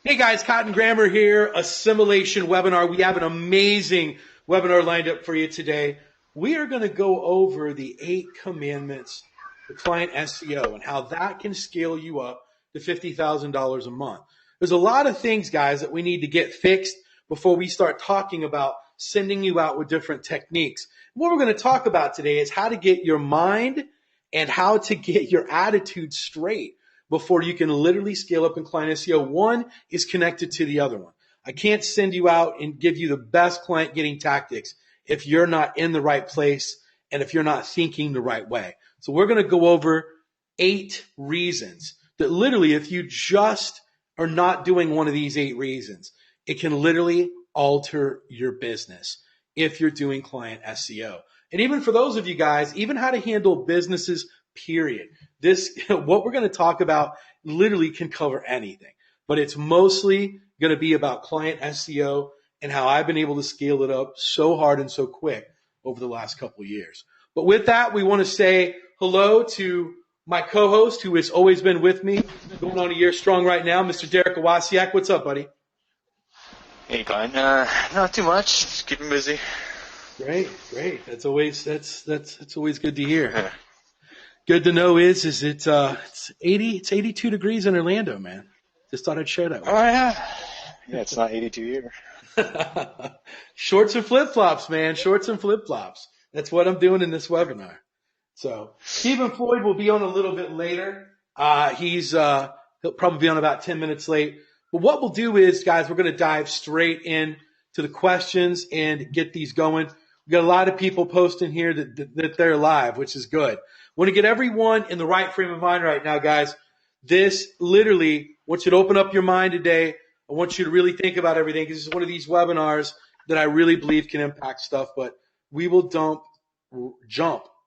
Hey guys, Cotton Grammar here, Assimilation Webinar. We have an amazing webinar lined up for you today. We are going to go over the 8 commandments to client SEO and how that can scale you up to $50,000 a month. There's a lot of things, guys, that we need to get fixed before we start talking about sending you out with different techniques. What we're going to talk about today is how to get your mind and how to get your attitude straight before you can literally scale up in client SEO. One is connected to the other one. I can't send you out and give you the best client getting tactics if you're not in the right place and if you're not thinking the right way. So we're going to go over 8 reasons that literally, if you just are not doing one of these 8 reasons, it can literally alter your business if you're doing client SEO. And even for those of you guys, even how to handle businesses, period. This, what we're going to talk about literally can cover anything, but it's mostly going to be about client SEO and how I've been able to scale it up so hard and so quick over the last couple of years. But with that, we want to say hello to my co-host who has always been with me, going on a year strong right now, Mr. Derek Awasiak. What's up, buddy? Hey, Glenn. Not too much. Just keeping busy. Great. That's always good to hear. Good to know is it's 82 degrees in Orlando, man. Just thought I'd share that with you. Oh, yeah. Yeah, it's not 82 here. Shorts and flip-flops, man. Shorts and flip-flops. That's what I'm doing in this webinar. So Stephen Floyd will be on a little bit later. He'll probably be on about 10 minutes late. But what we'll do is, guys, we're going to dive straight in to the questions and get these going. We've got a lot of people posting here that they're live, which is good. Want to get everyone in the right frame of mind right now, guys. This literally, I want you to open up your mind today. I want you to really think about everything because this is one of these webinars that I really believe can impact stuff. But we will jump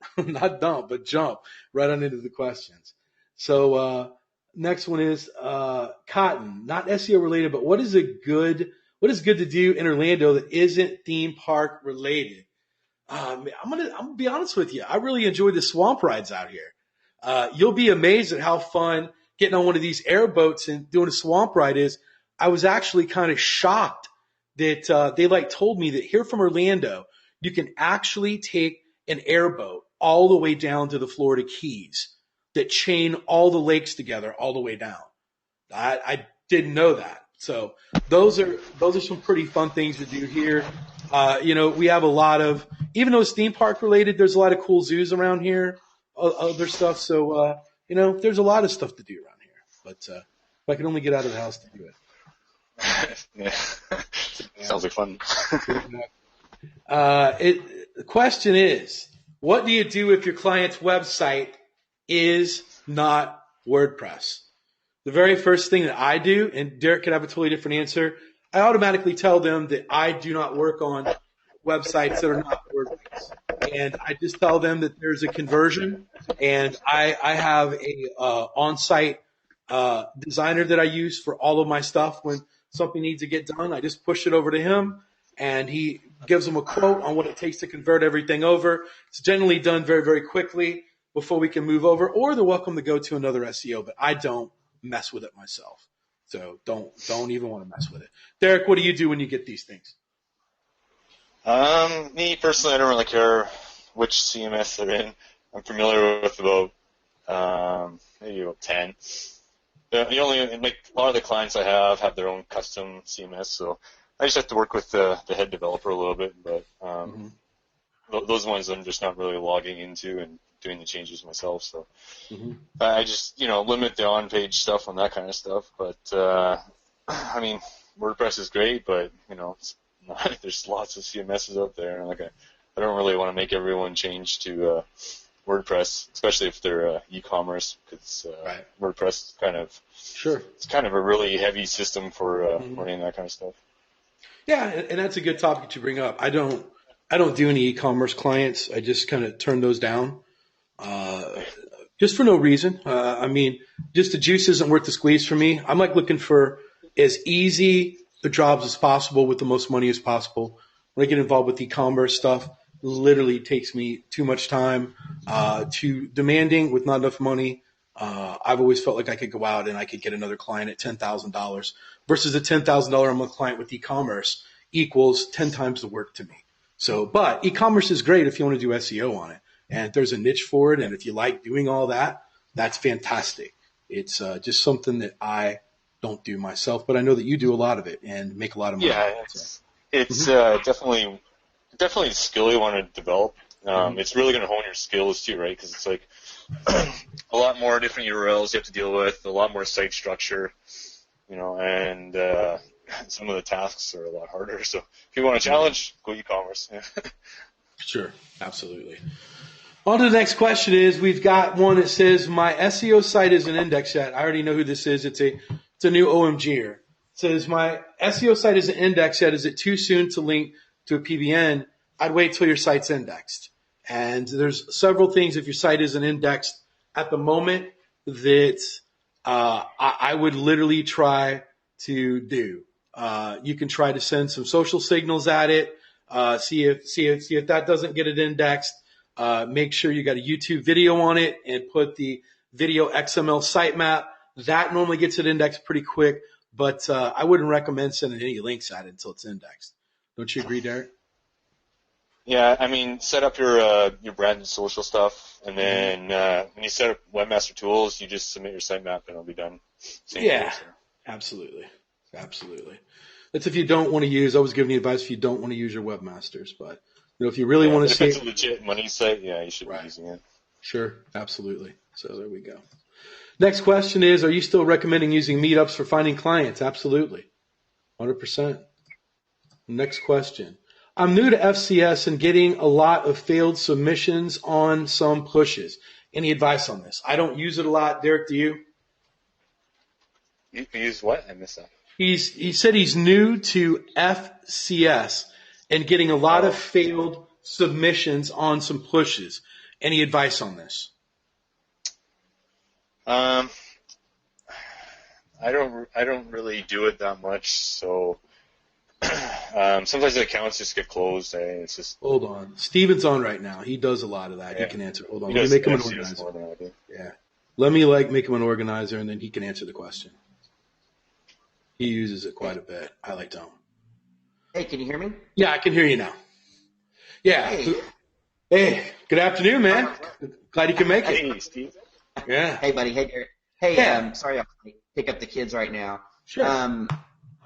right on into the questions. So next one is Cotton, not SEO related, but what is good to do in Orlando that isn't theme park related? I'm gonna be honest with you. I really enjoy the swamp rides out here. You'll be amazed at how fun getting on one of these airboats and doing a swamp ride is. I was actually kind of shocked that they told me that here from Orlando, you can actually take an airboat all the way down to the Florida Keys that chain all the lakes together all the way down. I didn't know that. So those are some pretty fun things to do here. We have a lot of, even though it's theme park related, there's a lot of cool zoos around here, other stuff. So, there's a lot of stuff to do around here, but if I could only get out of the house to do it. Yeah. Sounds like fun. The question is, what do you do if your client's website is not WordPress? The very first thing that I do, and Derek could have a totally different answer, I automatically tell them that I do not work on websites that are not WordPress. And I just tell them that there's a conversion, and I have a on-site designer that I use for all of my stuff. When something needs to get done, I just push it over to him, and he gives them a quote on what it takes to convert everything over. It's generally done very, very quickly before we can move over, or they're welcome to go to another SEO, but I don't mess with it myself. So don't even want to mess with it. Derek, what do you do when you get these things? Me personally, I don't really care which CMS they're in. I'm familiar with maybe about 10. A lot of the clients I have their own custom CMS, so I just have to work with the head developer a little bit, but those ones I'm just not really logging into and doing the changes myself. So I just limit the on-page stuff on that kind of stuff. But WordPress is great, but there's lots of CMSs out there, and I don't really want to make everyone change to WordPress, especially if they're e-commerce, because right. WordPress it's kind of a really heavy system for running that kind of stuff. Yeah, and that's a good topic to bring up. I don't do any e-commerce clients. I just kind of turn those down, just for no reason. Just the juice isn't worth the squeeze for me. I'm looking for as easy the jobs as possible with the most money as possible. When I get involved with e-commerce stuff, literally takes me too much time, too demanding with not enough money. I've always felt like I could go out and I could get another client at $10,000 versus a $10,000 a month client with e-commerce equals 10 times the work to me. So, but e-commerce is great if you want to do SEO on it. And if there's a niche for it, and if you like doing all that, that's fantastic. It's just something that I don't do myself, but I know that you do a lot of it and make a lot of money. Yeah, it's definitely a skill you want to develop. It's really going to hone your skills too, right? Because it's like a lot more different URLs you have to deal with, a lot more site structure, and some of the tasks are a lot harder. So if you want a challenge, go e-commerce. Sure, absolutely. On to the next question is, we've got one that says, my SEO site isn't indexed yet. I already know who this is. It's a new OMGer. It says, my SEO site isn't indexed yet. Is it too soon to link to a PBN? I'd wait till your site's indexed. And there's several things, if your site isn't indexed at the moment, that I would literally try to do. You can try to send some social signals at it. See if that doesn't get it indexed. Make sure you got a YouTube video on it and put the video XML sitemap. That normally gets it indexed pretty quick, but I wouldn't recommend sending any links at it until it's indexed. Don't you agree, Derek? Yeah, I mean, set up your brand and social stuff, and then when you set up Webmaster Tools, you just submit your sitemap and it'll be done. Absolutely. That's if you don't want to use. I was giving you advice if you don't want to use your webmasters, but if you really want to see, if it's a legit money site, you should be using it. Sure, absolutely. So there we go. Next question is, are you still recommending using meetups for finding clients? Absolutely, 100%. Next question. I'm new to FCS and getting a lot of failed submissions on some pushes. Any advice on this? I don't use it a lot. Derek, do you? You use what? I missed that. He said he's new to FCS and getting a lot of failed submissions on some pushes. Any advice on this? I don't really do it that much, so sometimes the accounts just get closed. It's just hold on. Steven's on right now. He does a lot of that. Yeah. He can answer. Hold on. Let me make him an organizer. Yeah. Let me make him an organizer, and then he can answer the question. He uses it quite a bit. I like to. Hey, can you hear me? Yeah, I can hear you now. Yeah. Hey, good afternoon, man. Glad you can make it. Hey, Steve. Yeah. Hey, buddy. Hey, Derek. Hey, sorry, I'll pick up the kids right now. Sure.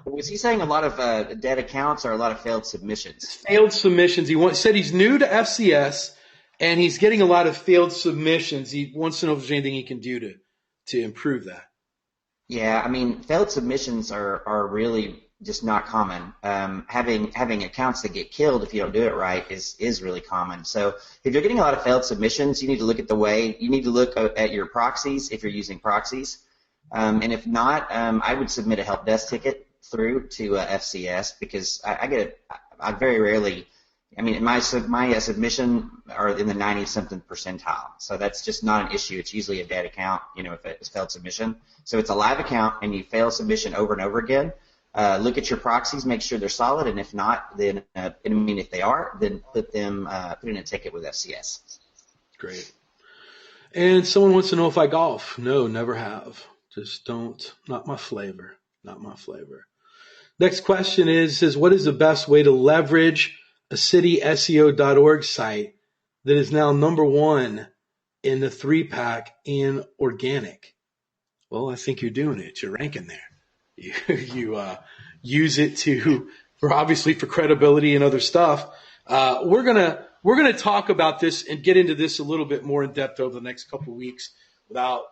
Was he saying a lot of dead accounts or a lot of failed submissions? Failed submissions. He said he's new to FCS, and he's getting a lot of failed submissions. He wants to know if there's anything he can do to improve that. Yeah, I mean, failed submissions are really just not common. Having accounts that get killed if you don't do it right is really common. So if you're getting a lot of failed submissions, you need to look at your proxies if you're using proxies. And if not, I would submit a help desk ticket through to FCS because I very rarely, I mean, my submission are in the 90-something percentile. So that's just not an issue. It's usually a dead account, if it's failed submission. So it's a live account and you fail submission over and over again. Look at your proxies, make sure they're solid, and if not, then if they are, then put in a ticket with FCS. Great. And someone wants to know if I golf. No, never have. Just don't. Not my flavor. Not my flavor. Next question says, what is the best way to leverage a cityseo.org site that is now #1 in the 3-pack in organic? Well, I think you're doing it. You're ranking there. You use it for credibility and other stuff. We're gonna talk about this and get into this a little bit more in depth over the next couple of weeks without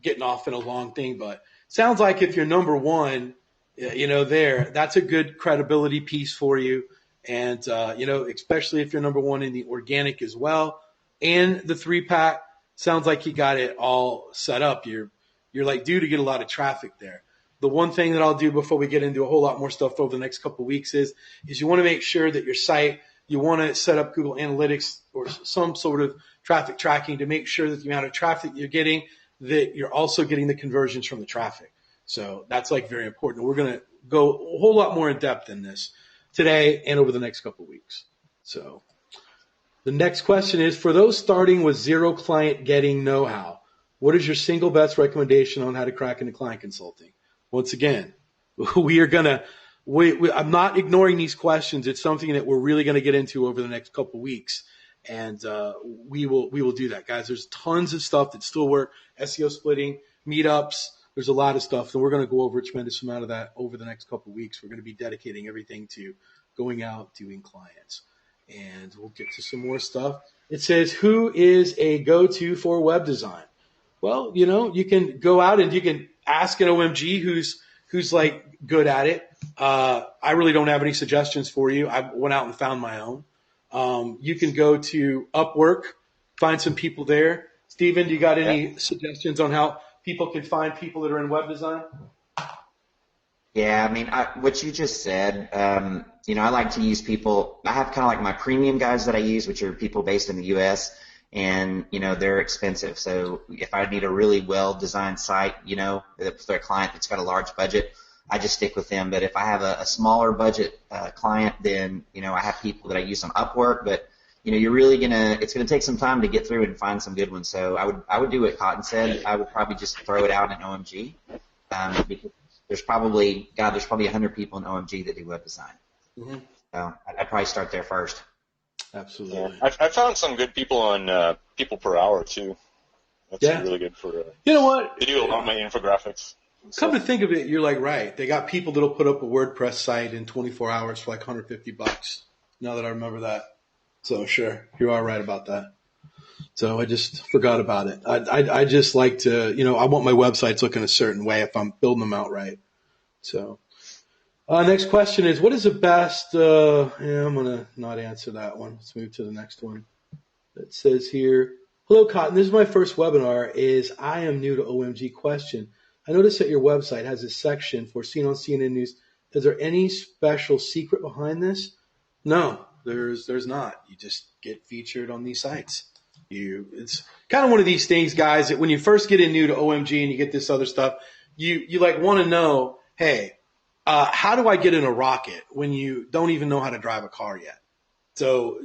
getting off in a long thing. But sounds like if you're #1, that's a good credibility piece for you. And especially if you're #1 in the organic as well and the 3-pack, sounds like you got it all set up. You're due to get a lot of traffic there. The one thing that I'll do before we get into a whole lot more stuff over the next couple of weeks is you want to make sure that your site, you want to set up Google Analytics or some sort of traffic tracking to make sure that the amount of traffic you're getting, that you're also getting the conversions from the traffic. So that's very important. We're going to go a whole lot more in depth in this today and over the next couple of weeks. So the next question is, for those starting with zero client getting know-how, what is your single best recommendation on how to crack into client consulting? Once again, we are going to, I'm not ignoring these questions. It's something that we're really going to get into over the next couple weeks. And we will do that, guys. There's tons of stuff that still work. SEO splitting, meetups. There's a lot of stuff, and we're going to go over a tremendous amount of that over the next couple of weeks. We're going to be dedicating everything to going out, doing clients, and we'll get to some more stuff. It says, who is a go-to for web design? Well, you can go out and you can ask an OMG who's like good at it. I really don't have any suggestions for you. I went out and found my own. You can go to Upwork, find some people there. Steven, do you got any suggestions on how people can find people that are in web design? Yeah, I mean, what you just said, I like to use people. I have kind of like my premium guys that I use, which are people based in the U.S., and, they're expensive. So if I need a really well-designed site, for a client that's got a large budget, I just stick with them. But if I have a smaller budget client, then, I have people that I use on Upwork. But, you're really it's going to take some time to get through and find some good ones. So I would do what Cotton said. I would probably just throw it out in OMG because there's probably 100 people in OMG that do web design. Mm-hmm. So I'd probably start there first. Absolutely. Yeah. I found some good people on People Per Hour, too. That's really good for you know what? They do a lot of my infographics. Come to think of it, you're like, right. They got people that'll put up a WordPress site in 24 hours for like $150. Now that I remember that. So sure, you are right about that. So I just forgot about it. I just like to, I want my websites looking a certain way if I'm building them out right. So next question is, what is the best, I'm going to not answer that one. Let's move to the next one. It says here, hello, Cotton. This is my first webinar. I am new to OMG question. I noticed that your website has a section for seen on CNN News. Is there any special secret behind this? No, there's not. You just get featured on these sites. It's kind of one of these things, guys, that when you first get in new to OMG and you get this other stuff, you like want to know, hey, how do I get in a rocket when you don't even know how to drive a car yet? So,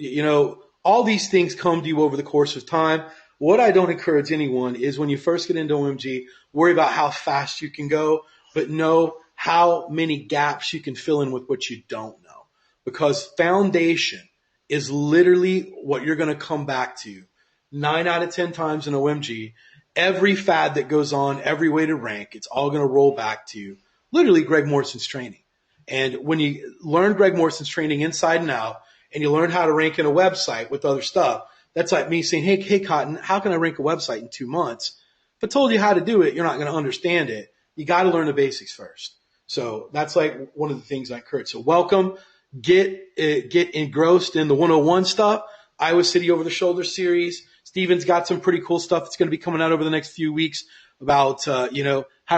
all these things come to you over the course of time. What I don't encourage anyone is when you first get into OMG, worry about how fast you can go, but know how many gaps you can fill in with what you don't know. Because foundation is literally what you're going to come back to 9 out of 10 times in OMG. Every fad that goes on, every way to rank, it's all going to roll back to literally Greg Morrison's training. And when you learn Greg Morrison's training inside and out, and you learn how to rank in a website with other stuff, that's like me saying, hey, Cotton, how can I rank a website in 2 months? If I told you how to do it, you're not going to understand it. You got to learn the basics first. So that's like one of the things I encourage. So welcome. Get engrossed in the 101 stuff. Iowa City Over the Shoulder series. Steven's got some pretty cool stuff that's going to be coming out over the next few weeks about, how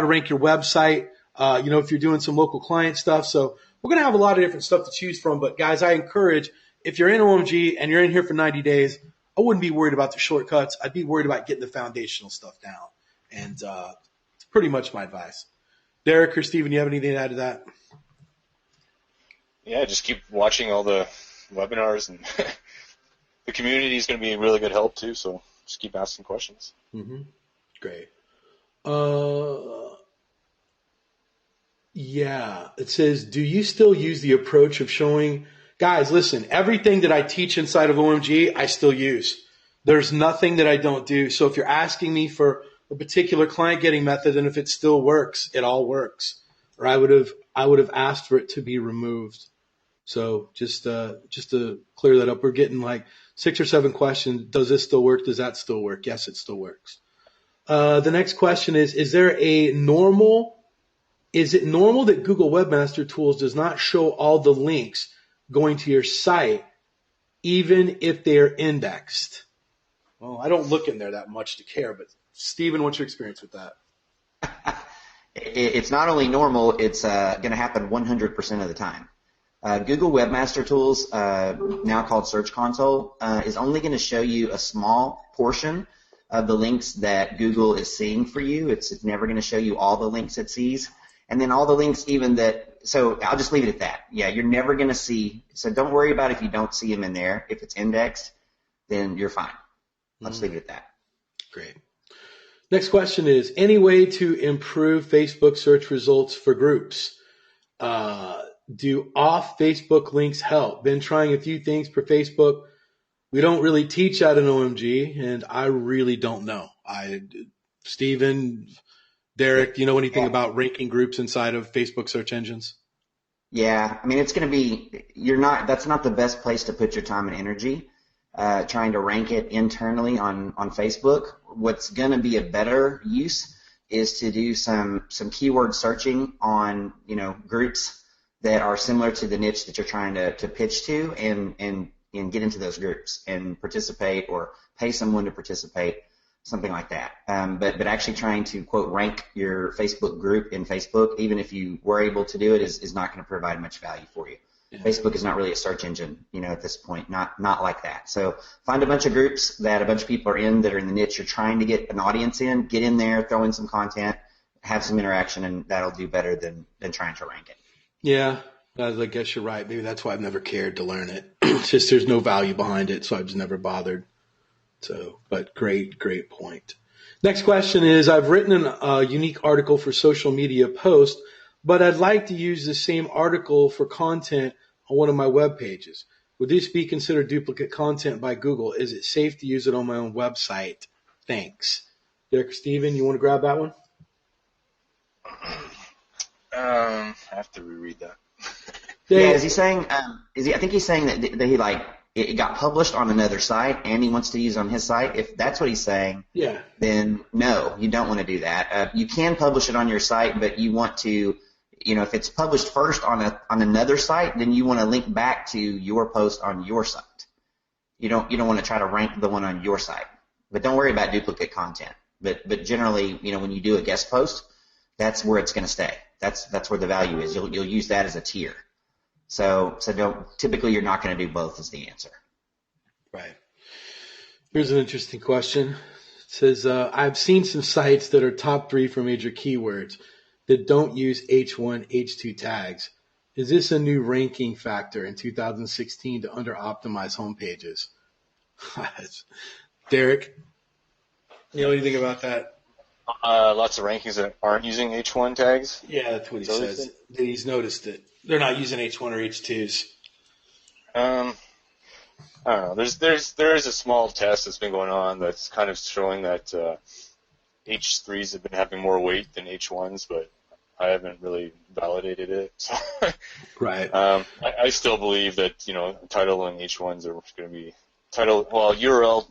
to rank your website, if you're doing some local client stuff. So we're going to have a lot of different stuff to choose from. But guys, I encourage, if you're in OMG and you're in here for 90 days, I wouldn't be worried about the shortcuts. I'd be worried about getting the foundational stuff down. And it's pretty much my advice. Derek or Steven, you have anything to add to that? Yeah, just keep watching all the webinars, and the community is going to be a really good help too, so just keep asking questions. Mm-hmm. Great. Yeah, it says, do you still use the approach of showing – guys, listen, everything that I teach inside of OMG, I still use. There's nothing that I don't do. So if you're asking me for a particular client getting method, and if it still works, it all works. Or I would have asked for it to be removed. So just to clear that up, we're getting like 6 or 7 questions. Does this still work? Does that still work? Yes, it still works. The next question is it normal that Google Webmaster Tools does not show all the links going to your site, even if they are indexed? Well, I don't look in there that much to care, but Steven, what's your experience with that? It's not only normal, it's going to happen 100% of the time. Google Webmaster Tools, now called Search Console, is only going to show you a small portion of the links that Google is seeing for you. It's never going to show you all the links it sees. And then all the links even that, so I'll just leave it at that. Yeah, you're never going to see, so don't worry about if you don't see them in there. If it's indexed, then you're fine. Let's leave it at that. Great. Next question is, any way to improve Facebook search results for groups? Do off Facebook links help? Been trying a few things for Facebook. We don't really teach that in OMG, and I really don't know. Steven, Derek, do you know anything about ranking groups inside of Facebook search engines? Yeah, I mean, it's going to be, that's not the best place to put your time and energy, trying to rank it internally on Facebook. What's going to be a better use is to do some keyword searching on, groups that are similar to the niche that you're trying to pitch to and get into those groups and participate or pay someone to participate, something like that. But actually trying to, quote, rank your Facebook group in Facebook, even if you were able to do it, is not going to provide much value for you. Yeah. Facebook is not really a search engine, at this point, not like that. So find a bunch of groups that a bunch of people are in that are in the niche you're trying to get an audience in, get in there, throw in some content, have some interaction, and that'll do better than trying to rank it. Yeah, I guess you're right. Maybe that's why I've never cared to learn it. It's just there's no value behind it, so I've just never bothered. So, but great point. Next question is, I've written a unique article for social media post, but I'd like to use the same article for content on one of my web pages. Would this be considered duplicate content by Google? Is it safe to use it on my own website? Thanks. Derek or Steven, you want to grab that one? I have to reread that. Yeah, is he saying? I think he's saying that he it got published on another site and he wants to use it on his site. If that's what he's saying, yeah, then no, you don't want to do that. You can publish it on your site, but you want to, if it's published first on another site, then you want to link back to your post on your site. You don't want to try to rank the one on your site. But don't worry about duplicate content. But generally, when you do a guest post, that's where it's going to stay. That's where the value is. You'll use that as a tier. So typically you're not going to do both is the answer. Right. Here's an interesting question. It says, I've seen some sites that are top 3 for major keywords that don't use H1, H2 tags. Is this a new ranking factor in 2016 to under-optimize homepages? Derek, you know anything about that? Lots of rankings that aren't using H1 tags. Yeah, that's what he says. He's noticed it. They're not using H1 or H2s. I don't know. There is a small test that's been going on that's kind of showing that H3s have been having more weight than H1s, but I haven't really validated it. So right. I still believe that title and H1s are going to be URL,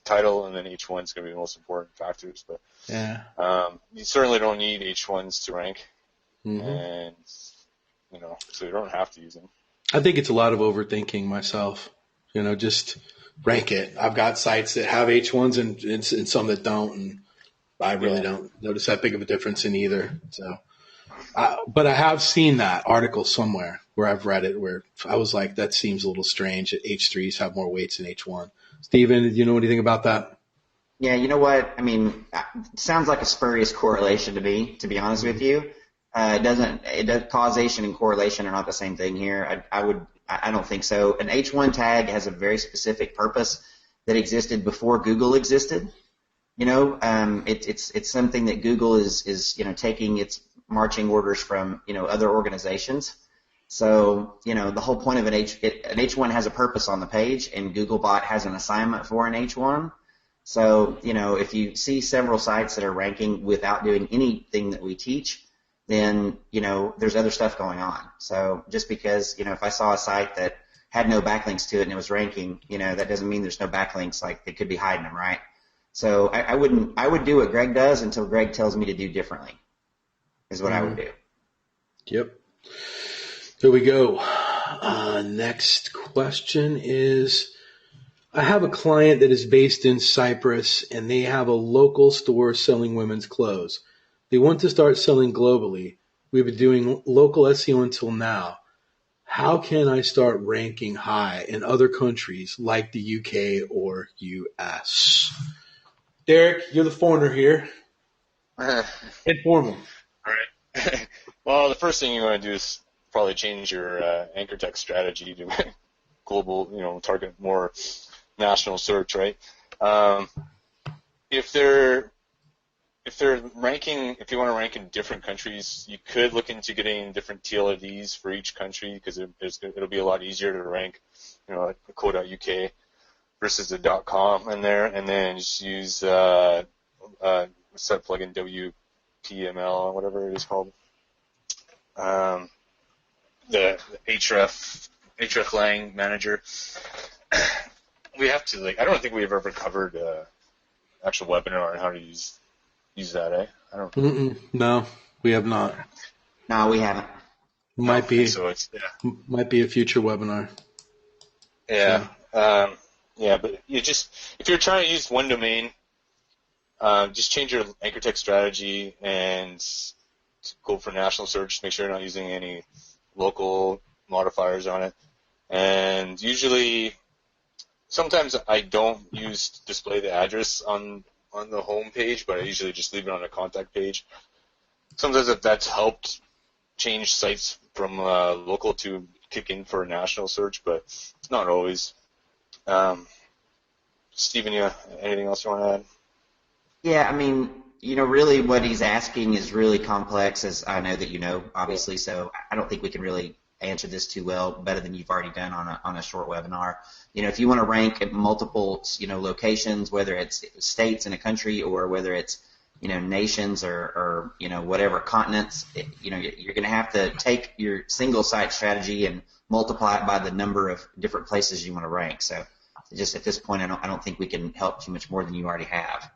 title, and then H1 is going to be the most important factors. But yeah, you certainly don't need H1s to rank, mm-hmm. and so you don't have to use them. I think it's a lot of overthinking myself. Just rank it. I've got sites that have H1s and some that don't, and I really don't notice that big of a difference in either. So, but I have seen that article somewhere where I've read it where I was like, that seems a little strange that H3s have more weights than H1. Steven, do you know anything about that? Yeah, you know what? I mean, it sounds like a spurious correlation to me, to be honest with you. Causation and correlation are not the same thing here. I don't think so. An H1 tag has a very specific purpose that existed before Google existed. It's something that Google is taking its marching orders from other organizations. So the whole point of an H1 has a purpose on the page, and Googlebot has an assignment for an H1. So if you see several sites that are ranking without doing anything that we teach, then there's other stuff going on. So just because if I saw a site that had no backlinks to it and it was ranking, that doesn't mean there's no backlinks. Like, they could be hiding them, right? So I would do what Greg does until Greg tells me to do differently, is what I would do. Yep. Here we go. Next question is, I have a client that is based in Cyprus, and they have a local store selling women's clothes. They want to start selling globally. We've been doing local SEO until now. How can I start ranking high in other countries like the UK or US? Derek, you're the foreigner here. Inform them. All right. Well, the first thing you want to do is probably change your anchor text strategy to global, target more national search, right? If they're if they're ranking, if you want to rank in different countries, you could look into getting different TLDs for each country because it'll be a lot easier to rank, like the .co.uk versus the .com in there, and then just use set plugin WPML, whatever it is called, the href lang manager. We have to I don't think we've ever covered actual webinar on how to use that, eh? I don't. No, we have not. No, we haven't. Might be. So might be a future webinar. Yeah. But if you're trying to use one domain, just change your anchor text strategy and go for national search. Make sure you're not using any local modifiers on it. And usually, sometimes I don't display the address on the home page, but I usually just leave it on the contact page. Sometimes that's helped change sites from local to kick in for a national search, but it's not always. Stephen, anything else you want to add? Yeah, I mean, really what he's asking is really complex, as I know that you know, obviously, so I don't think we can really answer this too well, better than you've already done on a short webinar. If you want to rank at multiple, locations, whether it's states in a country or whether it's, nations or whatever continents, you're going to have to take your single site strategy and multiply it by the number of different places you want to rank. So just at this point, I don't think we can help too much more than you already have.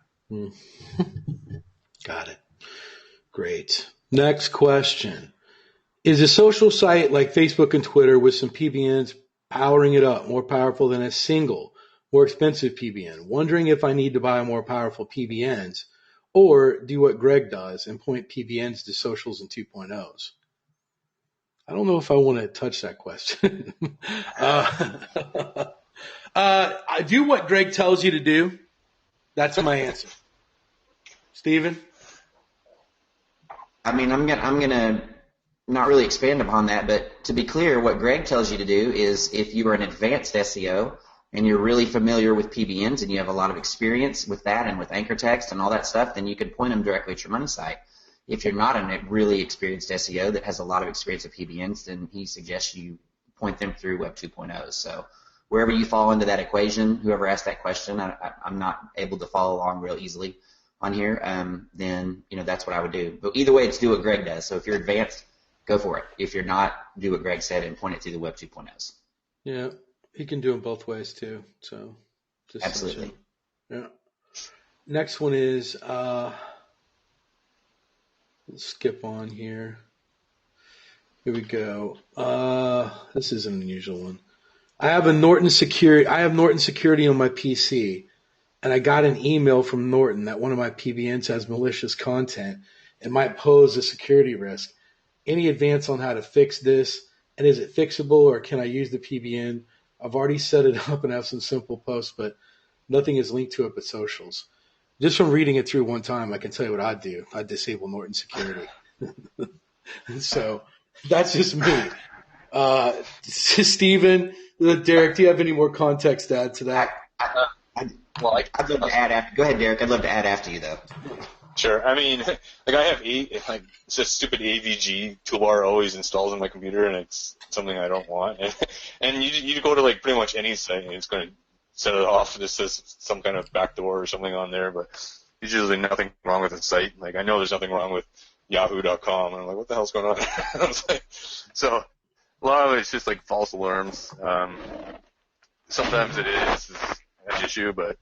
Got it. Great. Next question. Is a social site like Facebook and Twitter with some PBNs powering it up more powerful than a single, more expensive PBN? Wondering if I need to buy more powerful PBNs or do what Greg does and point PBNs to socials and 2.0s. I don't know if I want to touch that question. I do what Greg tells you to do. That's my answer. Steven? I mean, I'm gonna not really expand upon that, but to be clear, what Greg tells you to do is if you are an advanced SEO and you're really familiar with PBNs and you have a lot of experience with that and with anchor text and all that stuff, then you can point them directly to your money site. If you're not a really experienced SEO that has a lot of experience with PBNs, then he suggests you point them through Web 2.0. So wherever you fall into that equation, whoever asked that question, I'm not able to follow along real easily on here, then that's what I would do. But either way, it's do what Greg does. So if you're advanced, go for it. If you're not, do what Greg said and point it to the Web 2.0s. Yeah, he can do them both ways too. So just absolutely. Yeah. Next one is let's skip on here. Here we go. This is an unusual one. I have Norton Security on my PC, and I got an email from Norton that one of my PBNs has malicious content and might pose a security risk. Any advance on how to fix this? And is it fixable, or can I use the PBN? I've already set it up and have some simple posts, but nothing is linked to it but socials. Just from reading it through one time, I can tell you what I'd do. I'd disable Norton Security. So that's just me. Stephen, Derek, do you have any more context to add to that? I'd love to add after. Go ahead, Derek. I'd love to add after you, though. Sure. I mean, I have it's a stupid AVG toolbar always installed on my computer, and it's something I don't want. And you go to pretty much any site, and it's going to set it off. This says some kind of backdoor or something on there, but there's usually nothing wrong with the site. I know there's nothing wrong with Yahoo.com, and I'm like, what the hell's going on? So a lot of it's just false alarms. Sometimes it is an issue, but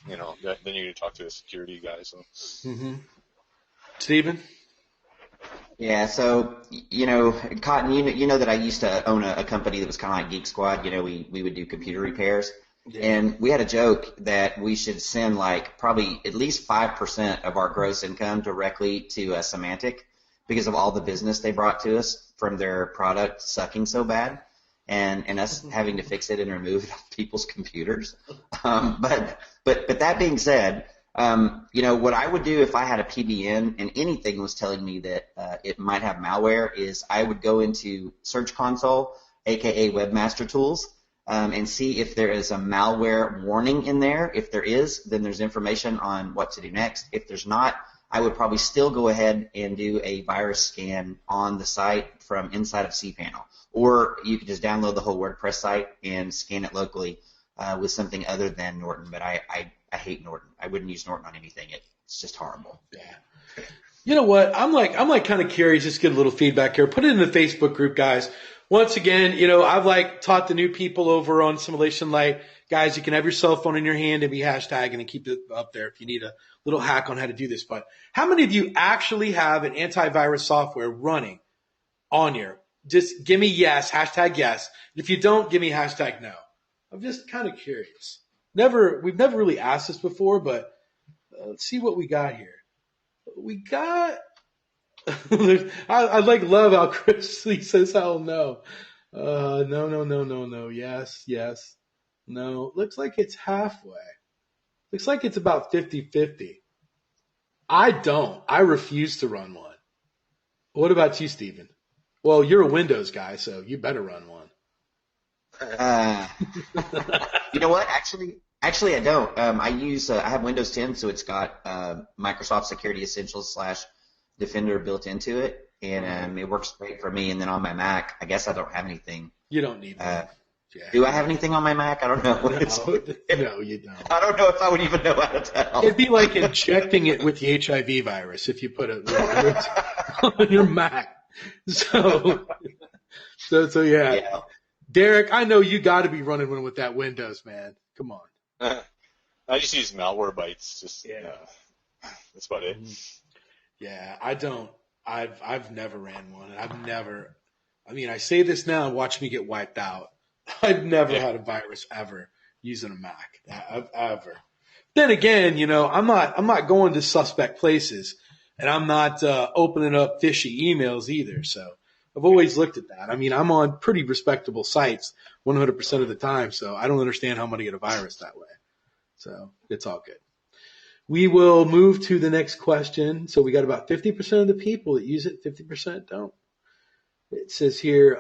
then you need to talk to a security guy. So, Stephen? Yeah. So Cotton, you know that I used to own a company that was kind of like Geek Squad. We would do computer repairs, and we had a joke that we should send probably at least 5% of our gross income directly to Symantec because of all the business they brought to us from their product sucking so bad. And us having to fix it and remove it off people's computers. But that being said, what I would do if I had a PBN and anything was telling me that it might have malware is I would go into Search Console, aka Webmaster Tools, and see if there is a malware warning in there. If there is, then there's information on what to do next. If there's not, I would probably still go ahead and do a virus scan on the site from inside of cPanel. Or you could just download the whole WordPress site and scan it locally with something other than Norton. But I hate Norton. I wouldn't use Norton on anything. It's just horrible. Yeah. You know what? I'm like kind of curious. Just get a little feedback here. Put it in the Facebook group, guys. Once again, I've taught the new people over on Simulation Light, guys, you can have your cell phone in your hand and be hashtagging and keep it up there if you need a little hack on how to do this. But how many of you actually have an antivirus software running on your? Just give me yes, hashtag yes. If you don't, give me hashtag no. I'm just kind of curious. We've never really asked this before, but let's see what we got here. We got. I love how Chris Lee says, "Hell no, no, yes, no." Looks like it's halfway. Looks like it's about 50-50. I refuse to run one. What about you, Steven? Well, you're a Windows guy, so you better run one. You know what? Actually, I don't. I have Windows 10, so it's got Microsoft Security Essentials / Defender built into it, and it works great for me. And then on my Mac, I guess I don't have anything. You don't need that. Yeah. Do I have anything on my Mac? I don't know. No, you don't. I don't know if I would even know how to tell. It'd be like injecting it with the HIV virus if you put it on your Mac. So yeah. Derek, I know you got to be running one with that Windows, man. Come on. I just use Malwarebytes. That's about it. Yeah, I don't. I've never ran one. I say this now and watch me get wiped out. I've never had a virus ever using a Mac. Ever. Then again, I'm not going to suspect places, and I'm not opening up fishy emails either. So I've always looked at that. I'm on pretty respectable sites 100% of the time, so I don't understand how I'm going to get a virus that way. So it's all good. We will move to the next question. So we got about 50% of the people that use it, 50% don't. It says here,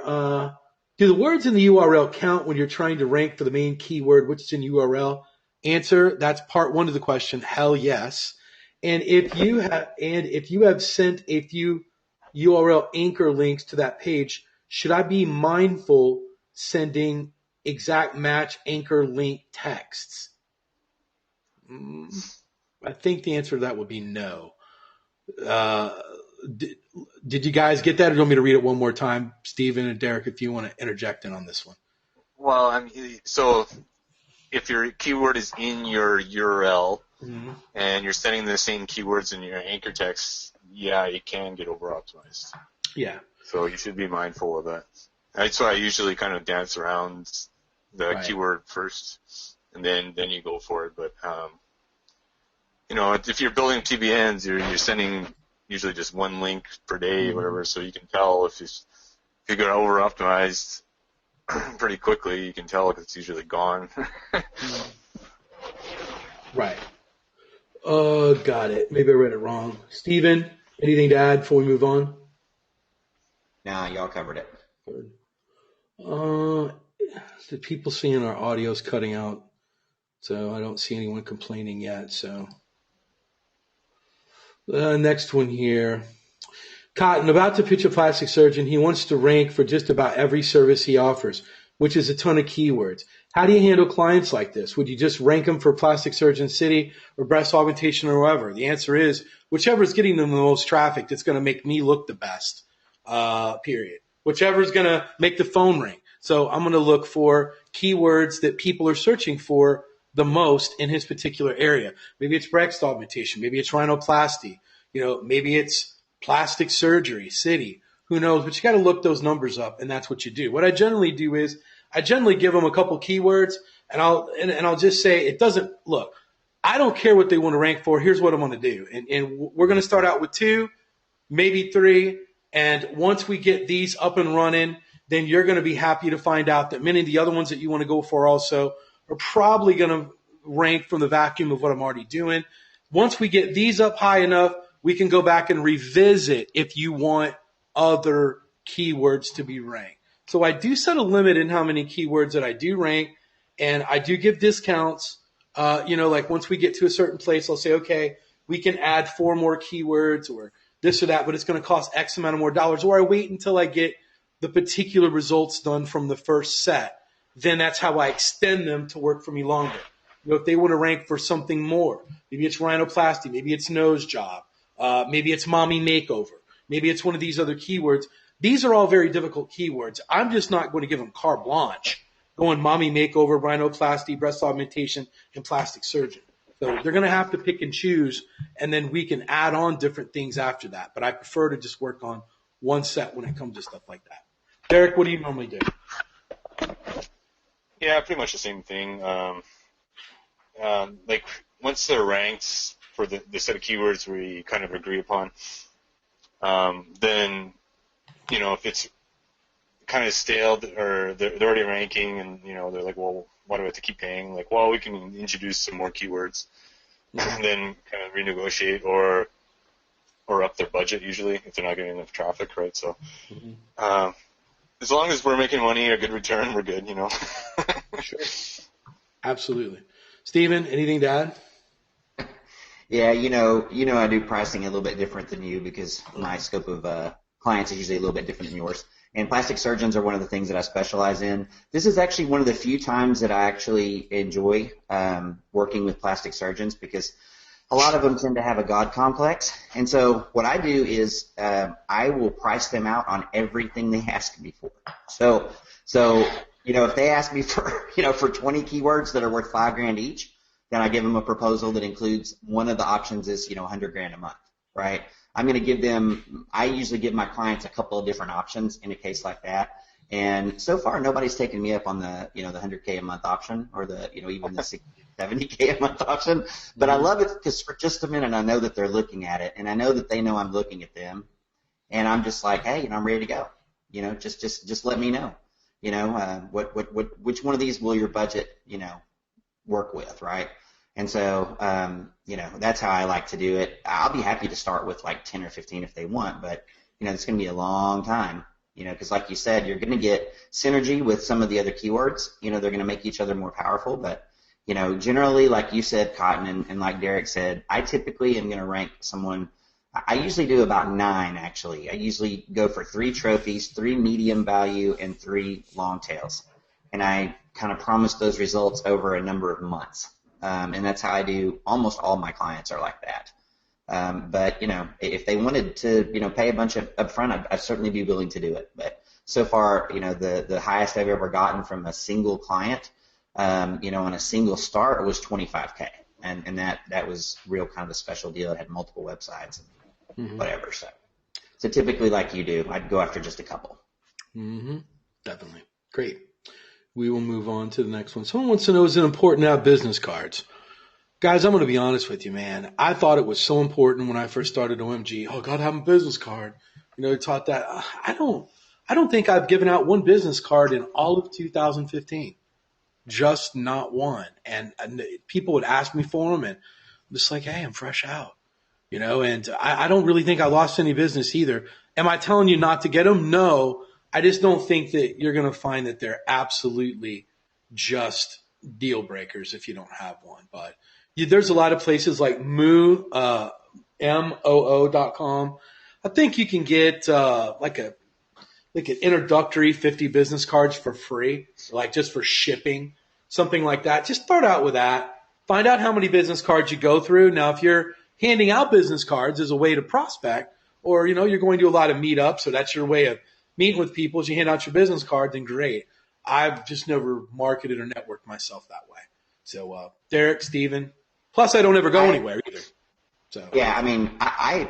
do the words in the URL count when you're trying to rank for the main keyword, which is in URL? Answer, that's part one of the question. Hell yes. And if you have sent a few URL anchor links to that page, should I be mindful sending exact match anchor link texts? I think the answer to that would be no. Did you guys get that, or do you want me to read it one more time? Steven and Derek, if you want to interject in on this one. Well, so if your keyword is in your URL and you're sending the same keywords in your anchor text, yeah, it can get over-optimized. Yeah. So you should be mindful of that. That's why I usually kind of dance around the keyword first, and then you go for it. But if you're building TBNs, you're sending usually just one link per day or whatever, so you can tell if you get over-optimized pretty quickly. You can tell if it's usually gone. Right. Got it. Maybe I read it wrong. Steven, anything to add before we move on? Nah, y'all covered it. Good. The people seeing our audio's cutting out, so I don't see anyone complaining yet. So next one here. Cotton, about to pitch a plastic surgeon. He wants to rank for just about every service he offers, which is a ton of keywords. How do you handle clients like this? Would you just rank them for plastic surgeon city or breast augmentation or whatever? The answer is whichever is getting them the most traffic that's going to make me look the best, period. Whichever is going to make the phone ring. So I'm going to look for keywords that people are searching for the most in his particular area. Maybe it's breast augmentation. Maybe it's rhinoplasty. Maybe it's plastic surgery, city. Who knows? But you got to look those numbers up, and that's what you do. What I generally do is I generally give them a couple keywords, and I'll just say it doesn't look. I don't care what they want to rank for. Here's what I'm going to do, and we're going to start out with 2, maybe 3, and once we get these up and running, then you're going to be happy to find out that many of the other ones that you want to go for also are probably going to rank from the vacuum of what I'm already doing. Once we get these up high enough, we can go back and revisit if you want other keywords to be ranked. So I do set a limit in how many keywords that I do rank, and I do give discounts. Like once we get to a certain place, I'll say, okay, we can add 4 more keywords or this or that, but it's going to cost X amount of more dollars. Or I wait until I get the particular results done from the first set. Then that's how I extend them to work for me longer. If they want to rank for something more, maybe it's rhinoplasty, maybe it's nose job, maybe it's mommy makeover, maybe it's one of these other keywords. These are all very difficult keywords. I'm just not going to give them carte blanche, going mommy makeover, rhinoplasty, breast augmentation, and plastic surgeon. So they're going to have to pick and choose, and then we can add on different things after that. But I prefer to just work on one set when it comes to stuff like that. Derek, what do you normally do? Yeah, pretty much the same thing. Like once they're ranked for the set of keywords we kind of agree upon, then if it's kind of stale or they're already ranking and they're like, well, why do I have to keep paying? Like, well, we can introduce some more keywords and then kind of renegotiate or up their budget usually if they're not getting enough traffic, right? So as long as we're making money or good return, we're good, Sure. Absolutely. Steven, anything to add? Yeah, I do pricing a little bit different than you because my scope of clients is usually a little bit different than yours. And plastic surgeons are one of the things that I specialize in. This is actually one of the few times that I actually enjoy working with plastic surgeons because a lot of them tend to have a God complex. And so what I do is I will price them out on everything they ask me for. So if they ask me for 20 keywords that are worth $5,000 each, then I give them a proposal that includes one of the options is $100,000 a month, right? I usually give my clients a couple of different options in a case like that. And so far, nobody's taken me up on the the $100K a month option or the even the $70K a month option. But I love it because for just a minute, I know that they're looking at it, and I know that they know I'm looking at them, and I'm just like, hey, I'm ready to go. Just let me know. Which one of these will your budget work with, right? And so, that's how I like to do it. I'll be happy to start with like 10 or 15 if they want, but, it's going to be a long time, because like you said, you're going to get synergy with some of the other keywords. They're going to make each other more powerful, but, generally, like you said, Cotton, and like Derek said, I typically am going to rank someone. I usually do about 9, actually. I usually go for 3 trophies, 3 medium value, and 3 long tails. And I kind of promise those results over a number of months. And that's how I do. Almost all my clients are like that. But if they wanted to, pay a bunch up front, I'd certainly be willing to do it. But so far, the highest I've ever gotten from a single client, on a single start was $25K. And that was real kind of a special deal. It had multiple websites and whatever. So typically, like you do, I'd go after just a couple. Definitely. Great. We will move on to the next one. Someone wants to know, is it important to have business cards? Guys, I'm going to be honest with you, man. I thought it was so important when I first started OMG. Oh, got to have a business card. Taught that. I don't think I've given out one business card in all of 2015. Just not one. And people would ask me for them, and I'm just like, hey, I'm fresh out. And I don't really think I lost any business either. Am I telling you not to get them? No. I just don't think that you're going to find that they're absolutely just deal breakers if you don't have one. But there's a lot of places like MOO.com. I think you can get like an introductory 50 business cards for free, like just for shipping, something like that. Just start out with that. Find out how many business cards you go through. Now, if you're handing out business cards as a way to prospect, or you're going to a lot of meetups, so that's your way of meeting with people as you hand out your business card, then great. I've just never marketed or networked myself that way. So, Derek, Steven, plus I don't ever go anywhere either. So yeah, I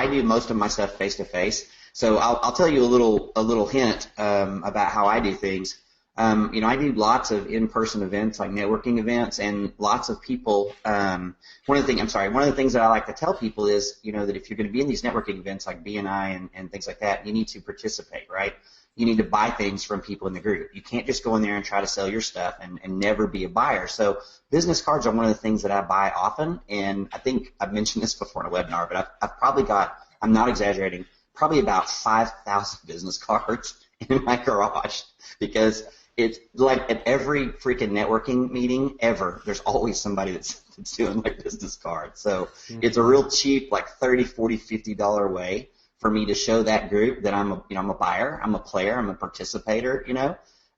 do most of my stuff face to face. So I'll tell you a little hint about how I do things. I do lots of in-person events, like networking events, and lots of people. One of the things that I like to tell people is, that if you're going to be in these networking events like BNI and things like that, you need to participate, right? You need to buy things from people in the group. You can't just go in there and try to sell your stuff and never be a buyer. So business cards are one of the things that I buy often, and I think I've mentioned this before in a webinar, but I've probably got, I'm not exaggerating, probably about 5,000 business cards in my garage, because it's like at every freaking networking meeting ever, there's always somebody that's doing like business cards. So it's a real cheap, like $30, $40, $50 way for me to show that group that I'm a buyer, I'm a player, I'm a participator,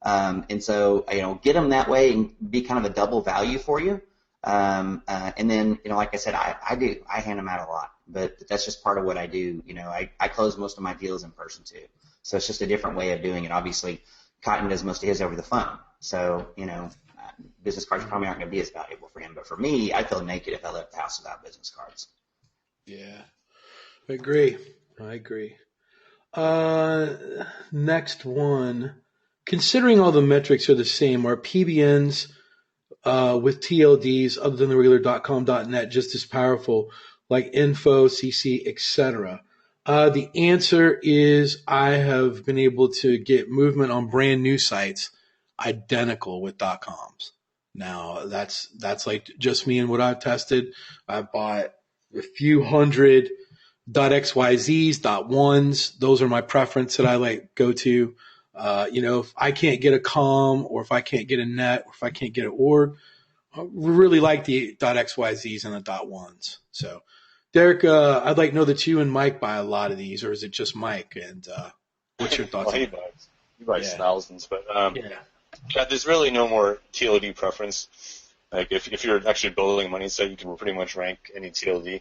and so, get them that way and be kind of a double value for you. And then, like I said, I hand them out a lot, but that's just part of what I do. I close most of my deals in person too. So it's just a different way of doing it. Obviously, Cotton does most of his over the phone. So, business cards probably aren't going to be as valuable for him. But for me, I feel naked if I left the house without business cards. Yeah, I agree. Next one. Considering all the metrics are the same, are PBNs with TLDs other than the regular .com, .net just as powerful, like info, CC, etc.? The answer is I have been able to get movement on brand new sites identical with .coms. Now that's like just me and what I've tested. I've bought a few hundred .xyzs, .ones. Those are my preference that I like go to. If I can't get a com, or if I can't get a net, or if I can't get an org, I really like the .xyzs and the .ones. So, Derek, I'd like to know that you and Mike buy a lot of these, or is it just Mike? And what's your thoughts? Well, he buys thousands, but there's really no more TLD preference. Like if you're actually building a money site, you can pretty much rank any TLD,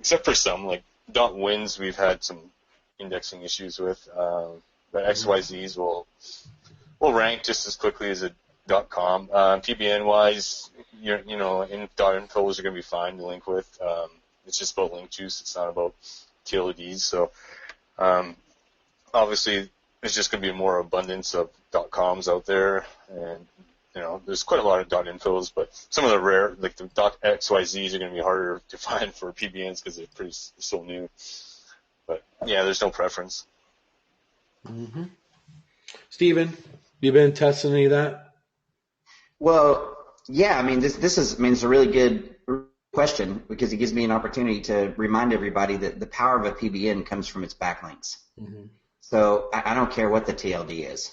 except for some like .wins. We've had some indexing issues with, but XYZs will rank just as quickly as a .com. PBN wise, infos are going to be fine to link with. It's just about link juice. It's not about TLDs. So obviously, there's just going to be more abundance of .coms out there, and there's quite a lot of .infos, but some of the rare, like the .xyzs, are going to be harder to find for PBNs because they're so new. But yeah, there's no preference. Steven, you been testing any of that? Well, yeah. I mean, this is a really good question because it gives me an opportunity to remind everybody that the power of a PBN comes from its backlinks. So I don't care what the TLD is.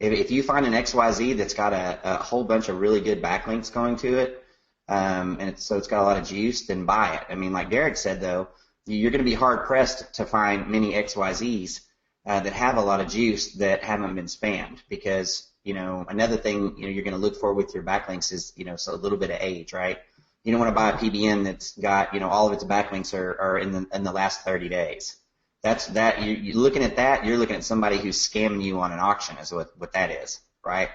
If you find an XYZ that's got a whole bunch of really good backlinks going to it, and it's got a lot of juice, then buy it. I mean, like Derek said, though, you're going to be hard-pressed to find many XYZs that have a lot of juice that haven't been spammed because, another thing, you're going to look for with your backlinks is, so a little bit of age, right? You don't want to buy a PBN that's got, all of its backlinks are in the last 30 days. You're looking at that, you're looking at somebody who's scamming you on an auction is what that is, right?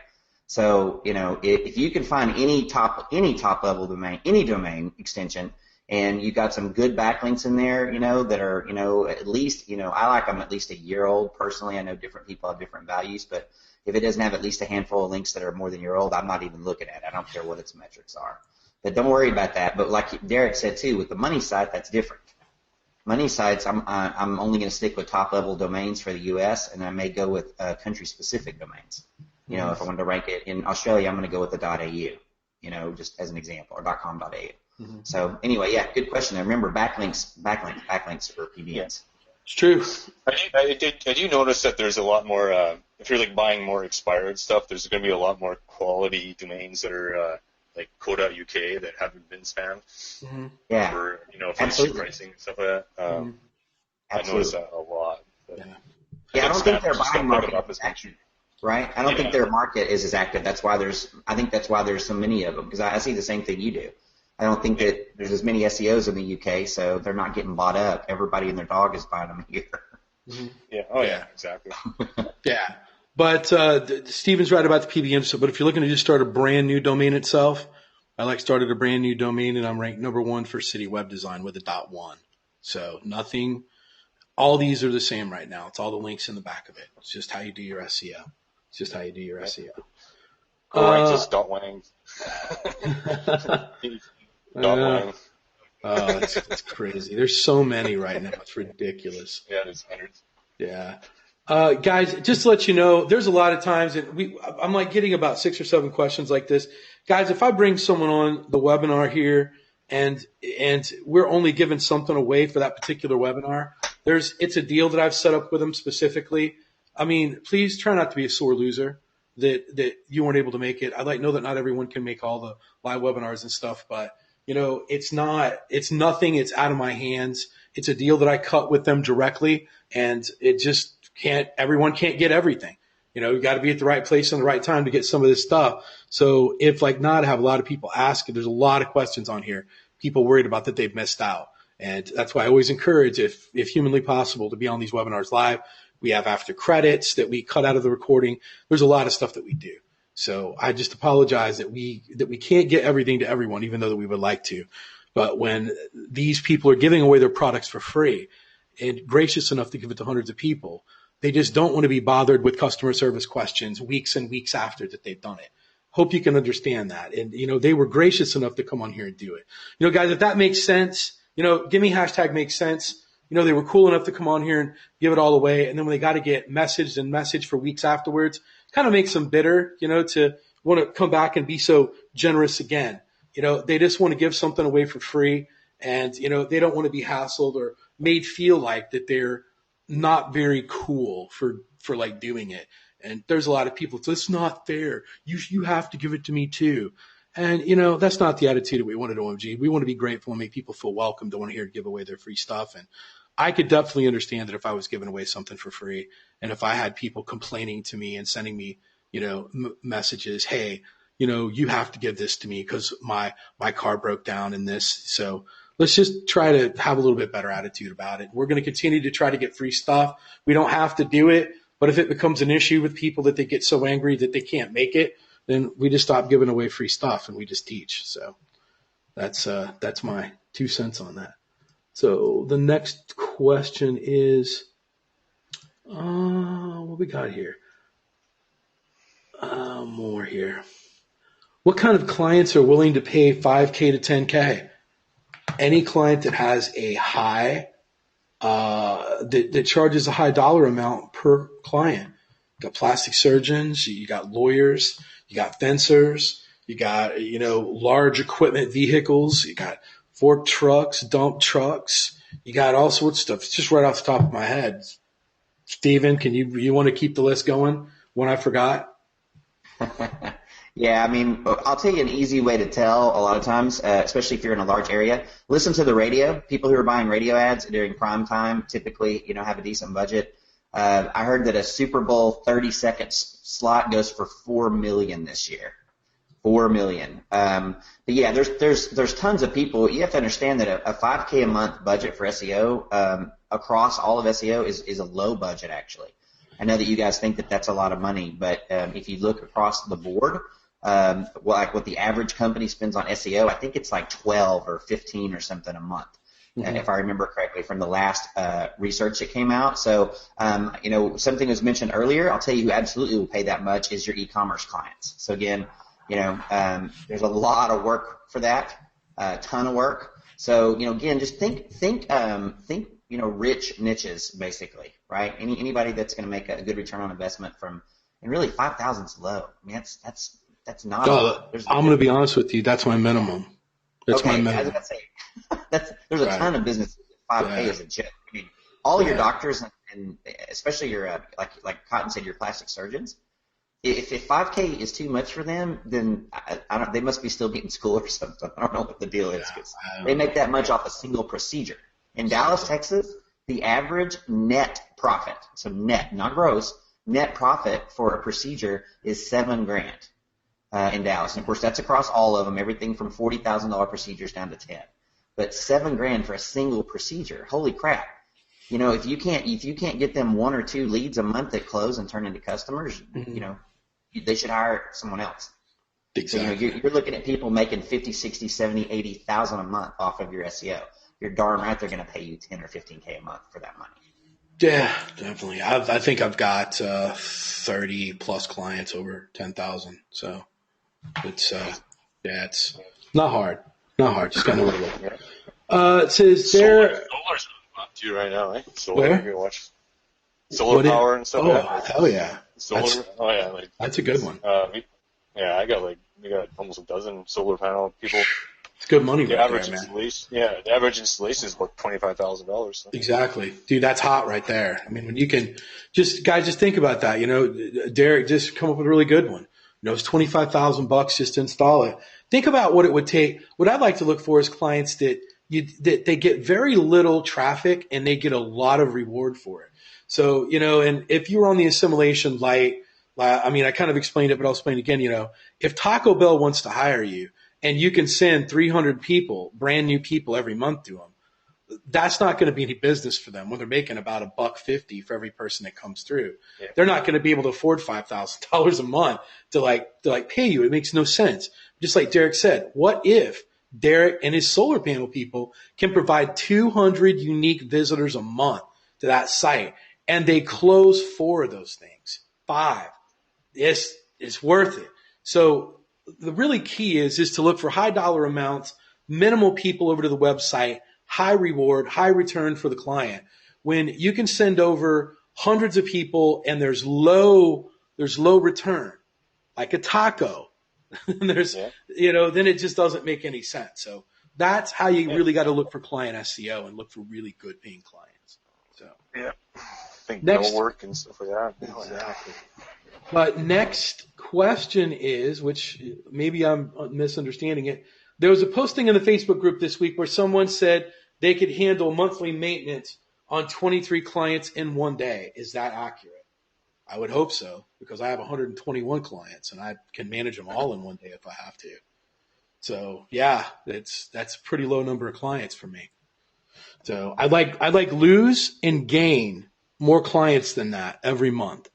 So, if you can find any top level domain, any domain extension, and you got some good backlinks in there, that are, at least, I like them at least a year old personally. I know different people have different values, but if it doesn't have at least a handful of links that are more than a year old, I'm not even looking at it. I don't care what its metrics are. But don't worry about that. But like Derek said too, with the money site, that's different. Money sites, I'm only going to stick with top level domains for the U.S. and I may go with country specific domains. If I wanted to rank it in Australia, I'm going to go with the .au, just as an example, or .com.au. So anyway, yeah, good question. I remember backlinks for PBNs. Yeah. It's true. I do notice that there's a lot more. If you're like buying more expired stuff, there's going to be a lot more quality domains that are like .co.uk that haven't been spammed. Yeah. For for pricing and stuff like that. I notice that a lot. Yeah, I don't think their buying market is active, right? I don't think their market is as active. I think that's why there's so many of them because I see the same thing you do. I don't think that there's as many SEOs in the UK, so they're not getting bought up. Everybody and their dog is buying them here. Yeah. Oh, yeah. Exactly. Yeah. But Steven's right about the PBN. But if you're looking to just start a brand new domain itself, I started a brand new domain, and I'm ranked number 1 for city web design with a .1. So nothing. All these are the same right now. It's all the links in the back of it. It's just how you do your SEO. Just .wang. It's crazy. There's so many right now. It's ridiculous. Yeah, there's hundreds. Yeah. Guys, just to let you know, there's a lot of times that I'm like getting about 6 or 7 questions like this. Guys, if I bring someone on the webinar here and we're only giving something away for that particular webinar, it's a deal that I've set up with them specifically. I mean, please try not to be a sore loser. that you weren't able to make it. I know that not everyone can make all the live webinars and stuff, but it's nothing. It's out of my hands. It's a deal that I cut with them directly, and it just everyone can't get everything. You got to be at the right place and the right time to get some of this stuff. So if I have a lot of people asking, there's a lot of questions on here, people worried about that they've missed out. And that's why I always encourage, if humanly possible, to be on these webinars live. We have after credits that we cut out of the recording. There's a lot of stuff that we do. So I just apologize that we can't get everything to everyone, even though that we would like to. But when these people are giving away their products for free and gracious enough to give it to hundreds of people, they just don't want to be bothered with customer service questions weeks and weeks after that they've done it. Hope you can understand that. And, they were gracious enough to come on here and do it. Guys, if that makes sense, give me hashtag makes sense. They were cool enough to come on here and give it all away. And then when they got to get message for weeks afterwards, kind of makes them bitter, to want to come back and be so generous again. They just want to give something away for free. And, they don't want to be hassled or made feel like that they're not very cool for like doing it. And there's a lot of people, it's not fair. You have to give it to me too. And, that's not the attitude that we want at OMG. We want to be grateful and make people feel welcome to want to hear give away their free stuff. And I could definitely understand that if I was giving away something for free, and if I had people complaining to me and sending me, messages, hey, you have to give this to me because my car broke down in this. So let's just try to have a little bit better attitude about it. We're going to continue to try to get free stuff. We don't have to do it, but if it becomes an issue with people that they get so angry that they can't make it, then we just stop giving away free stuff and we just teach. So that's my 2 cents on that. So the next question is, what we got here? More here. What kind of clients are willing to pay $5K to $10K? Any client that has a high, that charges a high dollar amount per client. You got plastic surgeons, you got lawyers, you got fencers, you got, large equipment vehicles, you got fork trucks, dump trucks, you got all sorts of stuff. It's just right off the top of my head. Steven, you want to keep the list going? One I forgot? Yeah, I'll tell you an easy way to tell a lot of times, especially if you're in a large area. Listen to the radio. People who are buying radio ads during prime time typically, have a decent budget. I heard that a Super Bowl 30-second slot goes for $4 million this year. $4 million. But yeah, there's tons of people. You have to understand that a $5K a month budget for SEO across all of SEO is a low budget actually. I know that you guys think that that's a lot of money, but if you look across the board, like what the average company spends on SEO, I think it's like 12 or 15 or something a month, if I remember correctly from the last research that came out. So, something was mentioned earlier. I'll tell you who absolutely will pay that much is your e-commerce clients. So again, there's a lot of work for that, a ton of work. So, again, just think, rich niches basically, right? Anybody that's going to make a good return on investment and really 5,000 is low. That's not. I'm going to be honest with you. That's my minimum. That's okay, my minimum. I was going to say, there's a ton of businesses. 5K is a joke. All your doctors and especially your like Cotton said, your plastic surgeons. If 5K is too much for them, then they must be still in school or something. I don't know what the deal is because they make that much off a single procedure. In Dallas, Texas, the average net profit, so net, not gross, net profit for a procedure is $7,000 in Dallas. And of course, that's across all of them, everything from $40,000 procedures down to 10. But $7,000 for a single procedure, holy crap! If you can't get them 1 or 2 leads a month that close and turn into customers, they should hire someone else. Exactly. So, you're looking at people making 50, 60, 70, 80,000 a month off of your SEO. You're darn right they're going to pay you 10 or 15K a month for that money. Yeah, definitely. I think I've got 30 plus clients over 10,000. So it's it's not hard. Not hard. Just kind of a little bit. It says there. Solar's up too right now, eh? Where? You can watch solar power and stuff. Oh, hell yeah. Solar. That's a good one. We got almost a dozen solar panel people It's good money The right average there, man. installation, yeah, the average installation is about $25,000. So. Exactly. Dude, that's hot right there. I mean, when you can just think about that, Derek just come up with a really good one. It's $25,000 just to install it. Think about what it would take. What I'd like to look for is clients that they get very little traffic and they get a lot of reward for it. So, and if you were on the assimilation light, I mean, I kind of explained it, but I'll explain it again. If Taco Bell wants to hire you and you can send 300 people, brand new people every month to them, that's not going to be any business for them when they're making about $1.50 for every person that comes through. Yeah. They're not going to be able to afford $5,000 a month to pay you. It makes no sense. Just like Derek said, what if Derek and his solar panel people can provide 200 unique visitors a month to that site and they close 4 of those things, 5? It's worth it. So the really key is to look for high dollar amounts, minimal people over to the website, high reward, high return for the client. When you can send over hundreds of people and there's low return, like a taco, then it just doesn't make any sense. So that's how you really got to look for client SEO and look for really good paying clients. So yeah, I think no work and stuff like that. Exactly. But next question is, which maybe I'm misunderstanding it. There was a posting in the Facebook group this week where someone said they could handle monthly maintenance on 23 clients in one day. Is that accurate? I would hope so, because I have 121 clients and I can manage them all in one day if I have to. So yeah, that's a pretty low number of clients for me. So I'd like lose and gain more clients than that every month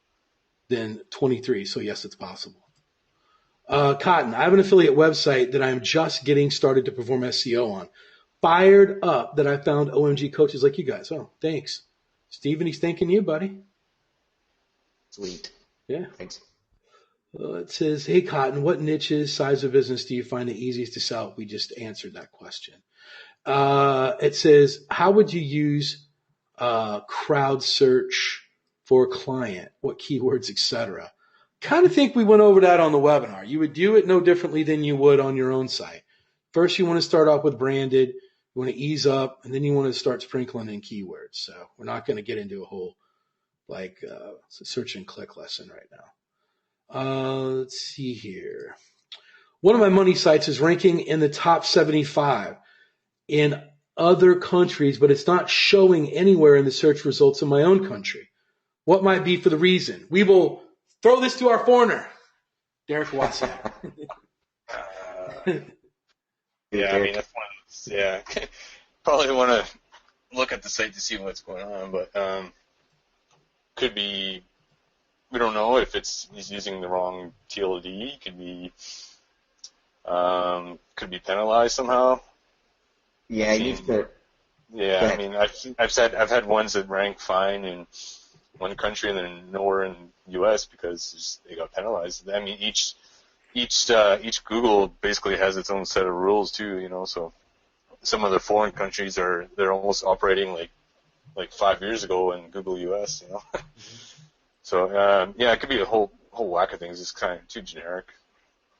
than 23. So yes, it's possible. Cotton, I have an affiliate website that I'm just getting started to perform SEO on. Fired up that I found OMG coaches like you guys. Oh, thanks. Steven, he's thanking you, buddy. Sweet. Yeah. Thanks. It says, hey, Cotton, what niches, size of business do you find the easiest to sell? We just answered that question. It says, how would you use crowd search for a client? What keywords, etc.? Kind of think we went over that on the webinar. You would do it no differently than you would on your own site. First, you want to start off with branded. You want to ease up, and then you want to start sprinkling in keywords. So we're not going to get into a whole search and click lesson right now. Let's see here. One of my money sites is ranking in the top 75 in other countries, but it's not showing anywhere in the search results in my own country. What might be for the reason? We will throw this to our foreigner, Derek Watson. Yeah, I mean, that's one of those, yeah. Probably want to look at the site to see what's going on, but could be, we don't know if he's using the wrong TLD, could be penalized somehow. Yeah, I used to. Yeah, I mean, I've had ones that rank fine in one country and then nowhere in the U.S. because they got penalized. I mean, each Google basically has its own set of rules too, so some of the foreign countries they're almost operating like 5 years ago in Google US, So yeah, it could be a whole whack of things. It's kind of too generic.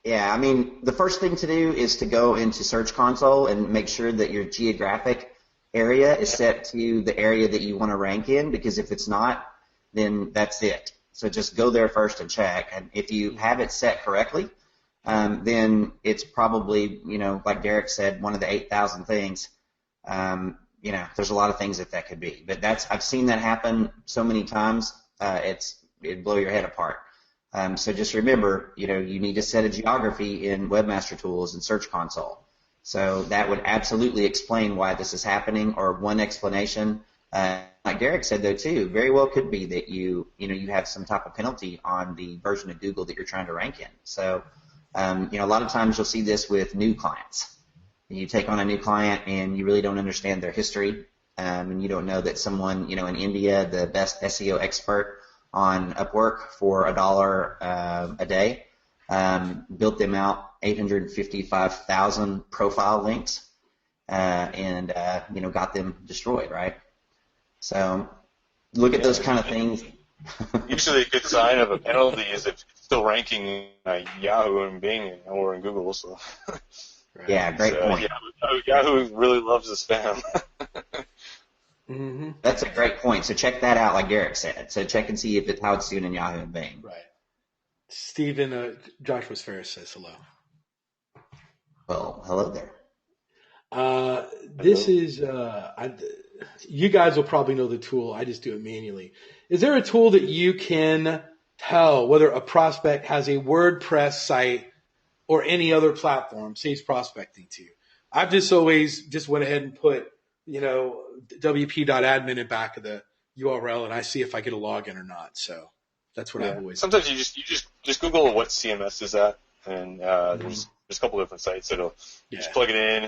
Yeah, I mean, the first thing to do is to go into Search Console and make sure that your geographic area is set to the area that you want to rank in, because if it's not, then that's it. So just go there first and check. And if you have it set correctly, then it's probably, like Derek said, one of the 8,000 things. There's a lot of things that could be. But I've seen that happen so many times, it'd blow your head apart. So just remember, you need to set a geography in Webmaster Tools and Search Console. So that would absolutely explain why this is happening, or one explanation. Like Derek said, though, too, very well could be that you have some type of penalty on the version of Google that you're trying to rank in. So, a lot of times you'll see this with new clients. You take on a new client and you really don't understand their history, and you don't know that someone, in India, the best SEO expert on Upwork for $1 a day, built them out 855,000 profile links, and got them destroyed, right? So look at those kind of things. Usually a good sign of a penalty is if it's still ranking in Yahoo and Bing or in Google. So Right. Yeah, great point. Yahoo really loves the spam. Mm-hmm. That's a great point. So check that out, like Garrett said. So check and see how it's doing in Yahoo and Bing. Right. Stephen, Joshua Ferris says hello. Well, hello there. This is, you guys will probably know the tool. I just do it manually. Is there a tool that you can tell whether a prospect has a WordPress site or any other platform, say he's prospecting to you? I've just always just went ahead and put, wp.admin in back of the URL, and I see if I get a login or not. So that's what I've always. Sometimes you just Google what CMS is at, and there's a couple different sites that'll just plug it in.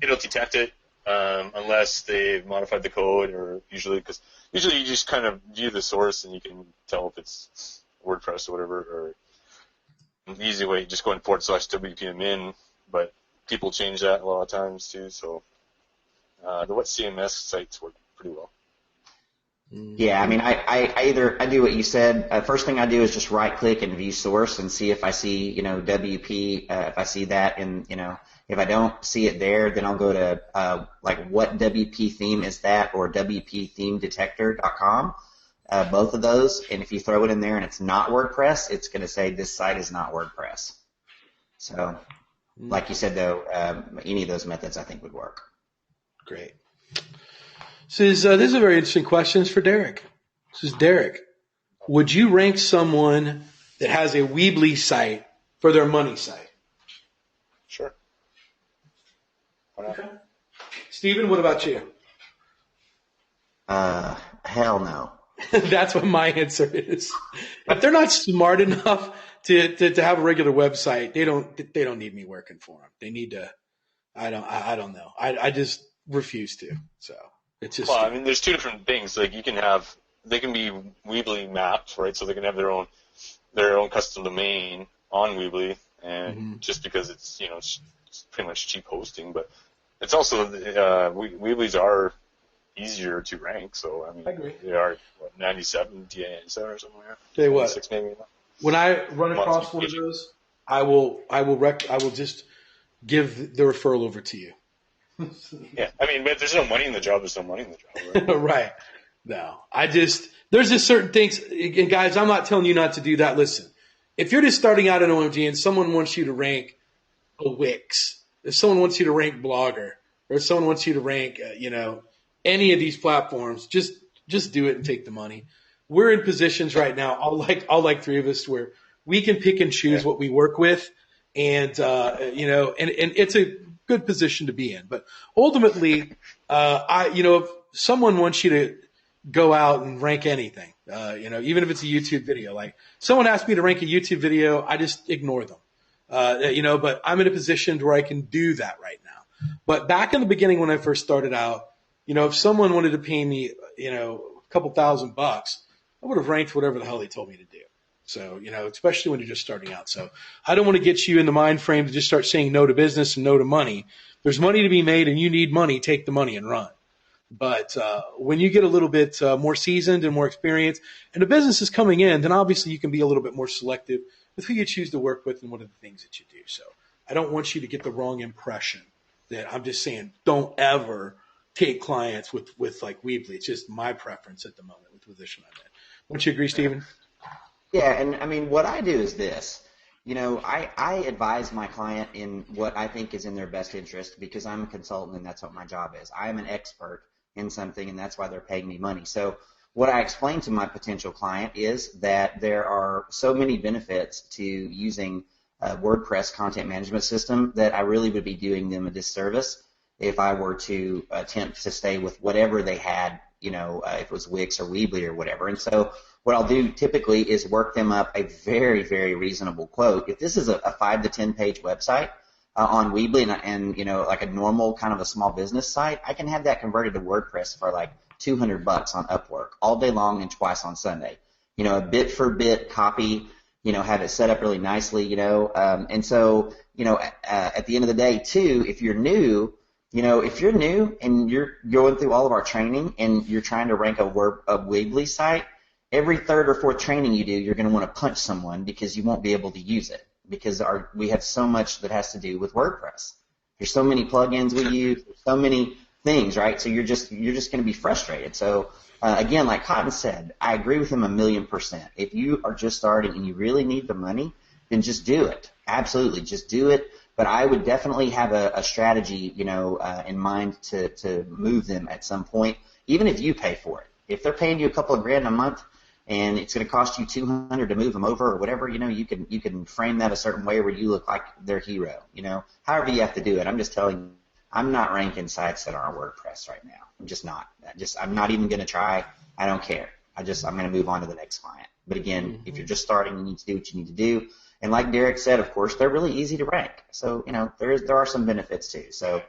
It'll detect it unless they've modified the code, or usually you just kind of view the source and you can tell if it's WordPress or whatever. Or an easy way, just going /WPMin, but people change that a lot of times too. So the what CMS sites work pretty well. Yeah, I mean, I do what you said. First thing I do is just right click and view source and see if I see, WP, if I see that, and, if I don't see it there, then I'll go to, what WP theme is that, or WPThemeDetector.com, both of those. And if you throw it in there and it's not WordPress, it's going to say this site is not WordPress. So, like you said, though, any of those methods I think would work. Great. This is a very interesting question. It's for Derek. This is Derek. Would you rank someone that has a Weebly site for their money site? Sure. Why not? Okay. Stephen, what about you? Hell no. That's what my answer is. If they're not smart enough to have a regular website, they don't need me working for them. They need to. I don't know. I just refuse to. So. It's just, well, I mean, there's two different things. Like they can be Weebly mapped, right? So they can have their own custom domain on Weebly, and just because it's it's pretty much cheap hosting, but it's also Weeblys are easier to rank. So I mean, I agree. They are 97 DA97 or something like that. Tell you what, maybe. When I run across one of those, I will just give the referral over to you. Yeah, I mean, but there's no money in the job. There's no money in the job, right? Right. No, there's just certain things, and guys, I'm not telling you not to do that. Listen, if you're just starting out in OMG and someone wants you to rank a Wix, if someone wants you to rank Blogger, or if someone wants you to rank, any of these platforms, just do it and take the money. We're in positions right now, all like three of us, where we can pick and choose what we work with, and and it's a good position to be in. But ultimately, if someone wants you to go out and rank anything, even if it's a YouTube video, like someone asked me to rank a YouTube video, I just ignore them. But I'm in a position where I can do that right now. But back in the beginning when I first started out, if someone wanted to pay me, a couple $1,000, I would have ranked whatever the hell they told me to do. So, especially when you're just starting out. So I don't want to get you in the mind frame to just start saying no to business and no to money. There's money to be made and you need money, take the money and run. But when you get a little bit more seasoned and more experienced and the business is coming in, then obviously you can be a little bit more selective with who you choose to work with and what are the things that you do. So I don't want you to get the wrong impression that I'm just saying don't ever take clients with like Weebly. It's just my preference at the moment with the position I'm in. Don't you agree, Stephen? Yeah, and I mean, what I do is this. I advise my client in what I think is in their best interest because I'm a consultant and that's what my job is. I am an expert in something and that's why they're paying me money. So what I explain to my potential client is that there are so many benefits to using a WordPress content management system that I really would be doing them a disservice if I were to attempt to stay with whatever they had, if it was Wix or Weebly or whatever. And so what I'll do typically is work them up a very, very reasonable quote. If this is a 5 to 10 page website on Weebly and like a normal kind of a small business site, I can have that converted to WordPress for like $200 on Upwork all day long and twice on Sunday. A bit for bit copy, have it set up really nicely, and so, at the end of the day too, if you're new, and you're going through all of our training and you're trying to rank a Weebly site, every third or fourth training you do, you're going to want to punch someone because you won't be able to use it because we have so much that has to do with WordPress. There's so many plugins we use. There's so many things, right? So you're just going to be frustrated. So again, like Cotton said, I agree with him 1,000,000%. If you are just starting and you really need the money, then just do it. Absolutely, just do it. But I would definitely have a strategy, in mind to move them at some point, even if you pay for it. If they're paying you a couple of grand a month and it's going to cost you $200 to move them over or whatever, you can frame that a certain way where you look like their hero. However you have to do it. I'm just telling you, I'm not ranking sites that are on WordPress right now. I'm just not. I'm not even going to try. I don't care. I'm going to move on to the next client. But again, if you're just starting, you need to do what you need to do. And like Derek said, of course, they're really easy to rank. So, there are some benefits too. So,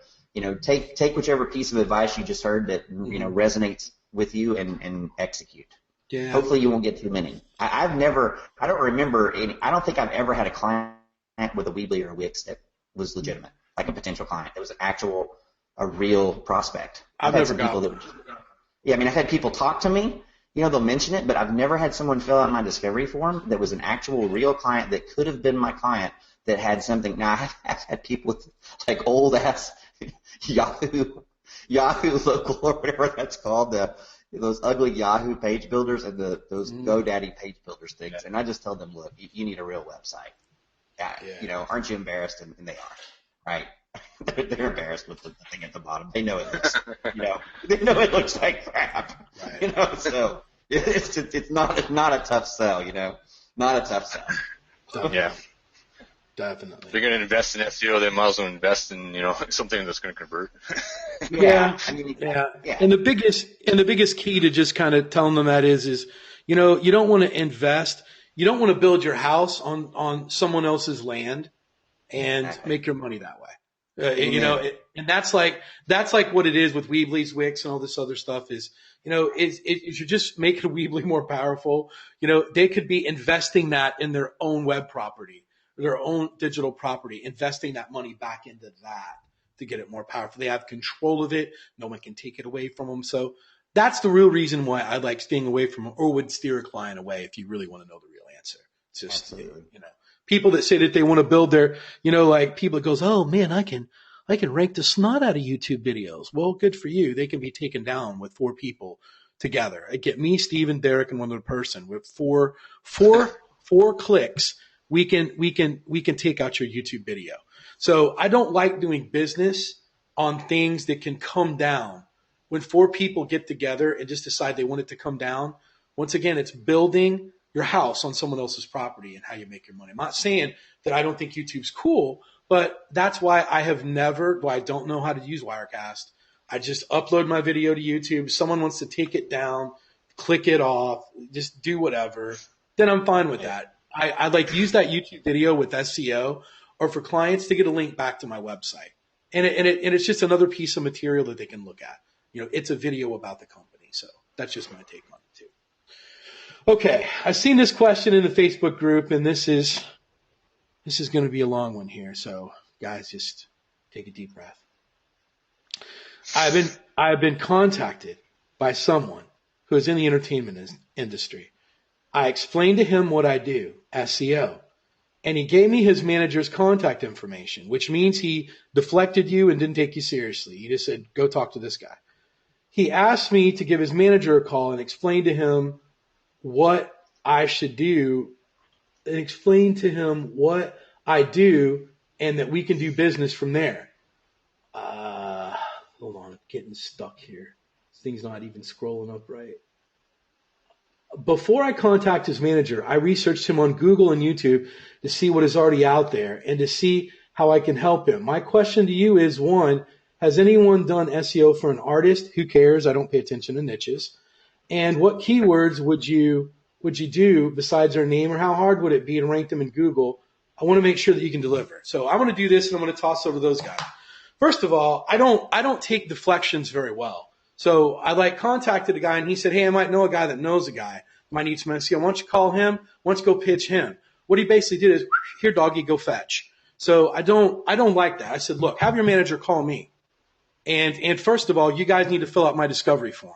take whichever piece of advice you just heard that, resonates with you and execute. Yeah. Hopefully you won't get too many. I don't remember I don't think I've ever had a client with a Weebly or a Wix that was legitimate, like a potential client. That was a real prospect. I've never got one. Yeah, I've had people talk to me. They'll mention it, but I've never had someone fill out my discovery form that was an actual real client that could have been my client that had something. Now, I've had people with like old ass Yahoo local or whatever that's called, those ugly Yahoo page builders and those GoDaddy page builders things. Yeah. And I just tell them, look, you need a real website. Aren't you embarrassed? And they are, right? They're embarrassed with the thing at the bottom. They know it looks, they know it looks like crap, right. So it's not a tough sell, not a tough sell. Yeah. Definitely. If they're going to invest in SEO, they might as well invest in, something that's going to convert. Yeah. And the biggest key to just kind of telling them that is, you don't want to invest. You don't want to build your house on someone else's land and make your money that way. And that's like what it is with Weebly's, Wix, and all this other stuff is, if you're just making Weebly more powerful, they could be investing that in their own web property, their own digital property, investing that money back into that to get it more powerful. They have control of it. No one can take it away from them. So that's the real reason why I like staying away from them, or would steer a client away if you really want to know the real answer. It's just, people that say that they want to build their, like people that goes, oh man, I can rank the snot out of YouTube videos. Well, good for you. They can be taken down with 4 people together. I get me, Steve, and Derek, and one other person with four clicks. We can take out your YouTube video. So I don't like doing business on things that can come down. When 4 people get together and just decide they want it to come down, once again, it's building your house on someone else's property and how you make your money. I'm not saying that I don't think YouTube's cool, but that's why I don't know how to use Wirecast. I just upload my video to YouTube. Someone wants to take it down, click it off, just do whatever. Then I'm fine with that. I'd like to use that YouTube video with SEO or for clients to get a link back to my website. And it's just another piece of material that they can look at. It's a video about the company. So that's just my take on it too. Okay, I've seen this question in the Facebook group, and this is going to be a long one here. So guys, just take a deep breath. I've been contacted by someone who is in the entertainment industry. I explained to him what I do, SEO, and he gave me his manager's contact information, which means he deflected you and didn't take you seriously. He just said, go talk to this guy. He asked me to give his manager a call and explain to him what I should do, and explain to him what I do and that we can do business from there. Hold on, I'm getting stuck here. This thing's not even scrolling up right. Before I contact his manager, I researched him on Google and YouTube to see what is already out there and to see how I can help him. My question to you is, 1, has anyone done SEO for an artist? Who cares? I don't pay attention to niches. And what keywords would you do besides their name, or how hard would it be to rank them in Google? I want to make sure that you can deliver. So I'm going to do this, and I'm going to toss over to those guys. First of all, I don't take deflections very well. So I contacted a guy, and he said, hey, I might know a guy that knows a guy. Might need some SEO. Why don't you call him? Why don't you go pitch him? What he basically did is, here, doggy, go fetch. So I don't like that. I said, look, have your manager call me. And first of all, you guys need to fill out my discovery form.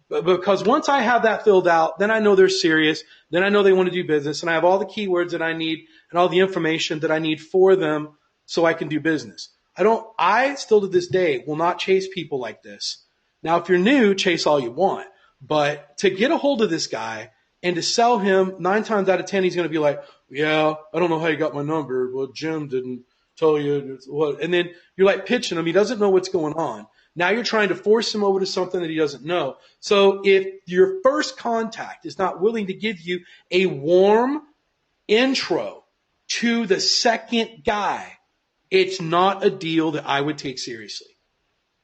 Because once I have that filled out, then I know they're serious. Then I know they want to do business, and I have all the keywords that I need and all the information that I need for them so I can do business. I still to this day will not chase people like this. Now, if you're new, chase all you want. But to get a hold of this guy and to sell him, 9 times out of 10, he's going to be like, yeah, I don't know how you got my number. Well, Jim didn't tell you what. And then you're like pitching him. He doesn't know what's going on. Now you're trying to force him over to something that he doesn't know. So if your first contact is not willing to give you a warm intro to the second guy, it's not a deal that I would take seriously.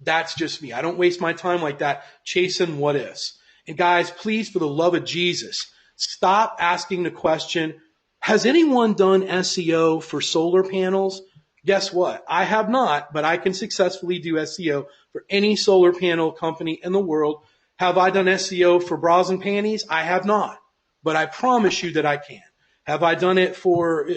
That's just me. I don't waste my time like that chasing what ifs. And guys, please, for the love of Jesus, stop asking the question, has anyone done SEO for solar panels? Guess what? I have not, but I can successfully do SEO for any solar panel company in the world. Have I done SEO for bras and panties? I have not, but I promise you that I can. Have I done it for,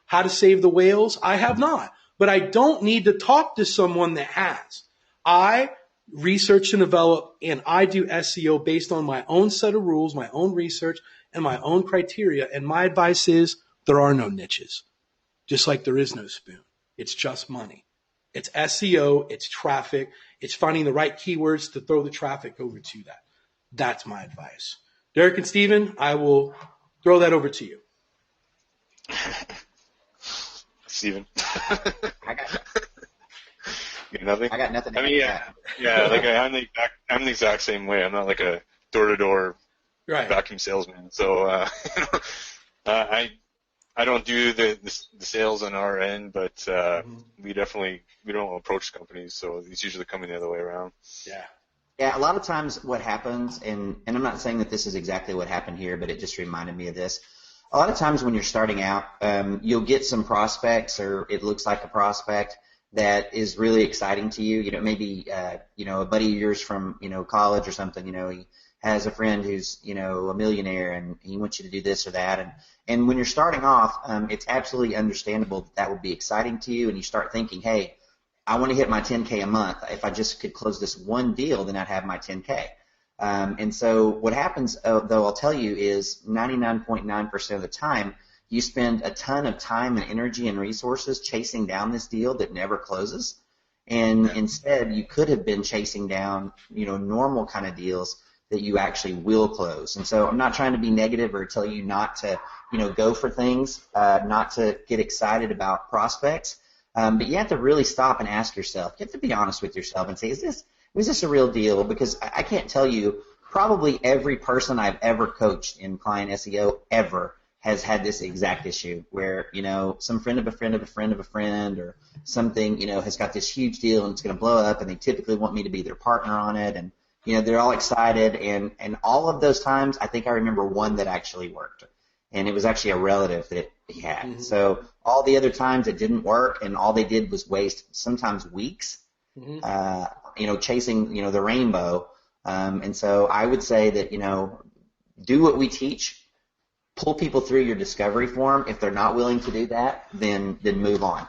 how to save the whales? I have not, but I don't need to talk to someone that has. I research and develop, and I do SEO based on my own set of rules, my own research, and my own criteria. And my advice is there are no niches, just like there is no spoon. It's just money. It's SEO, it's traffic, it's finding the right keywords to throw the traffic over to that. That's my advice. Derek and Steven, I will throw that over to you. Steven. I got You got nothing? I got nothing. I mean, like I'm the exact same way. I'm not like a door-to-door vacuum salesman. So I don't do the sales on our end, but we don't approach companies. So it's usually coming the other way around. Yeah. Yeah, a lot of times what happens, and I'm not saying that this is exactly what happened here, but it just reminded me of this. A lot of times when you're starting out, you'll get some prospects, or it looks like a prospect that is really exciting to you. Maybe a buddy of yours from college or something. He has a friend who's a millionaire, and he wants you to do this or that. And when you're starting off, it's absolutely understandable that would be exciting to you, and you start thinking, hey, I want to hit my 10K a month. If I just could close this one deal, then I'd have my 10K. And so what happens, though, I'll tell you, is 99.9% of the time, you spend a ton of time and energy and resources chasing down this deal that never closes. And instead, you could have been chasing down, normal kind of deals that you actually will close. And so I'm not trying to be negative or tell you not to, go for things, not to get excited about prospects. But you have to really stop and ask yourself. You have to be honest with yourself and say, is this a real deal? Because I can't tell you, probably every person I've ever coached in client SEO ever has had this exact issue where, some friend of a friend of a friend of a friend or something, has got this huge deal and it's going to blow up, and they typically want me to be their partner on it. And, they're all excited. And all of those times, I think I remember one that actually worked. And it was actually a relative that he had. Mm-hmm. So all the other times it didn't work, and all they did was waste sometimes weeks, chasing, the rainbow. And so I would say that, do what we teach, pull people through your discovery form. If they're not willing to do that, then move on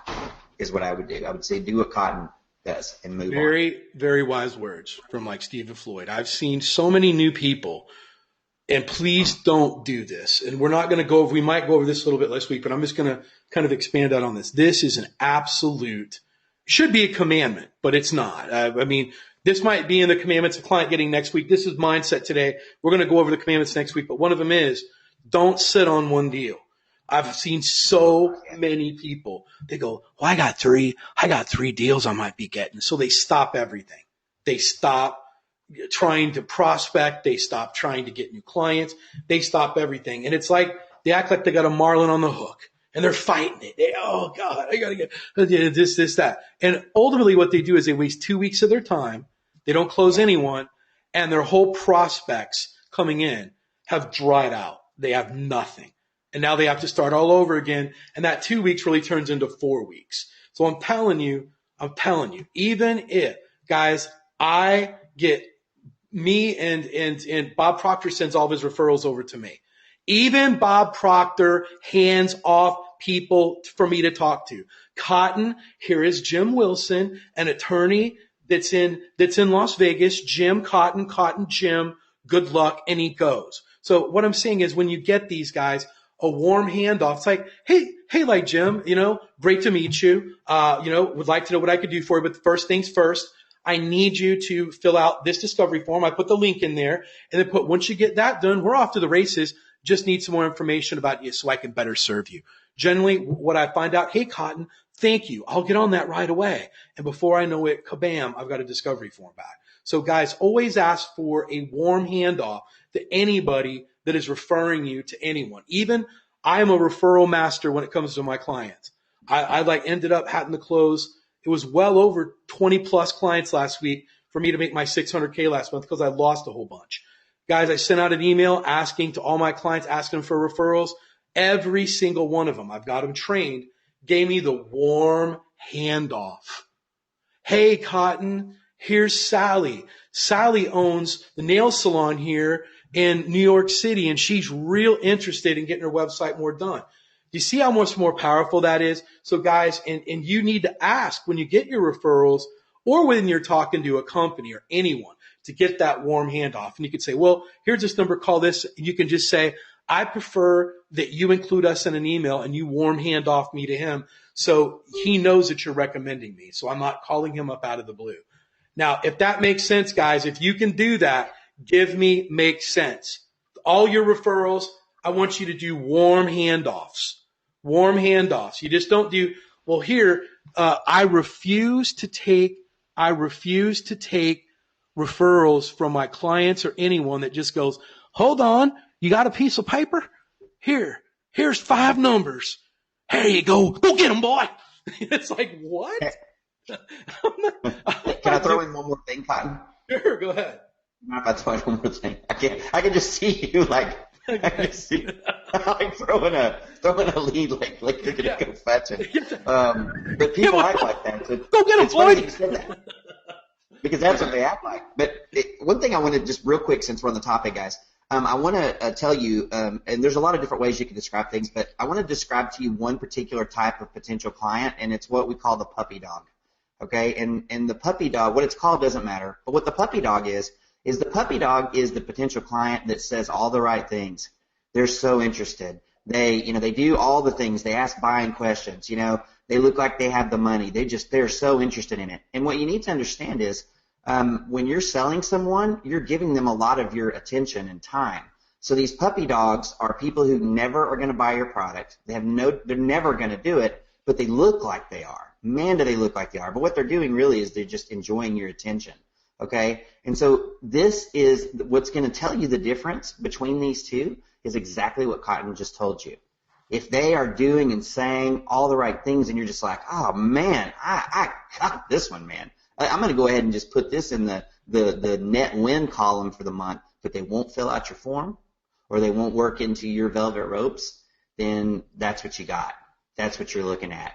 is what I would do. I would say do what Cotton does and move on. Very, very wise words from like Stephen Floyd. I've seen so many new people. And please don't do this. And we're not going to we might go over this a little bit next week, but I'm just going to kind of expand out on this. This is an absolute, should be a commandment, but it's not. This might be in the commandments of client getting next week. This is mindset today. We're going to go over the commandments next week, but one of them is don't sit on one deal. I've seen so many people. They go, well, I got three deals I might be getting. So they stop everything. They stop trying to prospect. They stop trying to get new clients. They stop everything. And it's like they act like they got a marlin on the hook and they're fighting it. Oh God, I got to get this, that. And ultimately what they do is they waste 2 weeks of their time. They don't close anyone, and their whole prospects coming in have dried out. They have nothing. And now they have to start all over again. And that 2 weeks really turns into 4 weeks. So I'm telling you, even if, guys, I get me and Bob Proctor sends all of his referrals over to me. Even Bob Proctor hands off people for me to talk to. Cotton, here is Jim Wilson, an attorney that's in Las Vegas. Jim, Cotton, Jim, good luck, and he goes. So what I'm saying is when you get these guys, a warm handoff. It's like, hey, like Jim, great to meet you. Would like to know what I could do for you. But first things first, I need you to fill out this discovery form. I put the link in there and then once you get that done, we're off to the races. Just need some more information about you so I can better serve you. Generally, what I find out, hey, Cotton, thank you. I'll get on that right away. And before I know it, kabam, I've got a discovery form back. So guys, always ask for a warm handoff to anybody that is referring you to anyone. Even I am a referral master when it comes to my clients. I ended up having to close. It was well over 20 plus clients last week for me to make my 600K last month because I lost a whole bunch. Guys, I sent out an email asking to all my clients, asking for referrals. Every single one of them, I've got them trained, gave me the warm handoff. Hey, Cotton, here's Sally. Sally owns the nail salon here in New York City, and she's real interested in getting her website more done. Do you see how much more powerful that is? So guys, and you need to ask when you get your referrals or when you're talking to a company or anyone to get that warm handoff. And you can say, well, here's this number, call this. And you can just say, I prefer that you include us in an email and you warm hand off me to him so he knows that you're recommending me. So I'm not calling him up out of the blue. Now, if that makes sense, guys, if you can do that, give me make sense. All your referrals, I want you to do warm handoffs. Warm handoffs. You just don't do, well, here, I refuse to take referrals from my clients or anyone that just goes, hold on, you got a piece of paper? Here's 5 numbers. Here you go. Go get them, boy. It's like, what? Can I throw in one more thing, Cotton? Sure, go ahead. Mind if I throw in one more thing? I can just see you like throwing a lead like you're gonna go fetch it. But people act like that. So go get them, boy. Because that's what they act like. But one thing I want to just real quick, since we're on the topic, guys, I want to tell you, and there's a lot of different ways you can describe things, but I want to describe to you one particular type of potential client, and it's what we call the puppy dog. Okay, and the puppy dog, what it's called doesn't matter, but what the puppy dog is the puppy dog is the potential client that says all the right things. They're so interested. They do all the things. They ask buying questions. They look like they have the money. They're so interested in it. And what you need to understand is when you're selling someone, you're giving them a lot of your attention and time. So these puppy dogs are people who never are going to buy your product. They're never going to do it, but they look like they are. Man, do they look like they are. But what they're doing really is they're just enjoying your attention. Okay? And so this is what's going to tell you the difference between these two is exactly what Cotton just told you. If they are doing and saying all the right things and you're just like, oh, man, I got this one, man. I'm going to go ahead and just put this in the net win column for the month, but they won't fill out your form or they won't work into your velvet ropes, then that's what you got. That's what you're looking at,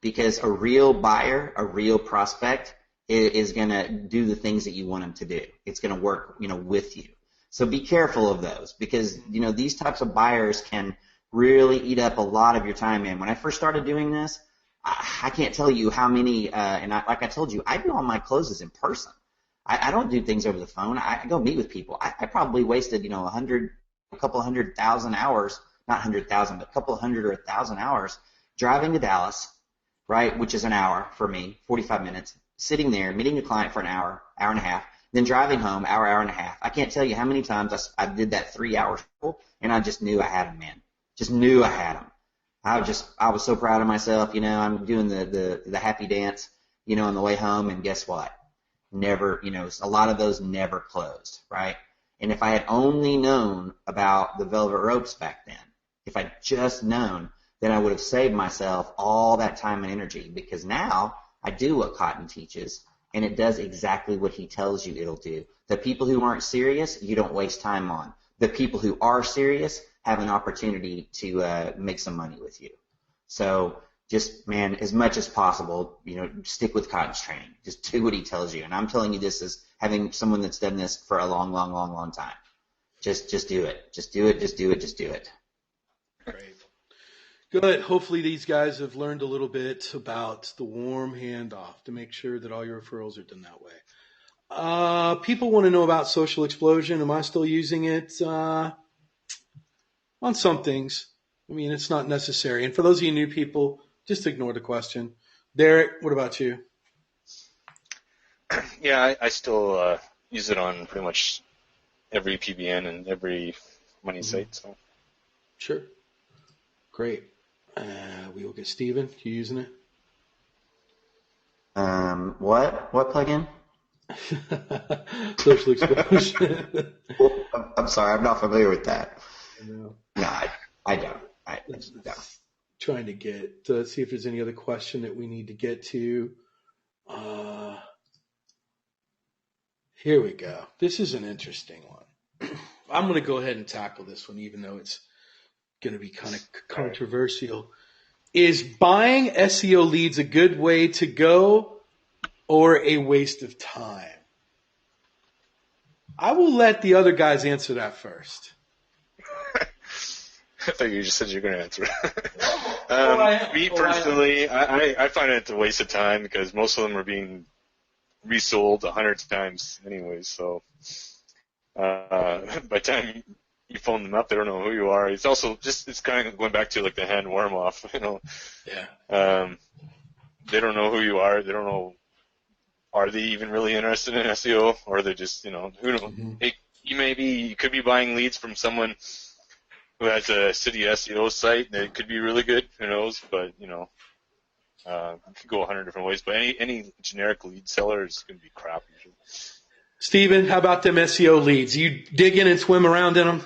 because a real buyer, a real prospect is going to do the things that you want them to do. It's going to work, with you. So be careful of those because, these types of buyers can really eat up a lot of your time, man. When I first started doing this, I can't tell you how many, like I told you, I do all my closes in person. I don't do things over the phone. I go meet with people. I probably wasted, a couple 100,000 hours, not 100,000, but a couple 100 or 1,000 hours driving to Dallas, right, which is an hour for me, 45 minutes, sitting there, meeting a client for an hour, hour and a half, then driving home, hour and a half. I can't tell you how many times I did that 3 hours, and I just knew I had them, man. Just knew I had them. I was so proud of myself, I'm doing the happy dance, on the way home, and guess what? Never, a lot of those never closed, right? And if I had only known about the velvet ropes back then, if I'd just known, then I would have saved myself all that time and energy because now I do what Cotton teaches, and it does exactly what he tells you it'll do. The people who aren't serious, you don't waste time on. The people who are serious have an opportunity to make some money with you. So just, man, as much as possible, stick with Cotton's training. Just do what he tells you. And I'm telling you this as having someone that's done this for a long, long, long, long time. Just do it. Just do it. Just do it. Just do it. Great. Good. Hopefully these guys have learned a little bit about the warm handoff to make sure that all your referrals are done that way. People want to know about Social Explosion. Am I still using it? on some things. I mean, it's not necessary. And for those of you new people, just ignore the question. Derek, what about you? Yeah, I still use it on pretty much every PBN and every money site. So. Sure. Great. We will get Steven. You using it? What plugin? Social explosion. I'm sorry, I'm not familiar with that. No, I don't. No. Trying to get to see if there's any other question that we need to get to. Here we go. This is an interesting one. I'm going to go ahead and tackle this one, even though it's going to be kind of controversial. Is buying SEO leads a good way to go or a waste of time? I will let the other guys answer that first. I thought you just said you were going to answer it. Me personally, I find it a waste of time because most of them are being resold 100 times anyways. So by the time you phone them up, they don't know who you are. It's also it's kind of going back to like the hand warm off. Yeah. They don't know who you are. They don't know. Are they even really interested in SEO, or are they just who knows? Mm-hmm. You could be buying leads from someone who has a city SEO site that could be really good. Who knows? But it could go 100 different ways. But any generic lead seller is going to be crap usually. Steven, how about them SEO leads? You dig in and swim around in them?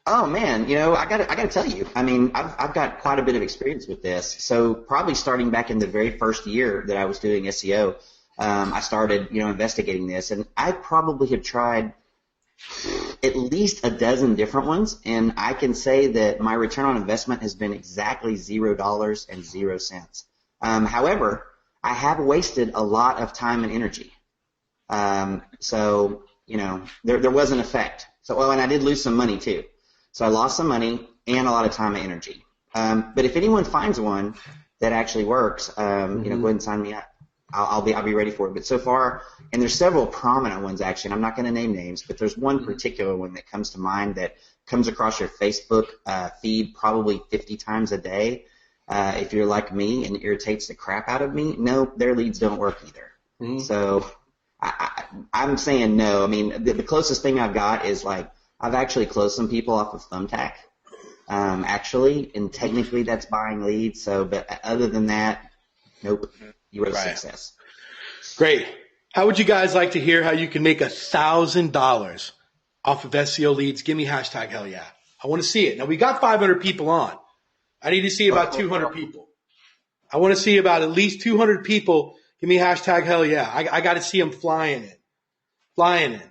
Oh man, I gotta tell you. I mean, I've got quite a bit of experience with this. So probably starting back in the very first year that I was doing SEO, I started investigating this, and I probably have tried at least a dozen different ones, and I can say that my return on investment has been exactly $0.00. However, I have wasted a lot of time and energy. So there was an effect. So and I did lose some money too. So I lost some money and a lot of time and energy. But if anyone finds one that actually works, go ahead and sign me up. I'll be ready for it. But so far, and there's several prominent ones actually, and I'm not going to name names, but there's one particular one that comes to mind that comes across your Facebook feed probably 50 times a day. If you're like me and it irritates the crap out of me, no, their leads don't work either. Mm-hmm. So I'm saying no. I mean, the closest thing I've got is like I've actually closed some people off of Thumbtack, and technically that's buying leads. So, but other than that, nope. Zero success. Great. How would you guys like to hear how you can make $1,000 off of SEO leads? Give me hashtag hell yeah. I want to see it. Now we got 500 people on. I need to see about 200 people. I want to see about at least 200 people. Give me hashtag hell yeah. I got to see them flying in.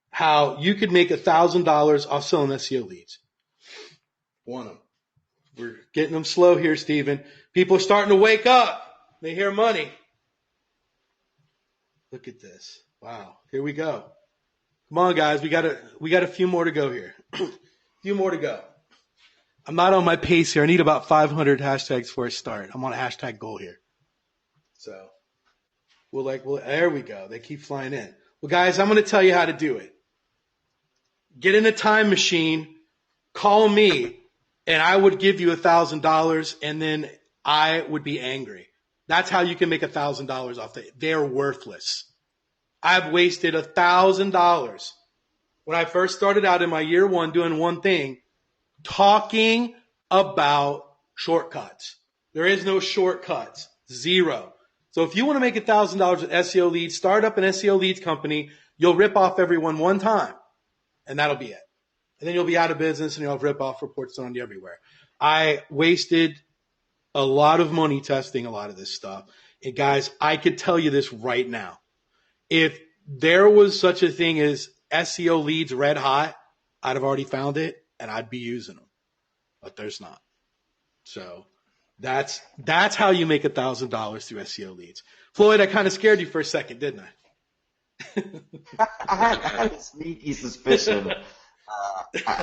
How you could make $1,000 off selling SEO leads. Want them. We're getting them slow here, Steven. People are starting to wake up. They hear money. Look at this. Wow. Here we go. Come on, guys. We got a few more to go here. Few more to go. I'm not on my pace here. I need about 500 hashtags before I start. I'm on a hashtag goal here. So there we go. They keep flying in. Well, guys, I'm going to tell you how to do it. Get in a time machine. Call me. And I would give you $1,000, and then I would be angry. That's how you can make $1,000 off that. They're worthless. I've wasted $1,000 when I first started out in my year one doing one thing, talking about shortcuts. There is no shortcuts. Zero. So if you want to make $1,000 with SEO leads, start up an SEO leads company. You'll rip off everyone one time, and that'll be it. And then you'll be out of business and you'll have rip-off reports on you everywhere. I wasted a lot of money testing a lot of this stuff. And guys, I could tell you this right now. If there was such a thing as SEO leads red hot, I'd have already found it and I'd be using them. But there's not. So that's how you make $1,000 through SEO leads. Floyd, I kind of scared you for a second, didn't I? I had a sneaky suspicion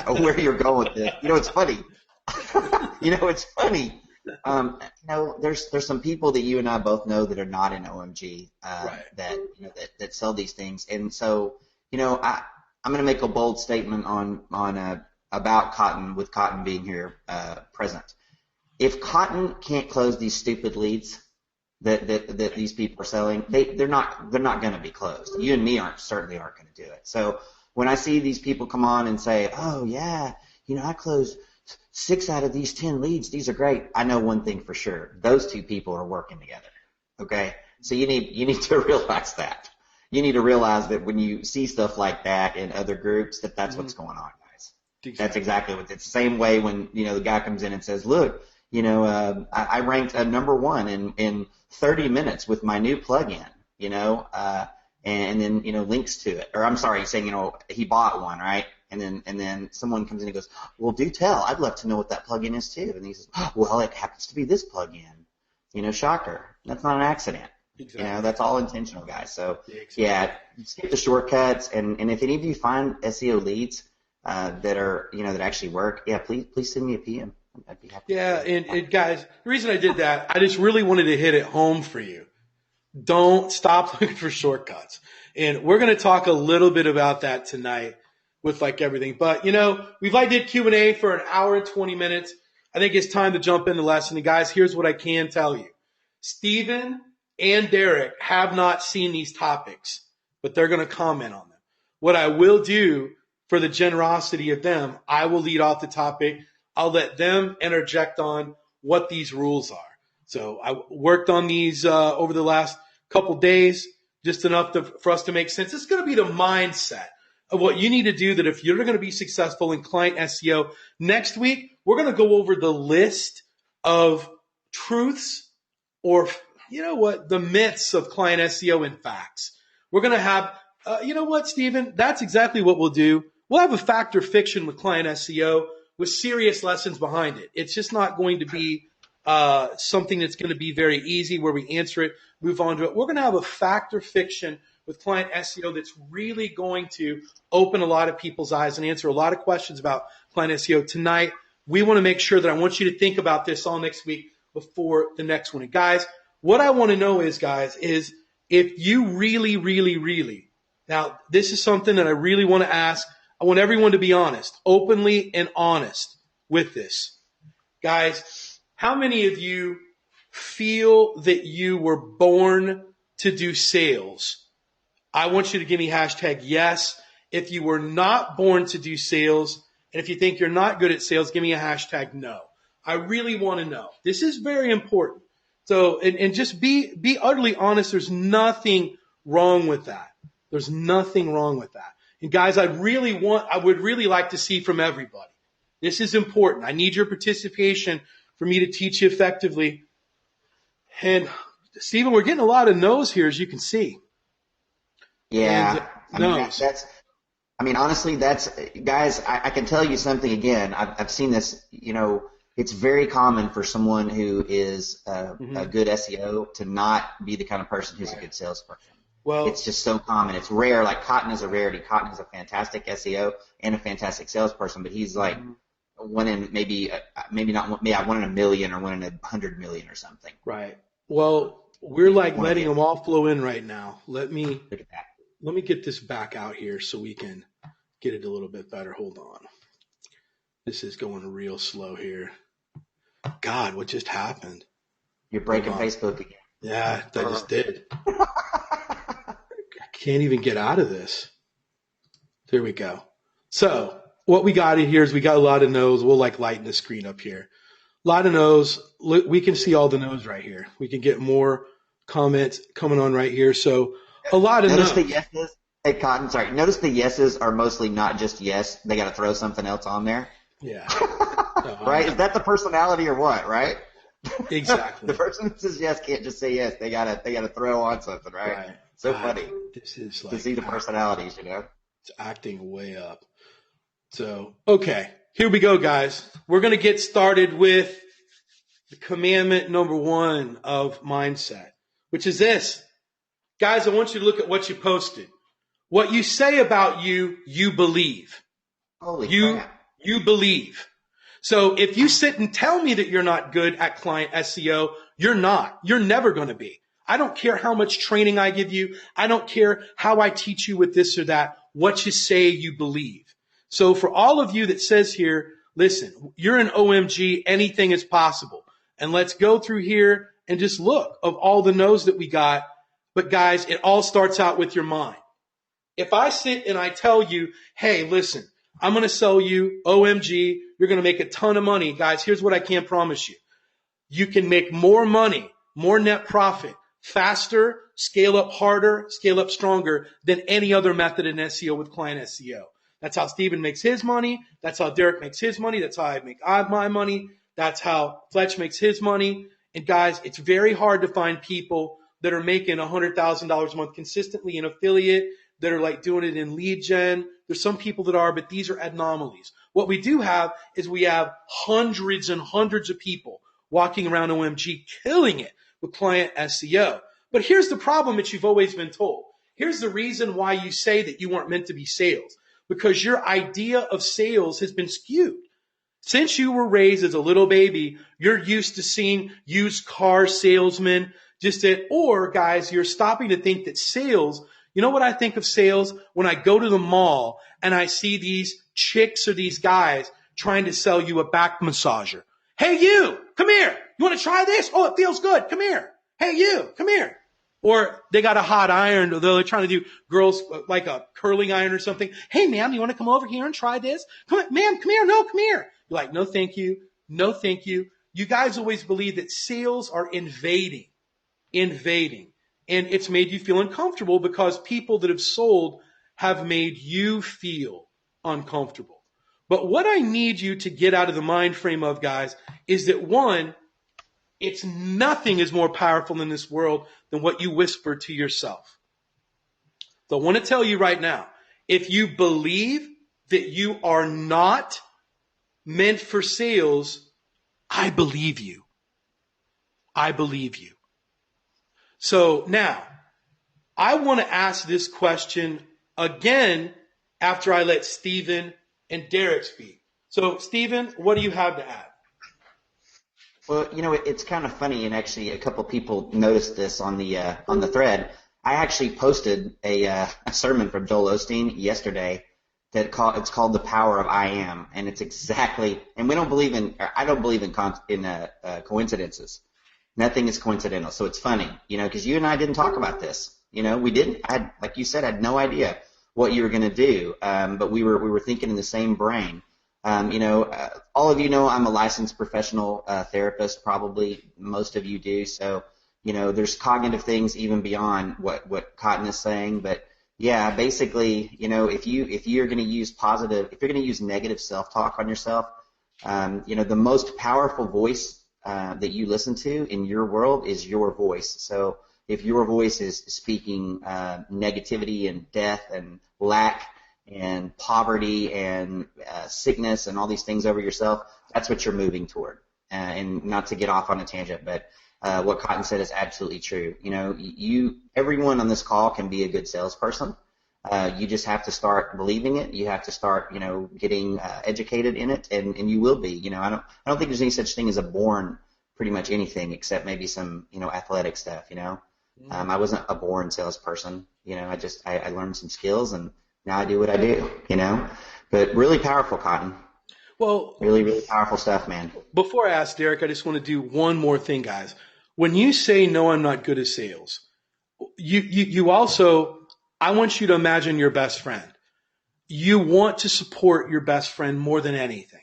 where you're going with this. It's funny. It's funny. There's some people that you and I both know that are not in OMG right. that sell these things, and so I'm going to make a bold statement about Cotton, with Cotton being here present. If Cotton can't close these stupid leads that these people are selling, they're not going to be closed. You and me certainly aren't going to do it. So when I see these people come on and say, "Oh yeah, I closed 6 out of these 10 leads. These are great," I know one thing for sure: those two people are working together. Okay, so you need to realize that. You need to realize that when you see stuff like that in other groups, that's what's going on, guys. Exactly. That's exactly what it's the same way when the guy comes in and says, "Look, I ranked number 1 in 30 minutes with my new plugin," and then links to it. Or I'm sorry, he's saying he bought one, right? And then someone comes in and goes, "Well, do tell. I'd love to know what that plugin is too." And he says, "Well, it happens to be this plugin." Shocker. That's not an accident. Exactly. That's all intentional, guys. So yeah, skip the shortcuts. And if any of you find SEO leads that are that actually work, yeah, please send me a PM. I'd be happy. Yeah, and guys, the reason I did that, I just really wanted to hit it home for you. Don't stop looking for shortcuts. And we're going to talk a little bit about that tonight with everything. But we've did Q&A for an hour and 20 minutes. I think it's time to jump into the lesson. And guys, here's what I can tell you. Stephen and Derek have not seen these topics, but they're going to comment on them. What I will do, for the generosity of them, I will lead off the topic. I'll let them interject on what these rules are. So I worked on these over the last couple days, just enough for us to make sense. It's going to be the mindset of what you need to do, that if you're going to be successful in client SEO. Next week, we're going to go over the list of truths, or the myths of client SEO and facts. We're going to have, Stephen, that's exactly what we'll do. We'll have a fact or fiction with client SEO with serious lessons behind it. It's just not going to be something that's going to be very easy where we answer it, move on to it. We're going to have a fact or fiction with client SEO that's really going to open a lot of people's eyes and answer a lot of questions about client SEO. Tonight, we want to make sure that I want you to think about this all next week before the next one. And guys, what I want to know is if you really, really, really, now this is something that I really want to ask. I want everyone to be honest, openly and honest with this. Guys, how many of you feel that you were born to do sales? I want you to give me hashtag yes. If you were not born to do sales, and if you think you're not good at sales, give me a hashtag no. I really want to know. This is very important. So, and just be utterly honest. There's nothing wrong with that. There's nothing wrong with that. And guys, I would really like to see from everybody. This is important. I need your participation for me to teach you effectively. And Stephen, we're getting a lot of no's here, as you can see. Yeah. Honestly, guys, I can tell you something again. I've seen this, it's very common for someone who is a good SEO to not be the kind of person who's a good salesperson. Well, it's just so common. It's rare. Like Cotton is a rarity. Cotton is a fantastic SEO and a fantastic salesperson, but he's like one in maybe not one in a million or one in 100 million or something. Right. Well, we're letting them all flow in right now. Let me get this back out here so we can get it a little bit better. Hold on. This is going real slow here. God, what just happened? You're breaking Facebook again. Yeah, I just did. I can't even get out of this. There we go. So what we got in here is we got a lot of no's. We'll lighten the screen up here. A lot of no's. We can see all the no's right here. We can get more comments coming on right here. So a lot of no's. Notice the yeses. Hey, Cotton, sorry. Notice the yeses are mostly not just yes. They got to throw something else on there. Yeah. Right? Is that the personality or what, right? Exactly. The person who says yes can't just say yes. They gotta throw on something, right? So funny. This is to see the personalities, It's acting way up. So, okay. Here we go, guys. We're going to get started with the commandment number 1 of mindset, which is this. Guys, I want you to look at what you posted. What you say about you believe. Holy crap. You believe. So if you sit and tell me that you're not good at client SEO, you're not. You're never going to be. I don't care how much training I give you. I don't care how I teach you with this or that. what you say you believe. So for all of you that says here, listen, you're an OMG, anything is possible. And let's go through here and just look of all the no's that we got. But guys, it all starts out with your mind. If I sit and I tell you, hey, listen, I'm going to sell you OMG, you're going to make a ton of money. Guys, here's what I can promise you. You can make more money, more net profit, faster, scale up harder, scale up stronger than any other method in SEO with client SEO. That's how Steven makes his money. That's how Derek makes his money. That's how I make my money. That's how Fletch makes his money. And guys, it's very hard to find people that are making $100,000 a month consistently in affiliate, that are like doing it in lead gen. There's some people that are, but these are anomalies. What we do have is we have hundreds and hundreds of people walking around OMG killing it with client SEO. But here's the problem that you've always been told. Here's the reason why you say that you weren't meant to be sales. Because your idea of sales has been skewed. Since you were raised as a little baby, you're used to seeing used car salesmen or guys, you're stopping to think that sales, you know what I think of sales? When I go to the mall and I see these chicks or these guys trying to sell you a back massager. Hey, you, come here. You want to try this? Oh, it feels good. Come here. Hey, you, come here. Or they got a hot iron, or they're trying to do girls like a curling iron or something. Hey, ma'am, you want to come over here and try this? Come on, ma'am, come here. No, come here. You're like, no, thank you. No, thank you. You guys always believe that sales are invading. And it's made you feel uncomfortable because people that have sold have made you feel uncomfortable. But what I need you to get out of the mind frame of, guys, is that one, nothing is more powerful in this world than what you whisper to yourself. So I want to tell you right now, if you believe that you are not meant for sales, I believe you. I believe you. So now, I want to ask this question again after I let Steven and Derek speak. So, Steven, what do you have to add? Well, it's kind of funny, and actually a couple people noticed this on the thread. I actually posted a sermon from Joel Osteen yesterday it's called The Power of I Am, and it's exactly. And I don't believe in coincidences. Nothing is coincidental, so it's funny, because you and I didn't talk about this. We didn't. Like you said, I had no idea what you were going to do, but we were thinking in the same brain. All of you know I'm a licensed professional therapist. Probably most of you do. So, there's cognitive things even beyond what Cotton is saying. But yeah, basically, if you're going to use negative self-talk on yourself, the most powerful voice that you listen to in your world is your voice. So if your voice is speaking negativity and death and lack and poverty and sickness and all these things over yourself, that's what you're moving toward. And not to get off on a tangent, but what Cotton said is absolutely true. Everyone on this call can be a good salesperson. You just have to start believing it. You have to start, getting educated in it, and you will be. I don't think there's any such thing as a born pretty much anything except maybe some, athletic stuff. I wasn't a born salesperson. I learned some skills, and now I do what I do. But really powerful, Cotton. Well, really, really powerful stuff, man. Before I ask Derek, I just want to do one more thing, guys. When you say, no, I'm not good at sales, you also, I want you to imagine your best friend. You want to support your best friend more than anything.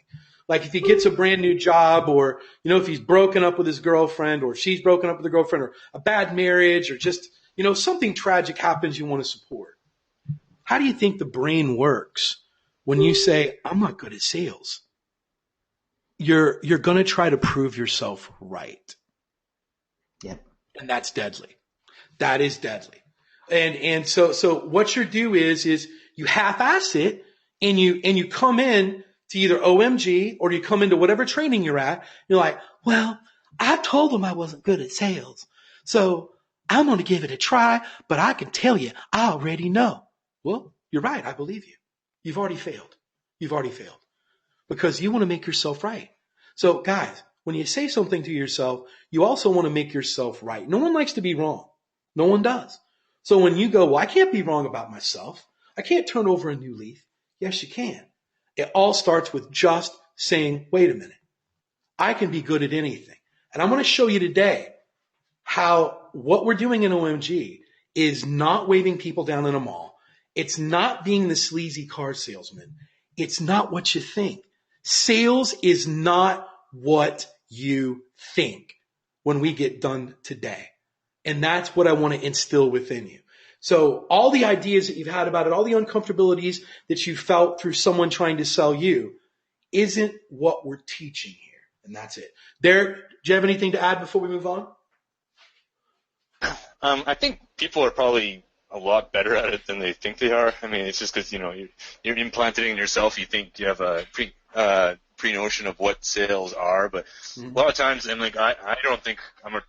Like if he gets a brand new job, or, if he's broken up with his girlfriend, or she's broken up with her girlfriend, or a bad marriage, or just, something tragic happens, you want to support. How do you think the brain works when you say, I'm not good at sales? You're going to try to prove yourself right. Yeah. And that's deadly. That is deadly. And so what you do is you half-ass it, and you come in to either OMG or you come into whatever training you're at. You're like, well, I told them I wasn't good at sales, so I'm going to give it a try, but I can tell you, I already know. Well, you're right. I believe you. You've already failed. Because you want to make yourself right. So guys, when you say something to yourself, you also want to make yourself right. No one likes to be wrong. No one does. So when you go, well, I can't be wrong about myself. I can't turn over a new leaf. Yes, you can. It all starts with just saying, wait a minute, I can be good at anything. And I'm going to show you today how what we're doing in OMG is not waving people down in a mall. It's not being the sleazy car salesman. It's not what you think. Sales is not what you think when we get done today. And that's what I want to instill within you. So all the ideas that you've had about it, all the uncomfortabilities that you felt through someone trying to sell you isn't what we're teaching here. And that's it. Derek, do you have anything to add before we move on? I think people are probably a lot better at it than they think they are. I mean, it's just because, you're implanted in yourself. You think you have a pre-notion of what sales are. But a lot of times, I'm like, I don't think I'm a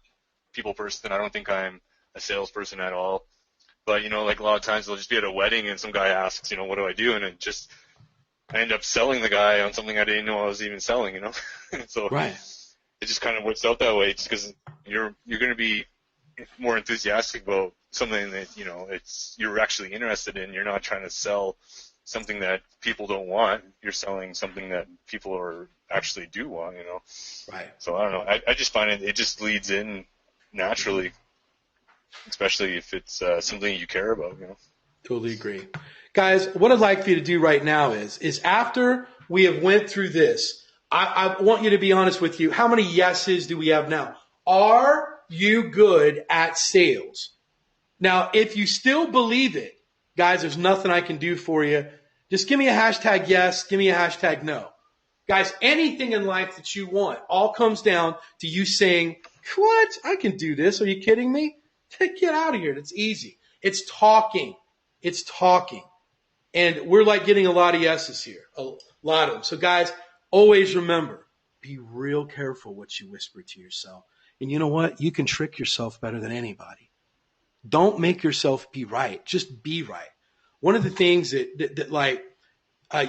people person. I don't think I'm a salesperson at all. But, like a lot of times they'll just be at a wedding and some guy asks, what do I do? And I end up selling the guy on something I didn't know I was even selling, So right. It just kind of works out that way just because you're going to be more enthusiastic about something that, you're actually interested in. You're not trying to sell something that people don't want. You're selling something that people actually do want, Right. So I don't know. I just find it just leads in naturally, especially if it's something you care about, Totally agree. Guys, what I'd like for you to do right now is after we have went through this, I want you to be honest with you. How many yeses do we have now? Are you good at sales? Now, if you still believe it, guys, there's nothing I can do for you. Just give me a hashtag yes, give me a hashtag no. Guys, anything in life that you want all comes down to you saying, what? I can do this. Are you kidding me? Get out of here. It's easy. It's talking. It's talking. And we're like getting a lot of yeses here, a lot of them. So guys, always remember, be real careful what you whisper to yourself. And you know what? You can trick yourself better than anybody. Don't make yourself be right. Just be right. One of the things that I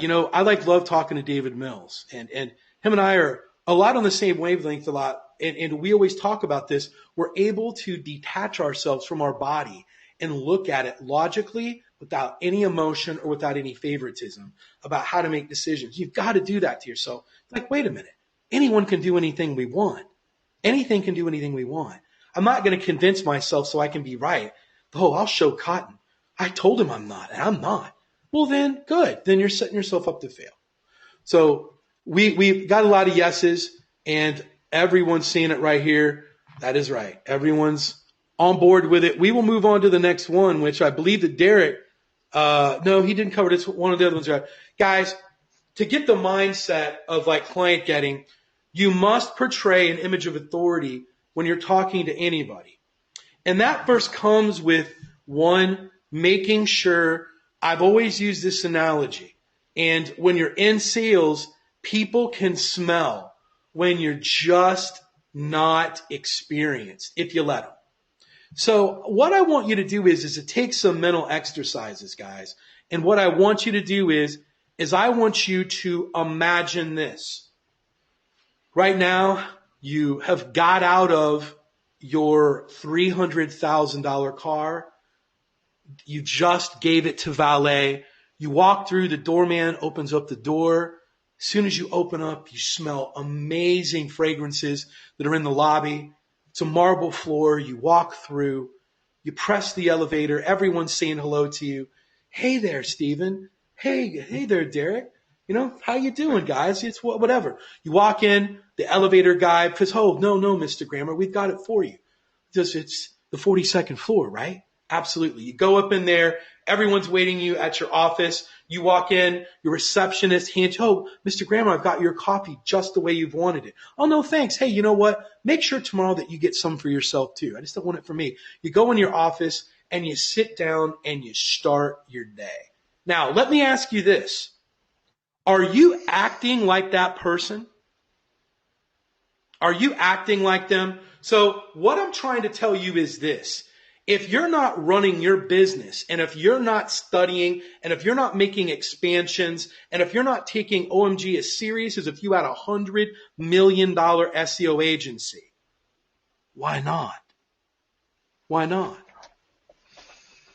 love talking to David Mills, and him and I are a lot on the same wavelength a lot. And we always talk about this. We're able to detach ourselves from our body and look at it logically without any emotion or without any favoritism about how to make decisions. You've got to do that to yourself. Like, wait a minute. Anyone can do anything we want. Anything can do anything we want. I'm not going to convince myself so I can be right. Oh, I'll show Cotton. I told him I'm not, and I'm not. Well, then, good. Then you're setting yourself up to fail. So we've got a lot of yeses, and everyone's seeing it right here. That is right. Everyone's on board with it. We will move on to the next one, which I believe that Derek, no, he didn't cover this. One of the other ones. Right. Guys, to get the mindset of like client getting, you must portray an image of authority when you're talking to anybody. And that first comes with one, making sure, I've always used this analogy. And when you're in sales, people can smell when you're just not experienced, if you let them. So what I want you to do is to take some mental exercises, guys. And what I want you to do is I want you to imagine this. Right now, you have got out of your $300,000 car. You just gave it to valet. You walk through, the doorman opens up the door. As soon as you open up, you smell amazing fragrances that are in the lobby. It's a marble floor. You walk through. You press the elevator. Everyone's saying hello to you. Hey there, Stephen. Hey there, Derek. How you doing, guys? It's whatever. You walk in, the elevator guy says, oh, no, Mr. Grammer, we've got it for you. It's the 42nd floor, right? Absolutely. You go up in there. Everyone's waiting you at your office. You walk in, your receptionist hands, oh, Mr. Grammer, I've got your coffee just the way you've wanted it. Oh, no, thanks. Hey, you know what? Make sure tomorrow that you get some for yourself too. I just don't want it for me. You go in your office and you sit down and you start your day. Now, let me ask you this. Are you acting like that person? Are you acting like them? So what I'm trying to tell you is this. If you're not running your business, and if you're not studying, and if you're not making expansions, and if you're not taking OMG as serious as if you had $100 million SEO agency, why not? Why not?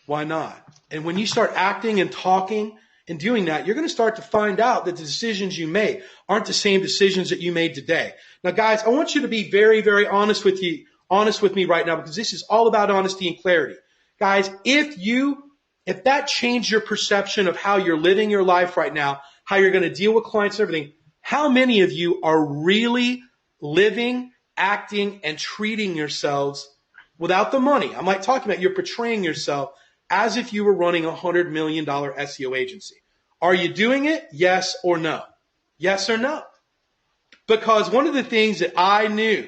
Why not? And when you start acting and talking and doing that, you're going to start to find out that the decisions you make aren't the same decisions that you made today. Now, guys, I want you to be very, very honest with me right now, because this is all about honesty and clarity. Guys, if that changed your perception of how you're living your life right now, how you're going to deal with clients and everything, how many of you are really living, acting, and treating yourselves without the money? I'm like talking about you're portraying yourself as if you were running a $100 million SEO agency. Are you doing it? Yes or no? Yes or no? Because one of the things that I knew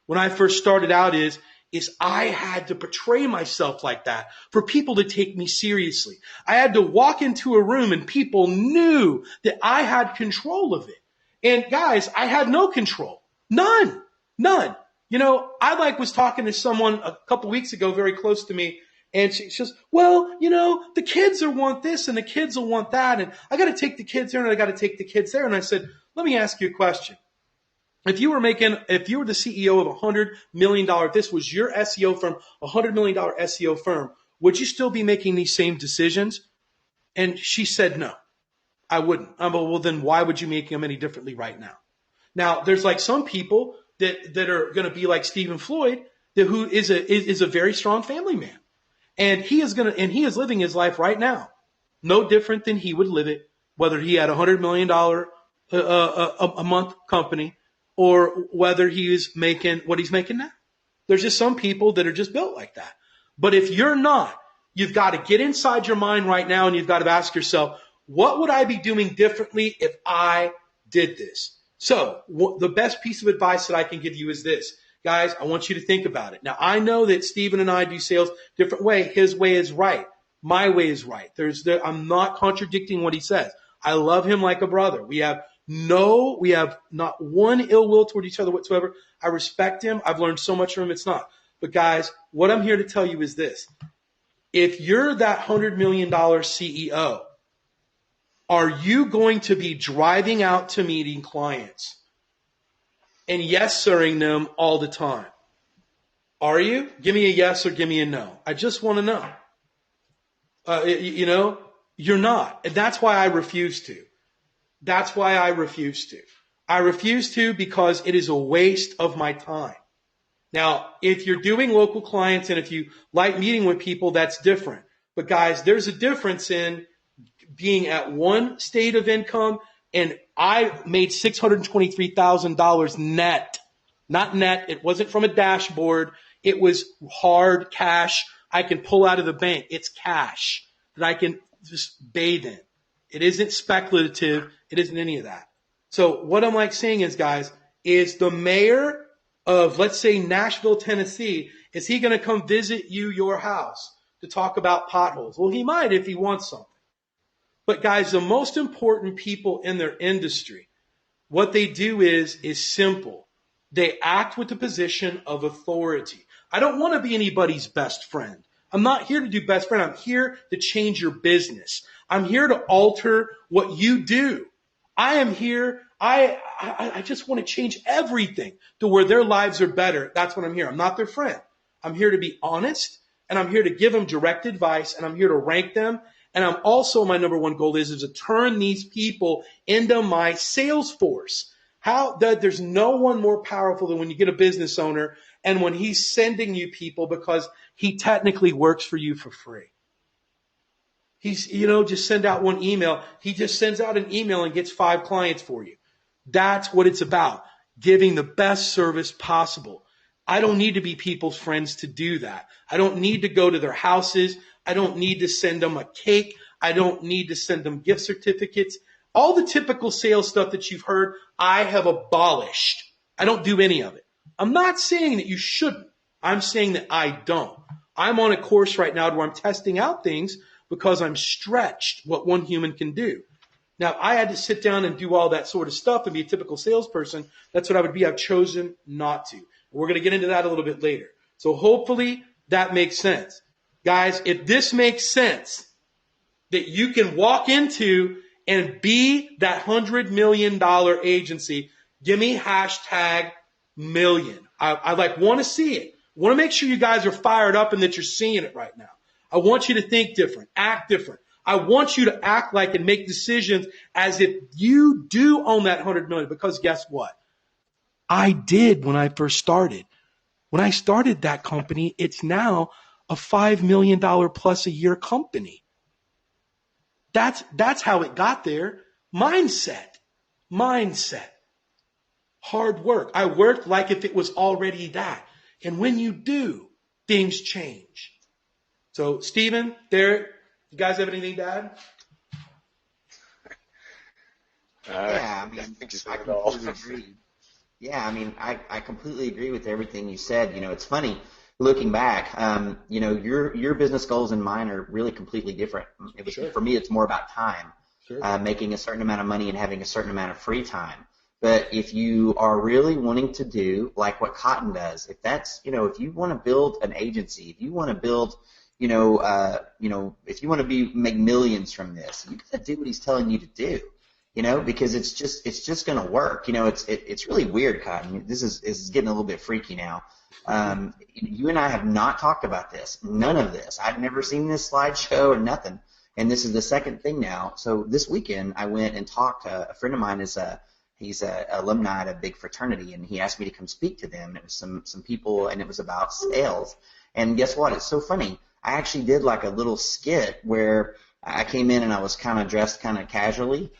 when I first started out is I had to portray myself like that for people to take me seriously. I had to walk into a room and people knew that I had control of it. And guys, I had no control. None. I was talking to someone a couple weeks ago very close to me, and she says, well, the kids will want this and the kids will want that, and I got to take the kids there and I got to take the kids there. And I said, let me ask you a question. If you were the CEO of $100 million, if this was your SEO firm, $100 million SEO firm, would you still be making these same decisions? And she said, no, I wouldn't. Well, then why would you make them any differently right now? Now, there's like some people that are going to be like Stephen Floyd, who is a very strong family man. And he is living his life right now, no different than he would live it, whether he had $100 million a month company, or whether he is making what he's making now. There's just some people that are just built like that. But if you're not, you've got to get inside your mind right now and you've got to ask yourself, what would I be doing differently if I did this? So the best piece of advice that I can give you is this. Guys, I want you to think about it. Now, I know that Stephen and I do sales different way. His way is right. My way is right. I'm not contradicting what he says. I love him like a brother. We have not one ill will toward each other whatsoever. I respect him. I've learned so much from him. It's not. But guys, what I'm here to tell you is this. If you're that $100 million CEO, are you going to be driving out to meeting clients and yes-sirring them all the time? Are you? Give me a yes or give me a no. I just want to know. You're not. And that's why I refuse to. I refuse to because it is a waste of my time. Now, if you're doing local clients and if you like meeting with people, that's different. But guys, there's a difference in being at one state of income, and I made $623,000 net. Not net. It wasn't from a dashboard. It was hard cash I can pull out of the bank. It's cash that I can just bathe in. It isn't speculative. It isn't any of that. So what I'm saying is, guys, is the mayor of, let's say, Nashville, Tennessee, is he going to come visit your house to talk about potholes? Well, he might if he wants something. But guys, the most important people in their industry, what they do is simple. They act with the position of authority. I don't want to be anybody's best friend. I'm not here to do best friend. I'm here to change your business. I'm here to alter what you do. I am here. I just want to change everything to where their lives are better. That's what I'm here. I'm not their friend. I'm here to be honest, and I'm here to give them direct advice, and I'm here to rank them. And I'm also, my number one goal is to turn these people into my sales force. There's no one more powerful than when you get a business owner and when he's sending you people because he technically works for you for free. He's, just send out one email. He just sends out an email and gets 5 clients for you. That's what it's about, giving the best service possible. I don't need to be people's friends to do that. I don't need to go to their houses. I don't need to send them a cake. I don't need to send them gift certificates. All the typical sales stuff that you've heard, I have abolished. I don't do any of it. I'm not saying that you shouldn't. I'm saying that I don't. I'm on a course right now where I'm testing out things because I'm stretched what one human can do. Now, if I had to sit down and do all that sort of stuff and be a typical salesperson, that's what I would be. I've chosen not to. We're going to get into that a little bit later. So hopefully that makes sense. Guys, if this makes sense, that you can walk into and be that $100 million agency, give me #million. I want to see it. I want to make sure you guys are fired up and that you're seeing it right now. I want you to think different, act different. I want you to act like and make decisions as if you do own that 100 million, because guess what? I did when I first started. When I started that company, it's now a $5 million plus a year company. That's how it got there. Mindset. Hard work. I worked like if it was already that. And when you do, things change. So, Stephen, Derek, you guys have anything to add? Yeah, I mean, I completely agree. Yeah, I mean, I completely agree with everything you said. You know, it's funny looking back. You know, your business goals and mine are really completely different. It was, for me, it's more about time, making a certain amount of money and having a certain amount of free time. But if you are really wanting to do like what Cotton does, if that's, you know, if you want to build an agency, if you want to build, if you want to make millions from this, you got to do what he's telling you to do. You know, because it's just going to work. You know, it's really weird, Cotton. This is getting a little bit freaky now. You and I have not talked about this. None of this. I've never seen this slideshow or nothing. And this is the second thing now. So this weekend I went and talked to a friend of mine. He's a alumni at a big fraternity, and he asked me to come speak to them. It was some people, and it was about sales. And guess what? It's so funny. I actually did like a little skit where I came in and I was kind of dressed kind of casually.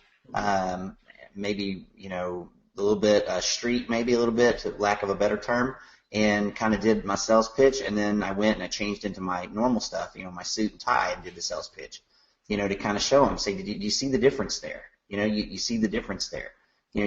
Maybe, you know, a little bit street, maybe a little bit, to lack of a better term, and kind of did my sales pitch, and then I went and I changed into my normal stuff, you know, my suit and tie, and did the sales pitch, you know, to kind of show them, say, do you see the difference there? You know, you see the difference there. You know,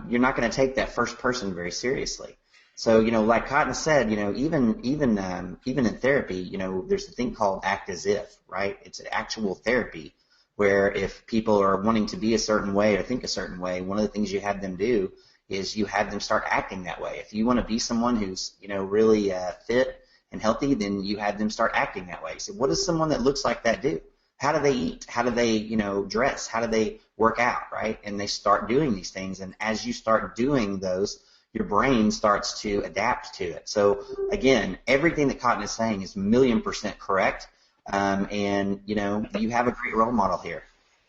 you're not going to take that first person very seriously. So, you know, like Cotton said, you know, even in therapy, you know, there's a thing called act as if, right? It's an actual therapy, where if people are wanting to be a certain way or think a certain way, one of the things you have them do is you have them start acting that way. If you want to be someone who's, you know, really fit and healthy, then you have them start acting that way. So what does someone that looks like that do? How do they eat? How do they, you know, dress? How do they work out, right? And they start doing these things. And as you start doing those, your brain starts to adapt to it. So, again, everything that Cotton is saying is 1,000,000% correct. And, you know, you have a great role model here.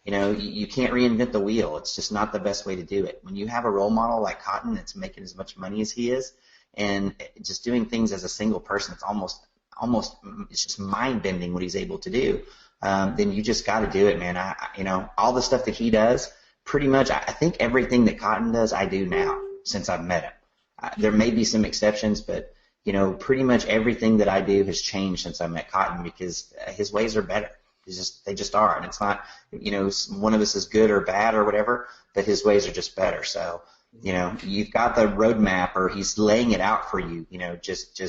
You know, you can't reinvent the wheel. It's just not the best way to do it. When you have a role model like Cotton that's making as much money as he is, and just doing things as a single person, it's almost it's just mind-bending what he's able to do. Then you just got to do it, man. You know, all the stuff that he does, pretty much, I think everything that Cotton does, I do now since I've met him. There may be some exceptions, but you know, pretty much everything that I do has changed since I met Cotton, because his ways are better. They just are, and it's not, you know, one of us is good or bad or whatever, but his ways are just better. So, you know, you've got the roadmap, or he's laying it out for you. You know, just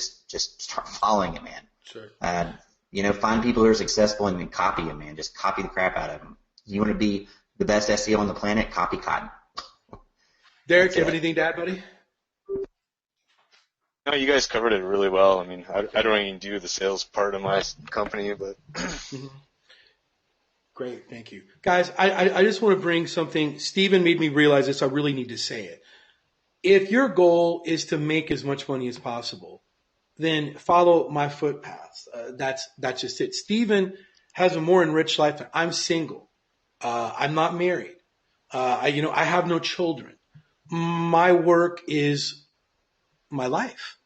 start following it, man. Sure. You know, find people who are successful and then copy them, man. Just copy the crap out of them. You want to be the best SEO on the planet? Copy Cotton. Derek, do you have anything to add, buddy? No, you guys covered it really well. I mean, I don't even do the sales part of my company, but Great, thank you. Guys, I just want to bring something. Stephen made me realize this. I really need to say it. If your goal is to make as much money as possible, then follow my footpaths. That's just it. Stephen has a more enriched life. I'm single. I'm not married. I have no children. My work is my life.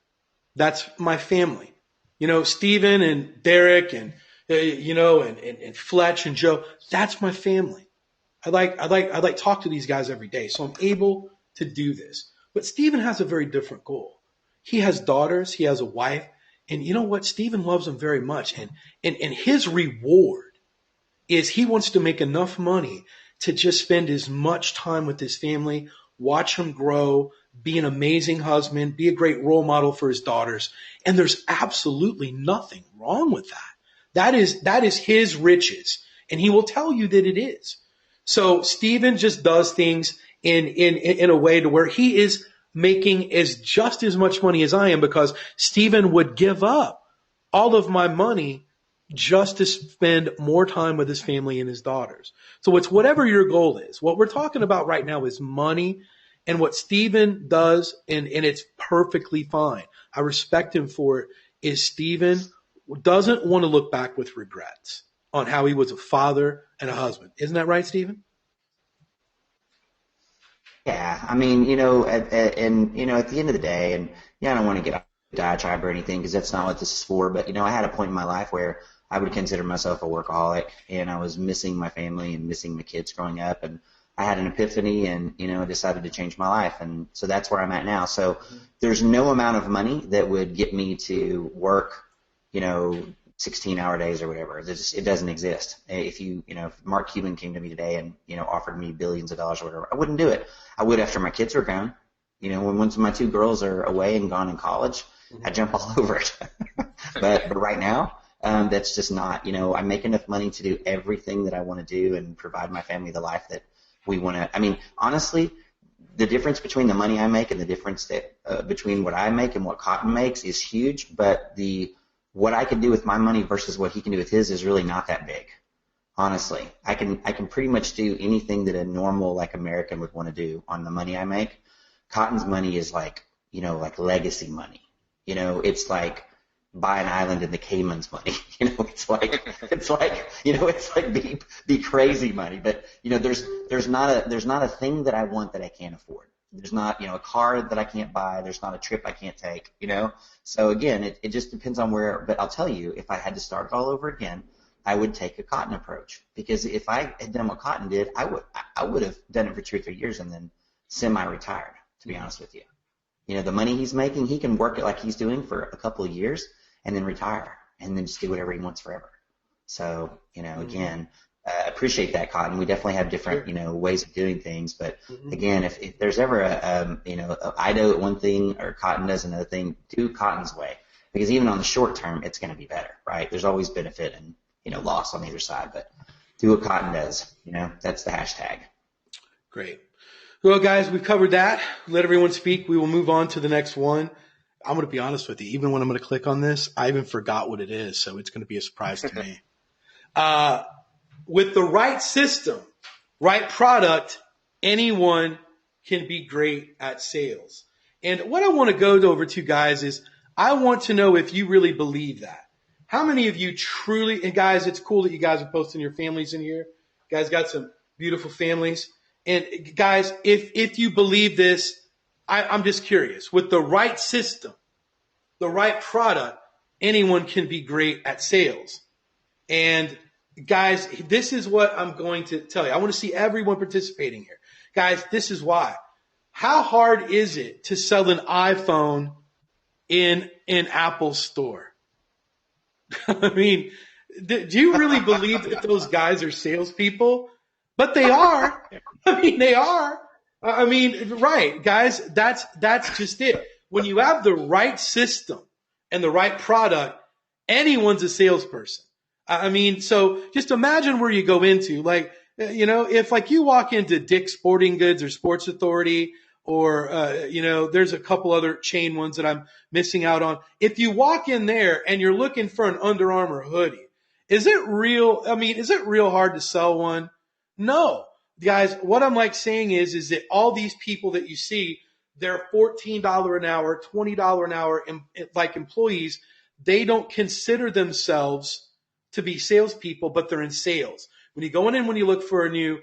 That's my family. You know, Stephen and Derek and and Fletch and Joe, that's my family. I like talk to these guys every day. So I'm able to do this. But Stephen has a very different goal. He has daughters, he has a wife, and you know what? Stephen loves them very much. And his reward is he wants to make enough money to just spend as much time with his family, watch them grow, be an amazing husband, be a great role model for his daughters. And there's absolutely nothing wrong with that. That is his riches. And he will tell you that it is. So Stephen just does things in a way to where he is making just as much money as I am, because Stephen would give up all of my money just to spend more time with his family and his daughters. So it's whatever your goal is. What we're talking about right now is money, and what Stephen does, and it's perfectly fine. I respect him for it, is Stephen doesn't want to look back with regrets on how he was a father and a husband. Isn't that right, Stephen? Yeah, I mean, you know, at the end of the day, and yeah, I don't want to get off the diatribe or anything because that's not what this is for. But you know, I had a point in my life where I would consider myself a workaholic, and I was missing my family and missing my kids growing up, and I had an epiphany, and you know, decided to change my life, and so that's where I'm at now. So there's no amount of money that would get me to work, you know, 16-hour days or whatever. It doesn't exist. If Mark Cuban came to me today and, you know, offered me billions of dollars or whatever, I wouldn't do it. I would after my kids are grown. You know, when once my two girls are away and gone in college, I jump all over it. but right now, that's just not, you know, I make enough money to do everything that I want to do and provide my family the life that we want to. I mean, honestly, the difference between the money I make and the difference that between what I make and what Cotton makes is huge, but what I can do with my money versus what he can do with his is really not that big. Honestly, I can pretty much do anything that a normal like American would want to do on the money I make. Cotton's money is like, you know, like legacy money. You know, it's like buy an island in the Caymans money. You know, it's like you know, it's like be crazy money. But you know, there's not a thing that I want that I can't afford. There's not, you know, a car that I can't buy. There's not a trip I can't take, you know. So, again, it just depends on where. But I'll tell you, if I had to start it all over again, I would take a Cotton approach. Because if I had done what Cotton did, I would have done it for 2 or 3 years and then semi-retired, to be honest with you. You know, the money he's making, he can work it like he's doing for a couple of years and then retire and then just do whatever he wants forever. So, you know, again, appreciate that, Cotton. We definitely have different, you know, ways of doing things. But again, if there's ever I do one thing or Cotton does another thing, do Cotton's way. Because even on the short term, it's going to be better, right? There's always benefit and, you know, loss on either side. But do what Cotton does. You know, that's the hashtag. Great. Well, guys, we've covered that. Let everyone speak. We will move on to the next one. I'm going to be honest with you. Even when I'm going to click on this, I even forgot what it is. So it's going to be a surprise to me. With the right system, right product, anyone can be great at sales. And what I want to go over to, guys, is I want to know if you really believe that. How many of you truly, and guys, it's cool that you guys are posting your families in here. You guys got some beautiful families. And guys, if you believe this, I'm just curious. With the right system, the right product, anyone can be great at sales. And guys, this is what I'm going to tell you. I want to see everyone participating here. Guys, this is why. How hard is it to sell an iPhone in an Apple store? I mean, do you really believe that those guys are salespeople? But they are. I mean, they are. I mean, right, guys, that's just it. When you have the right system and the right product, anyone's a salesperson. I mean, so just imagine where you go into, like, you know, if like you walk into Dick's Sporting Goods or Sports Authority or, you know, there's a couple other chain ones that I'm missing out on. If you walk in there and you're looking for an Under Armour hoodie, is it real? I mean, is it real hard to sell one? No. Guys, what I'm like saying is that all these people that you see, they're $14 an hour, $20 an hour, like employees, they don't consider themselves to be salespeople, but they're in sales. When you go in, when you look for a new,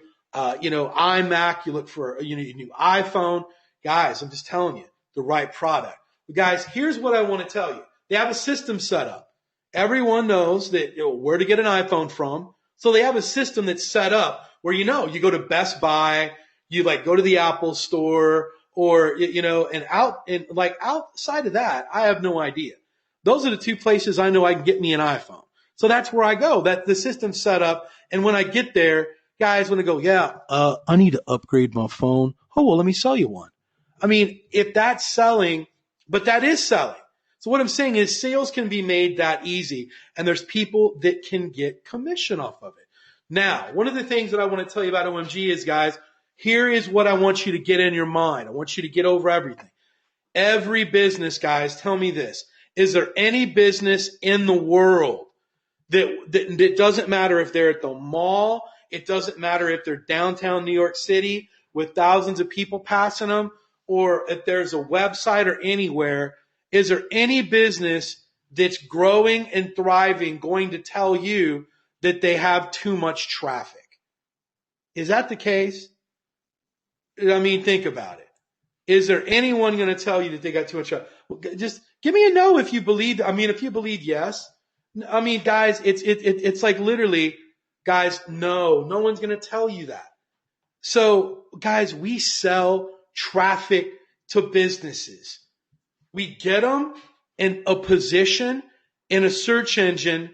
you know, iMac, you look for a new iPhone, guys, I'm just telling you, the right product. But guys, here's what I want to tell you. They have a system set up. Everyone knows that, you know, where to get an iPhone from. So they have a system that's set up where, you know, you go to Best Buy, you like go to the Apple store, or, you know, and outside of that, I have no idea. Those are the two places I know I can get me an iPhone. So that's where I go. That the system's set up. And when I get there, guys, when they go, yeah, I need to upgrade my phone. Oh, well, let me sell you one. I mean, if that's selling, but that is selling. So what I'm saying is sales can be made that easy. And there's people that can get commission off of it. Now, one of the things that I want to tell you about OMG is, guys, here is what I want you to get in your mind. I want you to get over everything. Every business, guys, tell me this. Is there any business in the world that doesn't matter if they're at the mall, it doesn't matter if they're downtown New York City with thousands of people passing them, or if there's a website or anywhere, is there any business that's growing and thriving going to tell you that they have too much traffic? Is that the case? I mean, think about it. Is there anyone going to tell you that they got too much traffic? Just give me a no if you believe. I mean, if you believe yes. I mean, guys, it's like literally, guys, no one's going to tell you that. So, guys, we sell traffic to businesses. We get them in a position in a search engine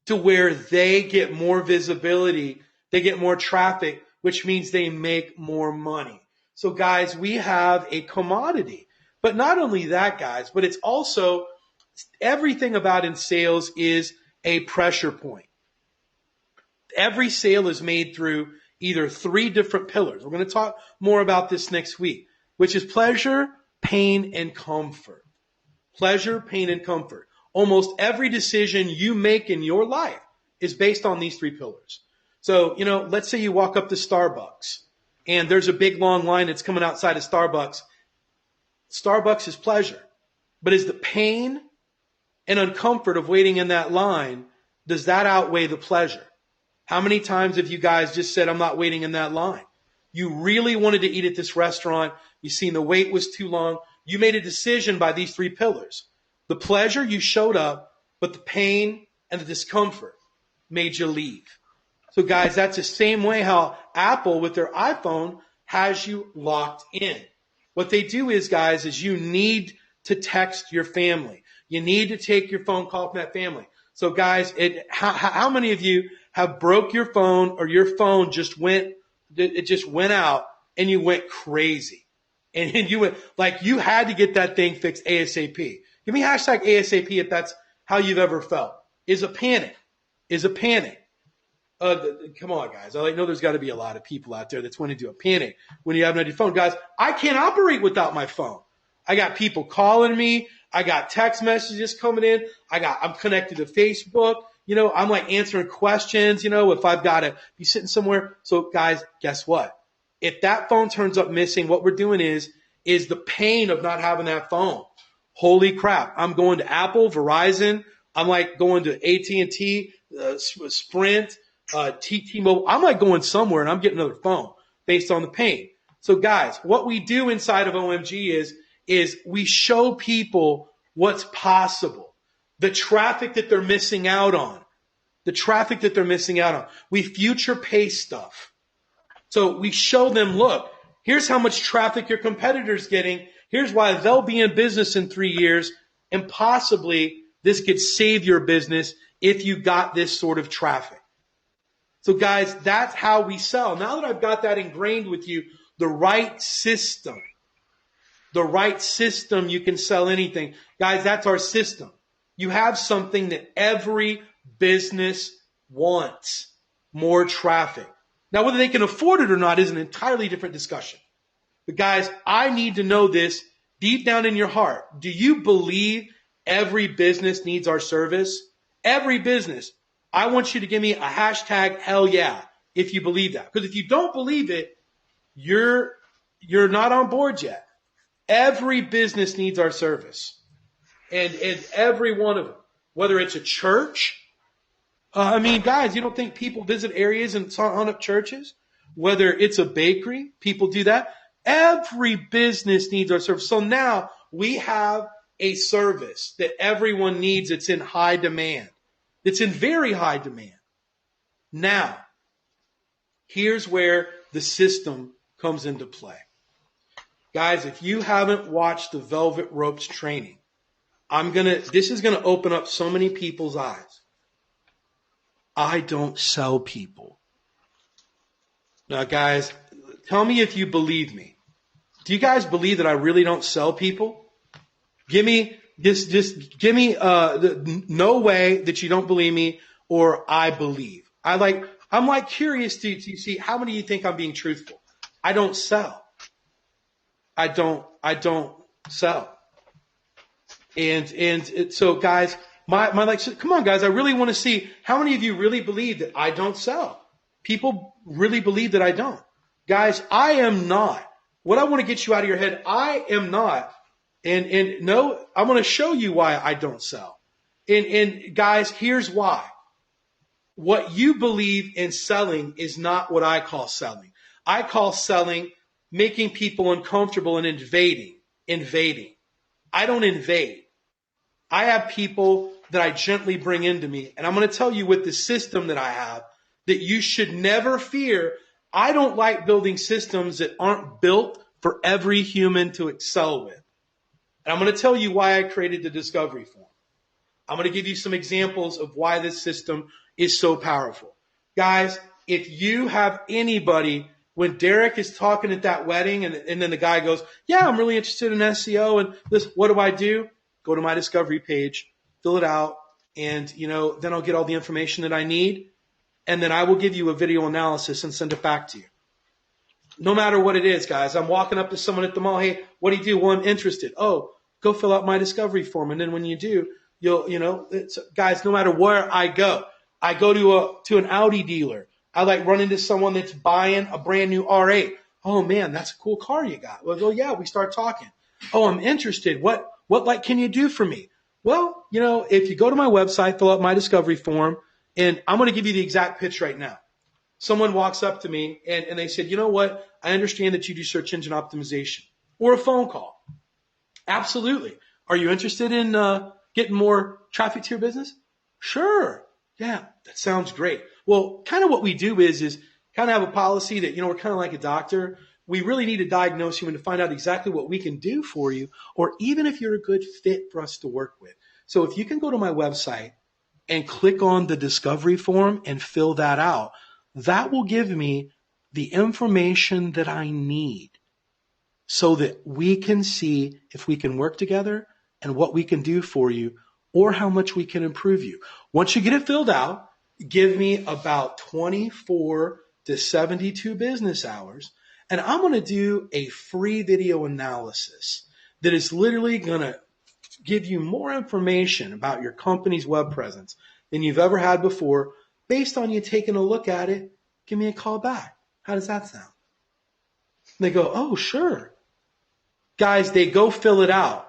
to where they get more visibility, they get more traffic, which means they make more money. So, guys, we have a commodity. But not only that, guys, but it's also everything about in sales is a pressure point. Every sale is made through either 3 different pillars. We're going to talk more about this next week, which is pleasure, pain, and comfort. Pleasure, pain, and comfort. Almost every decision you make in your life is based on these 3 pillars. So, let's say you walk up to Starbucks and there's a big long line that's coming outside of Starbucks. Starbucks is pleasure. But is the pain and uncomfort of waiting in that line, does that outweigh the pleasure? How many times have you guys just said, I'm not waiting in that line? You really wanted to eat at this restaurant. You seen the wait was too long. You made a decision by these 3 pillars. The pleasure, you showed up, but the pain and the discomfort made you leave. So guys, that's the same way how Apple with their iPhone has you locked in. What they do is, guys, is you need to text your family. You need to take your phone call from that family. So guys, how many of you have broke your phone or your phone just went out and you went crazy? And you went, like you had to get that thing fixed ASAP. Give me hashtag ASAP if that's how you've ever felt. Is a panic. Come on, guys. I know there's got to be a lot of people out there that's going to do a panic when you have an empty phone. Guys, I can't operate without my phone. I got people calling me. I got text messages coming in. I'm connected to Facebook. I'm like answering questions, if I've got to be sitting somewhere. So guys, guess what? If that phone turns up missing, what we're doing is the pain of not having that phone. Holy crap. I'm going to Apple, Verizon. I'm like going to AT&T, Sprint, T-Mobile. I'm like going somewhere and I'm getting another phone based on the pain. So guys, what we do inside of OMG is we show people what's possible, the traffic that they're missing out on, We future pace stuff. So we show them, look, here's how much traffic your competitor's getting. Here's why they'll be in business in 3 years. And possibly this could save your business if you got this sort of traffic. So guys, that's how we sell. Now that I've got that ingrained with you, the right system, you can sell anything. Guys, that's our system. You have something that every business wants, more traffic. Now, whether they can afford it or not is an entirely different discussion. But guys, I need to know this deep down in your heart. Do you believe every business needs our service? Every business. I want you to give me a hashtag hell yeah if you believe that. Because if you don't believe it, you're not on board yet. Every business needs our service. And every one of them. Whether it's a church. Guys, you don't think people visit areas and hunt up churches? Whether it's a bakery, people do that. Every business needs our service. So now we have a service that everyone needs. It's in high demand. It's in very high demand. Now, here's where the system comes into play. Guys, if you haven't watched the Velvet Ropes training, this is gonna open up so many people's eyes. I don't sell people. Now, guys, tell me if you believe me. Do you guys believe that I really don't sell people? Give me no way that you don't believe me or I believe. I'm like curious to see how many of you think I'm being truthful. I don't sell. I don't sell. And so guys, come on guys, I really want to see how many of you really believe that I don't sell. People really believe that I don't. Guys, I am not. What I want to get you out of your head, I am not. And no, I want to show you why I don't sell. And guys, here's why. What you believe in selling is not what I call selling. I call selling making people uncomfortable and invading. I don't invade. I have people that I gently bring into me. And I'm going to tell you with the system that I have that you should never fear. I don't like building systems that aren't built for every human to excel with. And I'm going to tell you why I created the discovery form. I'm going to give you some examples of why this system is so powerful. Guys, if you have anybody, when Derek is talking at that wedding and then the guy goes, yeah, I'm really interested in SEO and this, what do? Go to my discovery page, fill it out, and then I'll get all the information that I need, and then I will give you a video analysis and send it back to you. No matter what it is, guys. I'm walking up to someone at the mall, hey, what do you do? Well, I'm interested. Oh, go fill out my discovery form, and then when you do, guys, no matter where I go to an Audi dealer. I run into someone that's buying a brand new R8. Oh man, that's a cool car you got. Well, yeah, we start talking. Oh, I'm interested. What can you do for me? Well, if you go to my website, fill out my discovery form, and I'm going to give you the exact pitch right now. Someone walks up to me and they said, you know what? I understand that you do search engine optimization, or a phone call. Absolutely. Are you interested in getting more traffic to your business? Sure. Yeah, that sounds great. Well, kind of what we do is kind of have a policy that, we're kind of like a doctor. We really need to diagnose you and to find out exactly what we can do for you, or even if you're a good fit for us to work with. So if you can go to my website and click on the discovery form and fill that out, that will give me the information that I need so that we can see if we can work together and what we can do for you or how much we can improve you. Once you get it filled out, give me about 24 to 72 business hours, and I'm going to do a free video analysis that is literally going to give you more information about your company's web presence than you've ever had before. Based on you taking a look at it, give me a call back. How does that sound? And they go, oh, sure. Guys, they go fill it out.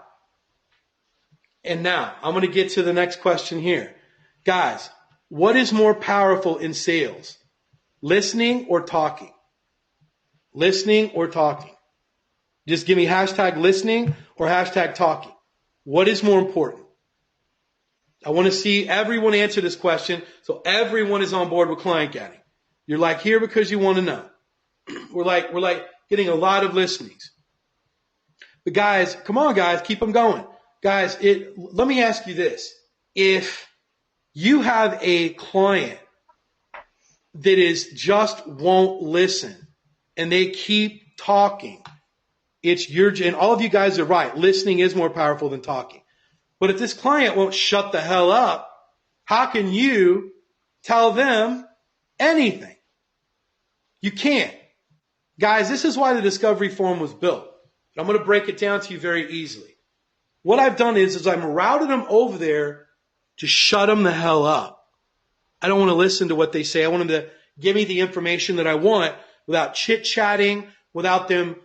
And now I'm going to get to the next question here. Guys, what is more powerful in sales? Listening or talking? Listening or talking? Just give me hashtag listening or hashtag talking. What is more important? I want to see everyone answer this question so everyone is on board with client getting. You're here because you want to know. We're getting a lot of listenings. But guys, come on guys, keep them going. Guys, let me ask you this. If you have a client that just won't listen and they keep talking, and all of you guys are right. Listening is more powerful than talking. But if this client won't shut the hell up, how can you tell them anything? You can't. Guys, this is why the discovery form was built. I'm going to break it down to you very easily. What I've done is I've routed them over there to shut them the hell up. I don't want to listen to what they say. I want them to give me the information that I want without chit-chatting, without them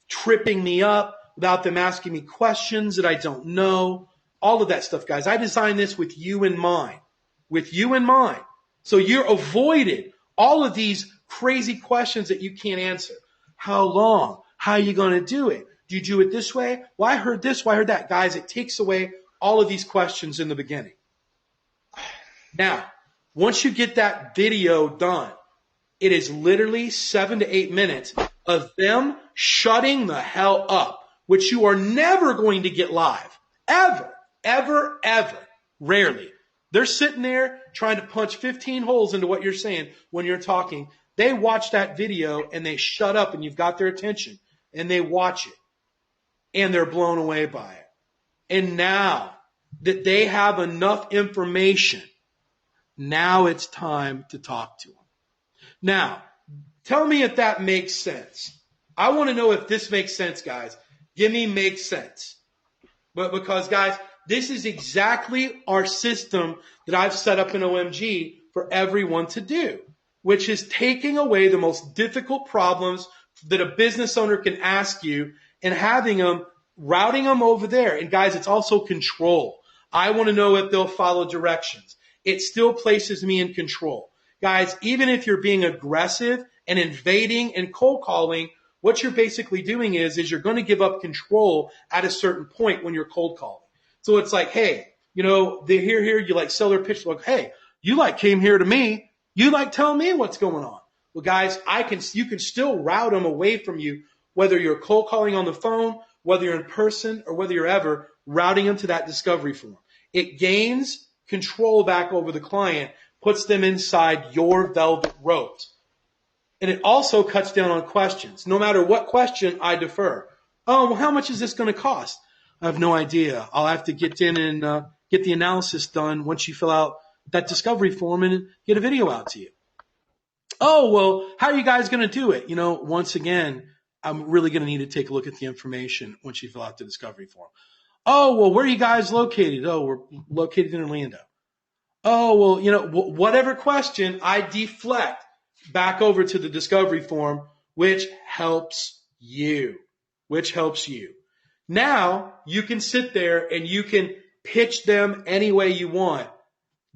tripping me up, without them asking me questions that I don't know. All of that stuff, guys. I designed this with you in mind. With you in mind. So you're avoided all of these crazy questions that you can't answer. How long? How are you going to do it? Do you do it this way? Well, I heard this. Well, I heard that. Guys, it takes away all of these questions in the beginning. Now, once you get that video done, it is literally 7 to 8 minutes of them shutting the hell up, which you are never going to get live. Ever, ever, ever. Rarely. They're sitting there trying to punch 15 holes into what you're saying when you're talking. They watch that video and they shut up and you've got their attention and they watch it and they're blown away by it. And now that they have enough information, now it's time to talk to them. Now, tell me if that makes sense. I want to know if this makes sense, guys. Give me makes sense. But because, guys, this is exactly our system that I've set up in OMG for everyone to do, which is taking away the most difficult problems that a business owner can ask you and having them, routing them over there. And guys, it's also control. I want to know if they'll follow directions. It still places me in control. Guys, even if you're being aggressive and invading and cold calling, what you're basically doing is you're going to give up control at a certain point when you're cold calling. So it's like, hey, they're here, you like sell their pitch. Like, hey, you like came here to me. You like tell me what's going on. Well, guys, you can still route them away from you, whether you're cold calling on the phone, whether you're in person, or whether you're ever routing them to that discovery form. It gains control back over the client, puts them inside your velvet ropes. And it also cuts down on questions. No matter what question, I defer. Oh, well, how much is this going to cost? I have no idea. I'll have to get in and get the analysis done once you fill out that discovery form and get a video out to you. Oh, well, how are you guys going to do it? Once again, I'm really going to need to take a look at the information once you fill out the discovery form. Oh, well, where are you guys located? Oh, we're located in Orlando. Oh, well, whatever question, I deflect back over to the discovery form, which helps you. Now you can sit there and you can pitch them any way you want.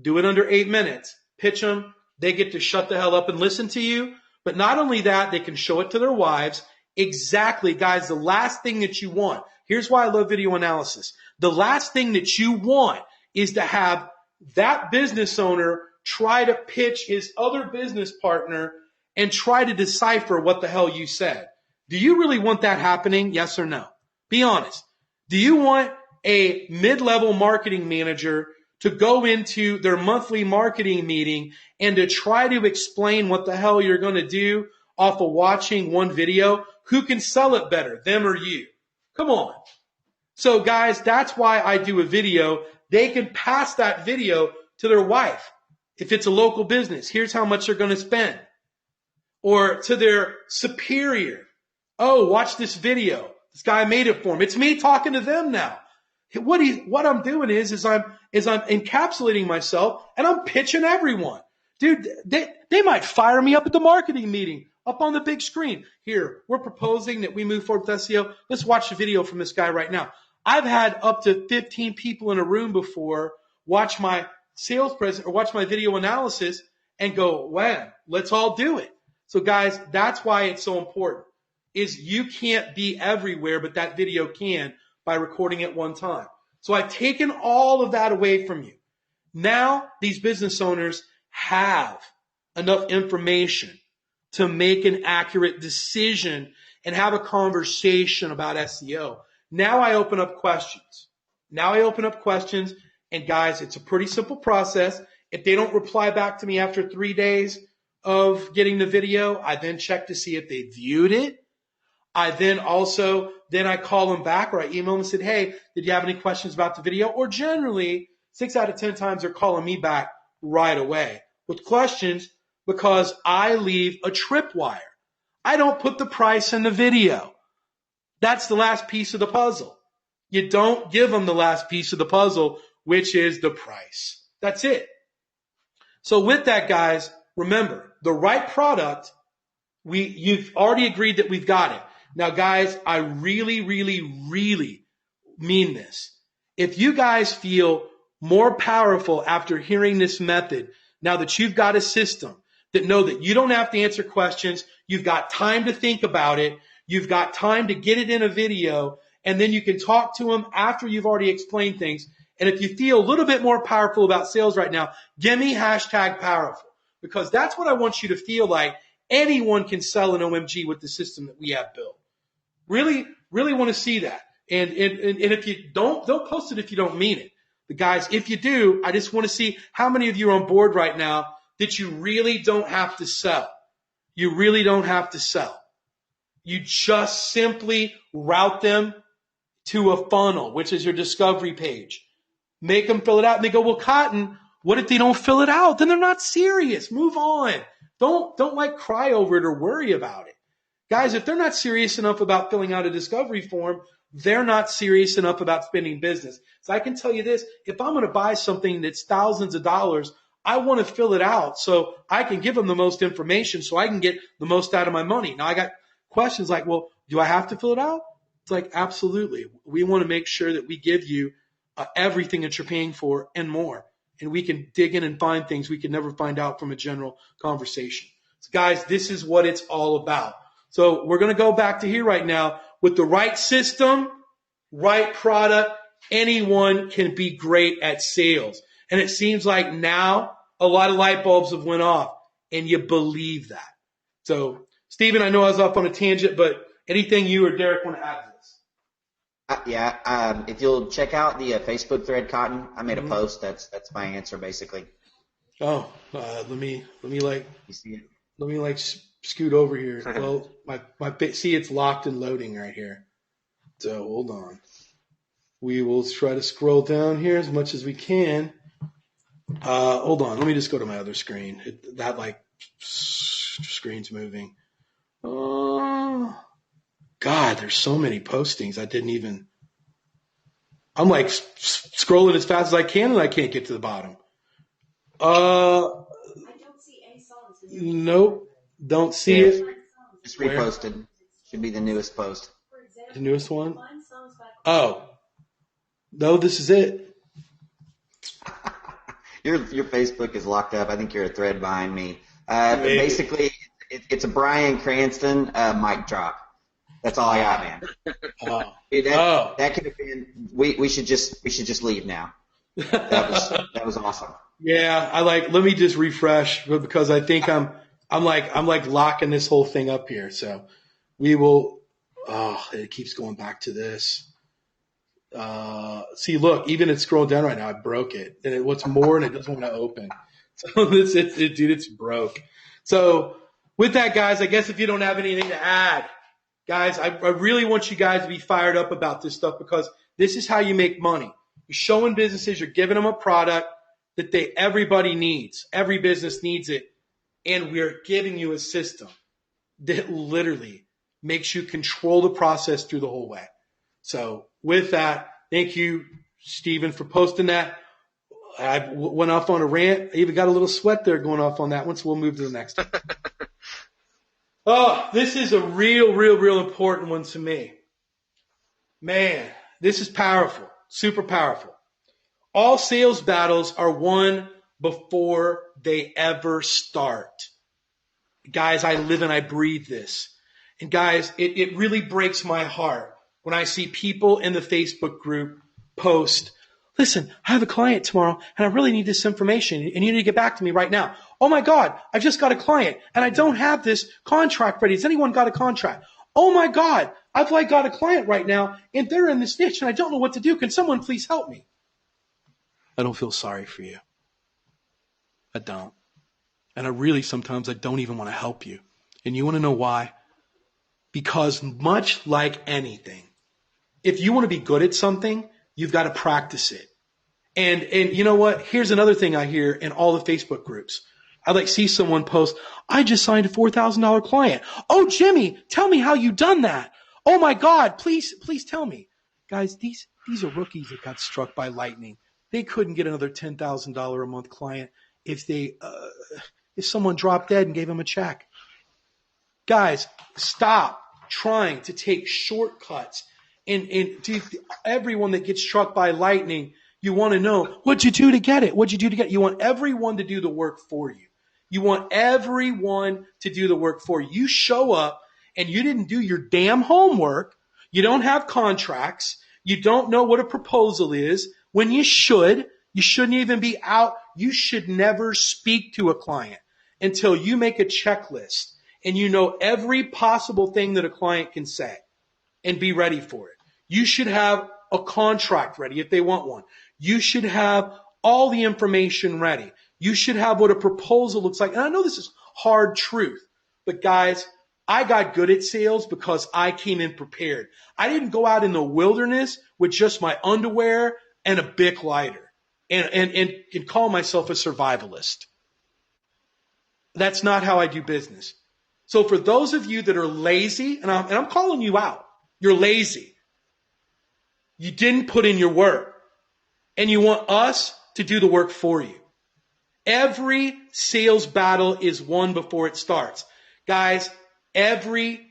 Do it under 8 minutes. Pitch them. They get to shut the hell up and listen to you. But not only that, they can show it to their wives. Exactly, guys, the last thing that you want. Here's why I love video analysis. The last thing that you want is to have that business owner try to pitch his other business partner and try to decipher what the hell you said. Do you really want that happening? Yes or no? Be honest. Do you want a mid-level marketing manager to go into their monthly marketing meeting and to try to explain what the hell you're going to do off of watching one video? Who can sell it better, them or you? Come on. So guys, that's why I do a video. They can pass that video to their wife. If it's a local business, here's how much they're going to spend. Or to their superior. Oh, watch this video. This guy made it for him. It's me talking to them now. What I'm doing is I'm encapsulating myself and I'm pitching everyone. Dude, they might fire me up at the marketing meeting, up on the big screen. Here, we're proposing that we move forward with SEO. Let's watch the video from this guy right now. I've had up to 15 people in a room before watch my sales present or watch my video analysis and go, wow, let's all do it. So guys, that's why it's so important, is you can't be everywhere, but that video can by recording it one time. So I've taken all of that away from you. Now these business owners have enough information to make an accurate decision and have a conversation about SEO. Now I open up questions. And guys, it's a pretty simple process. If they don't reply back to me after 3 days of getting the video, I then check to see if they viewed it. I call them back or I email them and said, hey, did you have any questions about the video? Or generally, 6 out of 10 times they're calling me back right away with questions because I leave a tripwire. I don't put the price in the video. That's the last piece of the puzzle. You don't give them the last piece of the puzzle, which is the price. That's it. So with that, guys, remember, the right product, you've already agreed that we've got it. Now, guys, I really, really, really mean this. If you guys feel more powerful after hearing this method, now that you've got a system that know that you don't have to answer questions, you've got time to think about it, you've got time to get it in a video, and then you can talk to them after you've already explained things. And if you feel a little bit more powerful about sales right now, give me #powerful, because that's what I want you to feel like. Anyone can sell an OMG with the system that we have built. Really, really want to see that. And if you don't post it if you don't mean it. But guys, if you do, I just want to see how many of you are on board right now that you really don't have to sell. You really don't have to sell. You just simply route them to a funnel, which is your discovery page. Make them fill it out. And they go, well, Cotton, what if they don't fill it out? Then they're not serious. Move on. Don't like cry over it or worry about it. Guys, if they're not serious enough about filling out a discovery form, they're not serious enough about spending business. So I can tell you this, if I'm going to buy something that's thousands of dollars, I want to fill it out so I can give them the most information so I can get the most out of my money. Now I got questions like, well, do I have to fill it out? It's like, absolutely. We want to make sure that we give you everything that you're paying for and more. And we can dig in and find things we could never find out from a general conversation. So guys, this is what it's all about. So we're going to go back to here right now. With the right system, right product, anyone can be great at sales. And it seems like now a lot of light bulbs have went off, and you believe that. So, Stephen, I know I was off on a tangent, but anything you or Derek want to add to this? If you'll check out the Facebook thread, Cotton, I made a post. That's my answer, basically. Oh, let me like, you see it? Let me like scoot over here. Well, see, it's locked and loading right here. So hold on. We will try to scroll down here as much as we can. Hold on. Let me just go to my other screen. That like screen's moving. Oh, God, there's so many postings. I'm like scrolling as fast as I can, and I can't get to the bottom. I don't see any songs. Nope, don't see it. It's reposted. Should be the newest post. The newest one? Oh, no, this is it. Your Facebook is locked up. I think you're a thread behind me. Basically, it's a Bryan Cranston mic drop. That's all I got, man. Dude, that could have been. We should just leave now. That was awesome. Yeah, let me just refresh because I think I'm like locking this whole thing up here. So we will. Oh, it keeps going back to this. See, look, even it's scrolling down right now. I broke it, and it wants more, and it doesn't want to open. So dude, it's broke. So with that, guys, I guess if you don't have anything to add, guys, I really want you guys to be fired up about this stuff because this is how you make money. You're showing businesses, you're giving them a product that everybody needs. Every business needs it, and we're giving you a system that literally makes you control the process through the whole way. So with that, thank you, Stephen, for posting that. I went off on a rant. I even got a little sweat there going off on that one, so we'll move to the next one. Oh, this is a real important one to me. Man, this is powerful, super powerful. All sales battles are won before they ever start. Guys, I live and I breathe this. And guys, it really breaks my heart when I see people in the Facebook group post, listen, I have a client tomorrow and I really need this information and you need to get back to me right now. Oh my God, I just got a client and I don't have this contract ready. Has anyone got a contract? Oh my God, I've got a client right now and they're in this niche and I don't know what to do. Can someone please help me? I don't feel sorry for you. I don't. And sometimes I don't even want to help you. And you want to know why? Because much like anything, if you want to be good at something, you've got to practice it. And you know what? Here's another thing I hear in all the Facebook groups. I see someone post, I just signed a $4,000 client. Oh, Jimmy, tell me how you done that. Oh my God, please tell me. Guys, these are rookies that got struck by lightning. They couldn't get another $10,000 a month client if someone dropped dead and gave them a check. Guys, stop trying to take shortcuts and to everyone that gets struck by lightning. You want to know, what'd you do to get it? What'd you do to get it? You want everyone to do the work for you. You want everyone to do the work for you. You show up and you didn't do your damn homework. You don't have contracts. You don't know what a proposal is when you should. You shouldn't even be out. You should never speak to a client until you make a checklist and you know every possible thing that a client can say and be ready for it. You should have a contract ready if they want one. You should have all the information ready. You should have what a proposal looks like. And I know this is hard truth, but guys, I got good at sales because I came in prepared. I didn't go out in the wilderness with just my underwear and a Bic lighter and call myself a survivalist. That's not how I do business. So for those of you that are lazy, and I'm calling you out, you're lazy. You didn't put in your work. And you want us to do the work for you. Every sales battle is won before it starts. Guys, every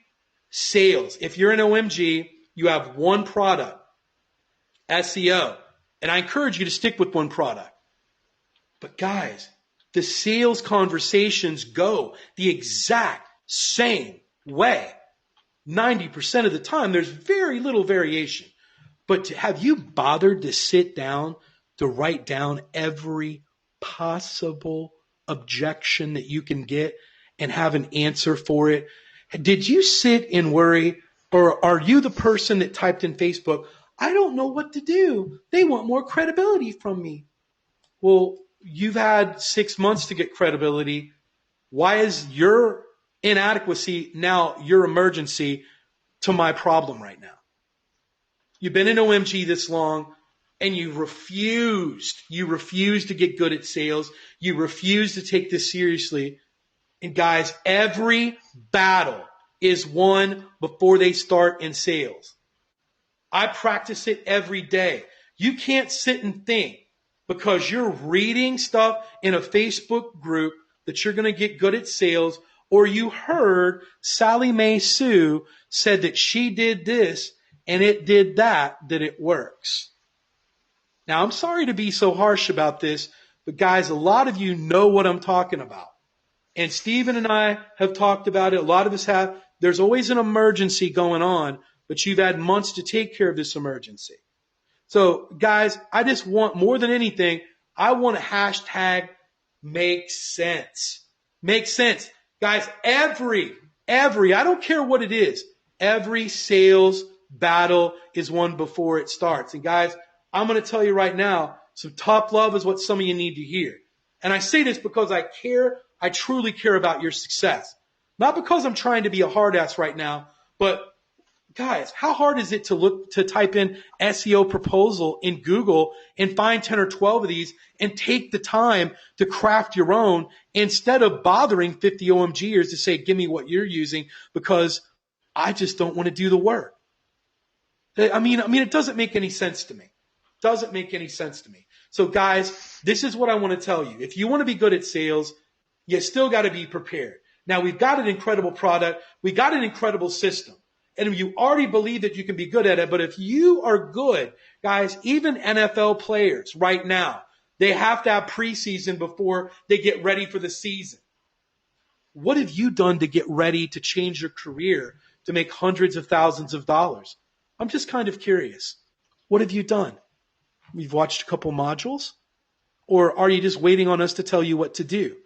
sales, if you're an OMG, you have one product, SEO, And I encourage you to stick with one product. But guys, the sales conversations go the exact same way. 90% of the time, there's very little variation. But have you bothered to sit down to write down every possible objection that you can get and have an answer for it? Did you sit and worry, or are you the person that typed in Facebook, I don't know what to do. They want more credibility from me. Well, you've had 6 months to get credibility. Why is your inadequacy now your emergency to my problem right now? You've been in OMG this long, and you refused to get good at sales. You refuse to take this seriously. And guys, every battle is won before they start in sales. I practice it every day. You can't sit and think because you're reading stuff in a Facebook group that you're going to get good at sales, or you heard Sally Mae Sue said that she did this and it did that it works. Now, I'm sorry to be so harsh about this, but guys, a lot of you know what I'm talking about. And Stephen and I have talked about it. A lot of us have. There's always an emergency going on, but you've had months to take care of this emergency. So, guys, I just want, more than anything, I want a hashtag make sense. Make sense. Guys, every, I don't care what it is, every sales battle is won before it starts. And guys, I'm going to tell you right now, some tough love is what some of you need to hear. And I say this because I care, I truly care about your success. Not because I'm trying to be a hard ass right now, but guys, how hard is it to type in SEO proposal in Google and find 10 or 12 of these and take the time to craft your own instead of bothering 50 OMGers to say, give me what you're using because I just don't want to do the work. I mean, it doesn't make any sense to me. Doesn't make any sense to me. So guys, this is what I want to tell you. If you want to be good at sales, you still got to be prepared. Now we've got an incredible product. We got an incredible system. And you already believe that you can be good at it. But if you are good, guys, even NFL players right now, they have to have preseason before they get ready for the season. What have you done to get ready to change your career to make hundreds of thousands of dollars? I'm just kind of curious. What have you done? You've watched a couple modules? Or are you just waiting on us to tell you what to do?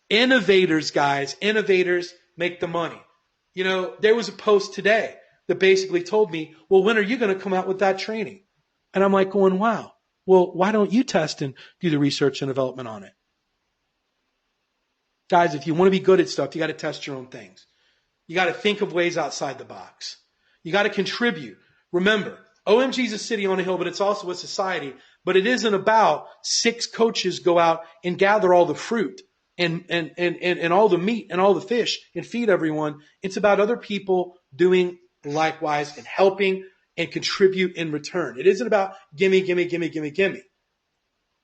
Innovators, guys, innovators make the money. You know, there was a post today that basically told me, well, when are you going to come out with that training? And I'm like going, wow, well, why don't you test and do the research and development on it? Guys, if you want to be good at stuff, you got to test your own things. You got to think of ways outside the box. You got to contribute. Remember, OMG is a city on a hill, but it's also a society. But it isn't about 6 coaches go out and gather all the fruit and all the meat and all the fish and feed everyone. It's about other people doing likewise and helping and contribute in return. It isn't about gimme. It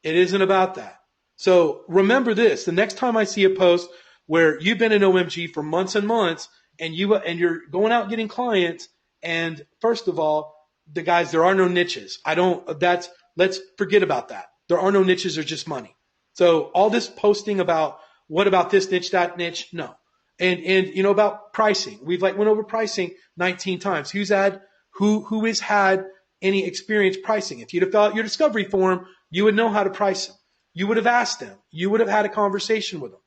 isn't about that. So remember this, the next time I see a post where you've been in OMG for months and months and you're going out getting clients, and first of all, the guys, there are no niches. Let's forget about that. There are no niches, there's just money. So all this posting about what about this niche, that niche, no. And you know about pricing. We've went over pricing 19 times. Who has had any experience pricing? If you'd have filled out your discovery form, you would know how to price them. You would have asked them. You would have had a conversation with them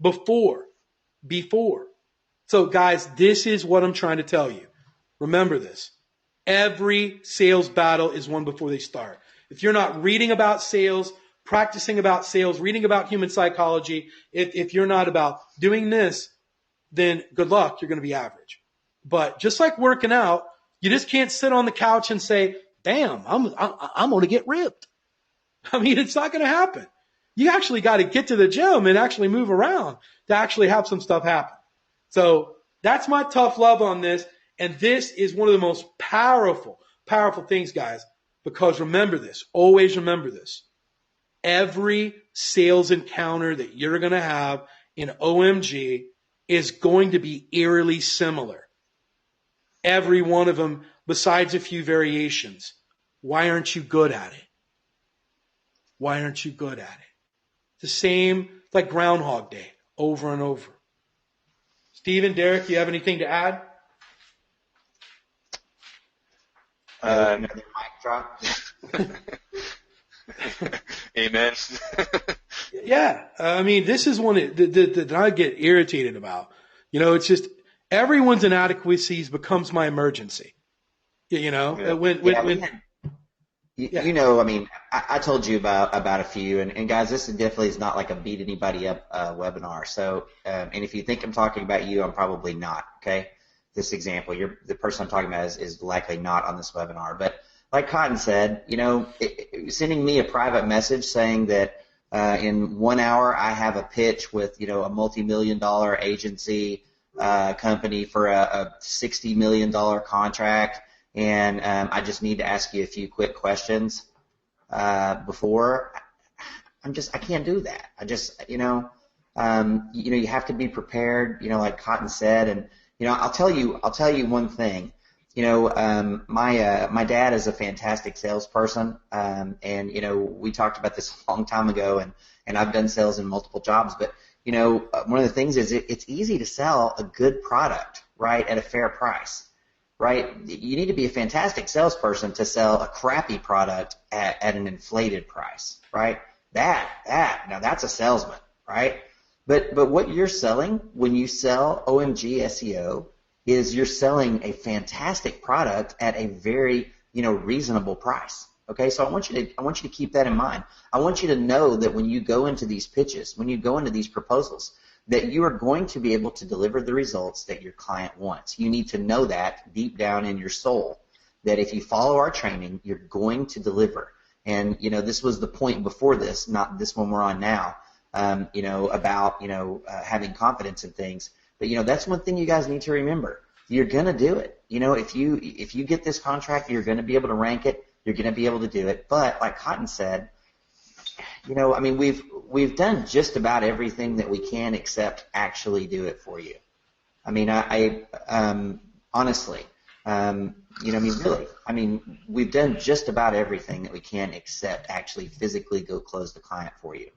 before. So guys, this is what I'm trying to tell you. Remember this. Every sales battle is won before they start. If you're not reading about sales, practicing about sales, reading about human psychology, if you're not about doing this, then good luck, you're going to be average. But just like working out, you just can't sit on the couch and say, damn, I'm going to get ripped. I mean, it's not going to happen. You actually got to get to the gym and actually move around to actually have some stuff happen. So that's my tough love on this. And this is one of the most powerful things, guys, because remember this, always remember this. Every sales encounter that you're going to have in OMG is going to be eerily similar. Every one of them, besides a few variations. Why aren't you good at it? Why aren't you good at it? The same like Groundhog Day over and over. Stephen, Derek, do you have anything to add? Another mic drop. Amen. Yeah. I mean, this is one that I get irritated about. You know, it's just everyone's inadequacies becomes my emergency. You know, You know, I mean, I told you about a few, and guys, this definitely is not like a beat anybody up webinar. So, and if you think I'm talking about you, I'm probably not. Okay, this example, the person I'm talking about is likely not on this webinar. But like Cotton said, you know, sending me a private message saying that in 1 hour I have a pitch with, you know, a multi-million-dollar agency company for a $60 million contract. And I just need to ask you a few quick questions before. I can't do that. You have to be prepared. You know, like Cotton said, and you know, I'll tell you one thing. You know, my dad is a fantastic salesperson, and you know, we talked about this a long time ago, and I've done sales in multiple jobs. But you know, one of the things is it's easy to sell a good product, right, at a fair price. Right? You need to be a fantastic salesperson to sell a crappy product at an inflated price, right? Now that's a salesman, right? But what you're selling when you sell OMG SEO is you're selling a fantastic product at a very, you know, reasonable price. Okay, so I want you to keep that in mind. I want you to know that when you go into these pitches, when you go into these proposals, that you are going to be able to deliver the results that your client wants. You need to know that deep down in your soul, that if you follow our training, you're going to deliver. And, you know, this was the point before this, not this one we're on now, you know, about, you know, having confidence in things. But, you know, that's one thing you guys need to remember. You're going to do it. You know, if you get this contract, you're going to be able to rank it. You're going to be able to do it. But like Cotton said, you know, I mean, we've done just about everything that we can except actually do it for you. I mean, I honestly, you know, I mean, really, I mean, we've done just about everything that we can except actually physically go close the client for you.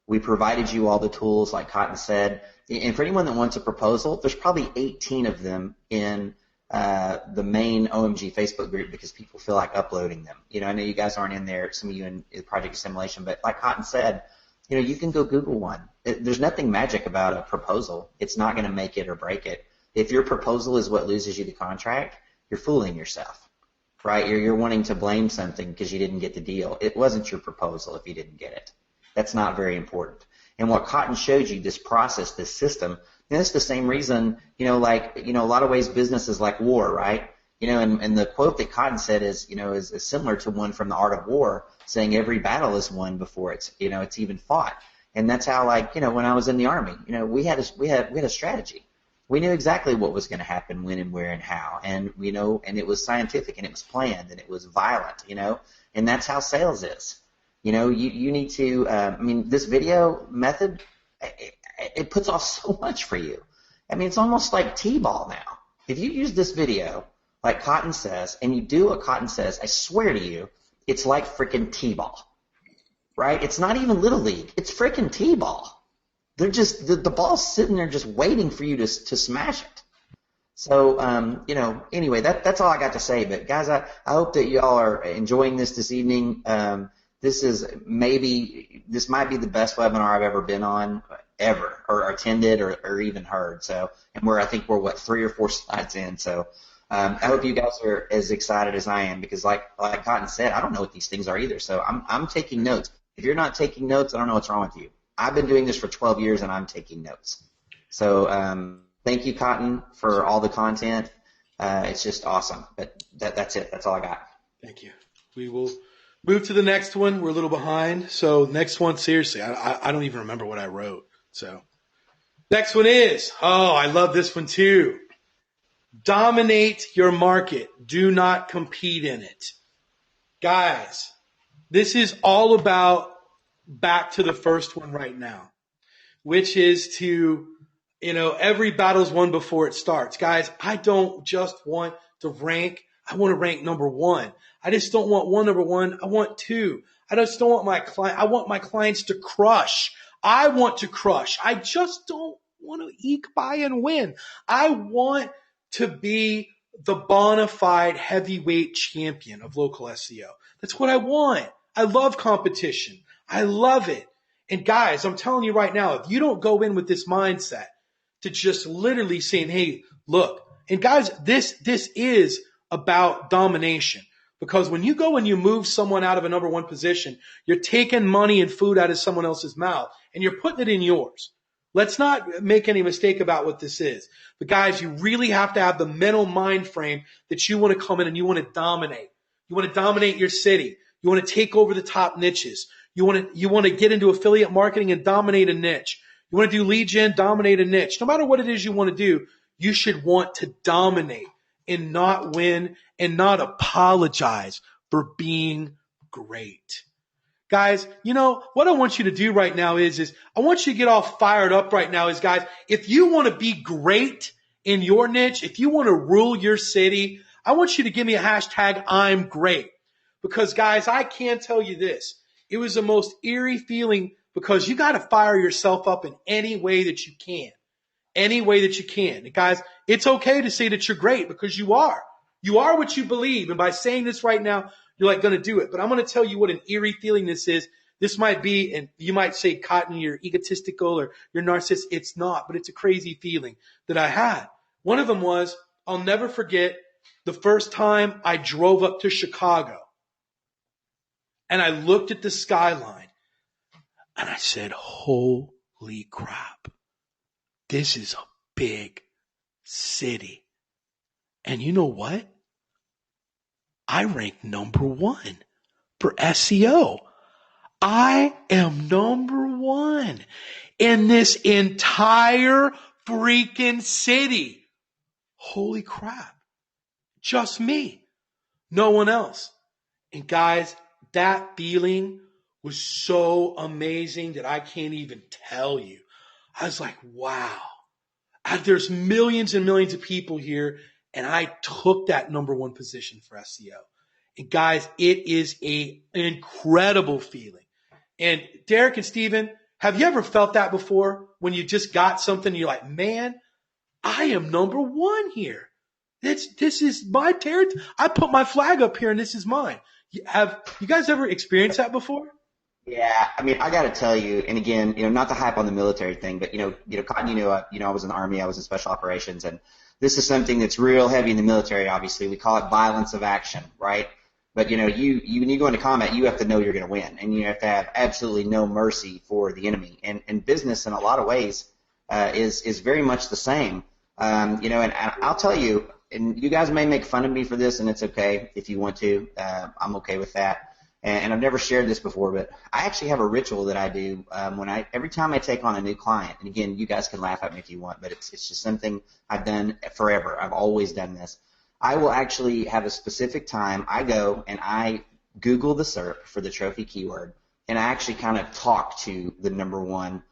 We provided you all the tools, like Cotton said, and for anyone that wants a proposal, there's probably 18 of them in the main OMG Facebook group because people feel like uploading them. You know, I know you guys aren't in there, some of you in Project Assimilation, but like Cotton said, you know, you can go Google one. There's nothing magic about a proposal. It's not going to make it or break it. If your proposal is what loses you the contract, you're fooling yourself, right? You're wanting to blame something because you didn't get the deal. It wasn't your proposal if you didn't get it. That's not very important. And what Cotton showed you, this process, this system, and it's the same reason, you know, like, you know, a lot of ways business is like war, right? You know, and the quote that Cotton said is, you know, is similar to one from The Art of War, saying every battle is won before it's even fought. And that's how, like, you know, when I was in the Army, you know, we had a strategy. We knew exactly what was going to happen, when and where and how. And, you know, and it was scientific and it was planned and it was violent, you know, and that's how sales is. You know, you need to, I mean, this video method, it puts off so much for you. I mean, it's almost like T-ball now. If you use this video, like Cotton says, and you do what Cotton says, I swear to you, it's like freaking T-ball, right? It's not even Little League. It's freaking T-ball. They're just, the ball's sitting there just waiting for you to smash it. So, you know, anyway, that's all I got to say. But, guys, I hope that you all are enjoying this evening. This might be the best webinar I've ever been on, ever, or attended, or even heard. So, and I think we're 3 or 4 slides in. So, I hope you guys are as excited as I am, because like Cotton said, I don't know what these things are either. So I'm taking notes. If you're not taking notes, I don't know what's wrong with you. I've been doing this for 12 years and I'm taking notes. So, thank you, Cotton, for all the content. It's just awesome. But that's it. That's all I got. Thank you. We will move to the next one. We're a little behind. So next one, seriously, I don't even remember what I wrote. So next one is, I love this one too. Dominate your market. Do not compete in it. Guys, this is all about back to the first one right now, which is to, you know, every battle's won before it starts. Guys, I don't just want to rank. I want to rank number 1. I just don't want one number 1. I want 2. I just don't want I want my clients to crush. I want to crush. I just don't want to eke by and win. I want to be the bona fide heavyweight champion of local SEO. That's what I want. I love competition. I love it. And guys, I'm telling you right now, if you don't go in with this mindset to just literally saying, hey, look, and guys, this is about domination. Because when you go and you move someone out of a number one position, you're taking money and food out of someone else's mouth and you're putting it in yours. Let's not make any mistake about what this is. But guys, you really have to have the mental mind frame that you want to come in and you want to dominate. You want to dominate your city. You want to take over the top niches. You want to get into affiliate marketing and dominate a niche. You want to do lead gen, dominate a niche. No matter what it is you want to do, you should want to dominate and not win and not apologize for being great. Guys, you know, what I want you to do right now is I want you to get all fired up right now is, guys, if you want to be great in your niche, if you want to rule your city, I want you to give me a hashtag I'm great. Because, guys, I can tell you this. It was the most eerie feeling because you got to fire yourself up in any way that you can. Any way that you can. And guys, it's okay to say that you're great because you are. You are what you believe. And by saying this right now, you're like going to do it. But I'm going to tell you what an eerie feeling this is. This might be, and you might say, Cotton, you're egotistical or you're narcissistic. It's not, but it's a crazy feeling that I had. One of them was, I'll never forget the first time I drove up to Chicago and I looked at the skyline and I said, holy crap, this is a big city. And you know what? I ranked number one for SEO. I am number one in this entire freaking city. Holy crap. Just me. No one else. And guys, that feeling was so amazing that I can't even tell you. I was like, wow. There's millions and millions of people here, and I took that number one position for SEO. And guys, it is an incredible feeling. And Derek and Steven, have you ever felt that before when you just got something and you're like, man, I am number one here. This is my territory. I put my flag up here and this is mine. Have you guys ever experienced that before? Yeah, I mean, I got to tell you, and again, not to hype on the military thing, but Cotton, I was in the Army, I was in Special Operations, and this is something that's real heavy in the military. Obviously, we call it violence of action, right? But when you go into combat, you have to know you're going to win, and you have to have absolutely no mercy for the enemy. And business, in a lot of ways, is very much the same. And I'll tell you, and you guys may make fun of me for this, and it's okay if you want to. I'm okay with that. And I've never shared this before, but I actually have a ritual that I do every time I take on a new client. And again, you guys can laugh at me if you want, but it's just something I've done forever. I've always done this. I will actually have a specific time. I go and I Google the SERP for the trophy keyword, and I actually kind of talk to the number one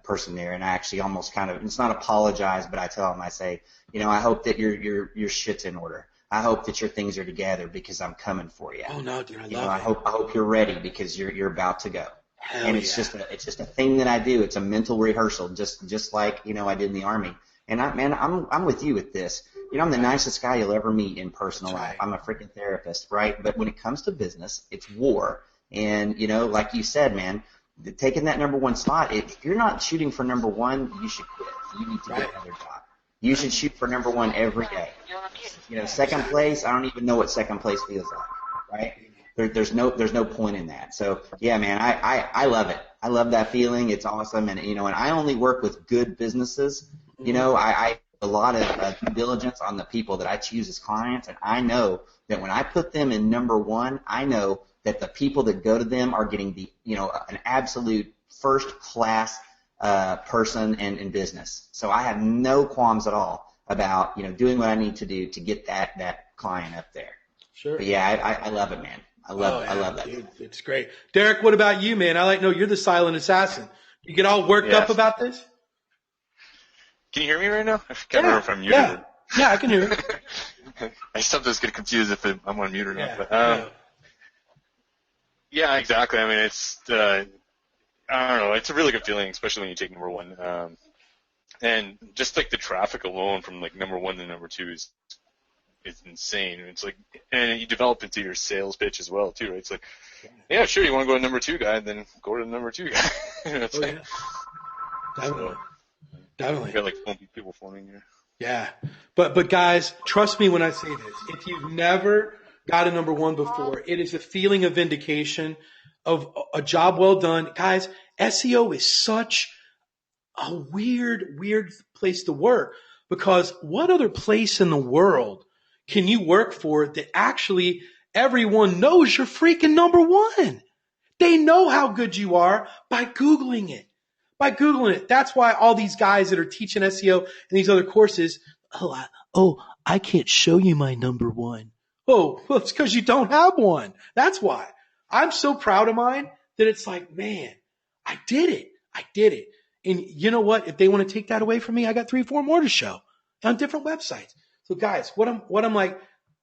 person there, and I actually almost kind of, it's not apologize, but I tell them, I say, I hope that your shit's in order. I hope that your things are together because I'm coming for you. Oh no, dude, I hope you're ready because you're about to go. Hell and it's just a thing that I do. It's a mental rehearsal, just like I did in the Army. And I'm with you with this. I'm the nicest guy you'll ever meet in personal life. I'm a freaking therapist, right? But when it comes to business, it's war. And like you said, man, taking that number one spot. If you're not shooting for number one, you should quit. You need to get another job. You should shoot for number one every day. Second place, I don't even know what second place feels like, right? There's no point in that. So yeah, man, I love it. I love that feeling. It's awesome. And and I only work with good businesses. I a lot of due diligence on the people that I choose as clients, and I know that when I put them in number one, I know that the people that go to them are getting the an absolute first class person in business. So I have no qualms at all about doing what I need to do to get that client up there. Sure. But yeah, I love it, man. I love that. Dude, it's great. Derek, what about you, man? I like know you're the silent assassin. You get all worked up about this? Can you hear me right now? I can't remember if I'm muted. Yeah, I can hear you. I sometimes get confused if I'm on mute or not. But, Yeah, exactly. I mean, it's I don't know. It's a really good feeling, especially when you take number one. And just like the traffic alone from like number one to number two is insane. It's like, and you develop into your sales pitch as well too, right? It's like, yeah, sure, you want to go to number two guy, then go to the number two guy. It's like, Definitely. So, Definitely. you got like people phoning you. Yeah. But guys, trust me when I say this. If you've never got a number one before, it is a feeling of vindication, of a job well done. Guys, SEO is such a weird place to work, because what other place in the world can you work for that actually everyone knows you're freaking number one? They know how good you are by Googling it. By Googling it. That's why all these guys that are teaching SEO and these other courses, I can't show you my number one. Oh, well, it's because you don't have one. That's why. I'm so proud of mine that it's like, man, I did it. I did it. And you know what? If they want to take that away from me, I got 3-4 more to show on different websites. So guys, what I'm like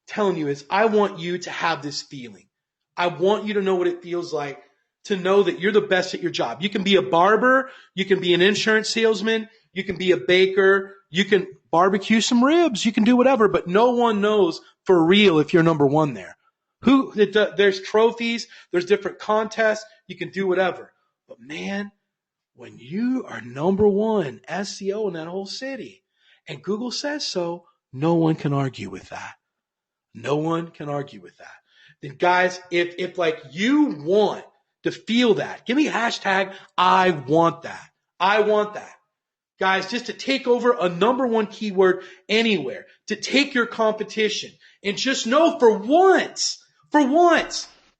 telling you is, I want you to have this feeling. I want you to know what it feels like to know that you're the best at your job. You can be a barber, you can be an insurance salesman, you can be a baker, you can barbecue some ribs, you can do whatever, but no one knows for real if you're number one there. There's trophies, there's different contests, you can do whatever. But man, when you are number one SEO in that whole city, and Google says so, no one can argue with that. No one can argue with that. Then guys, if like you want to feel that, give me hashtag I want that. I want that. Guys, just to take over a number one keyword anywhere, to take your competition, and just know for once,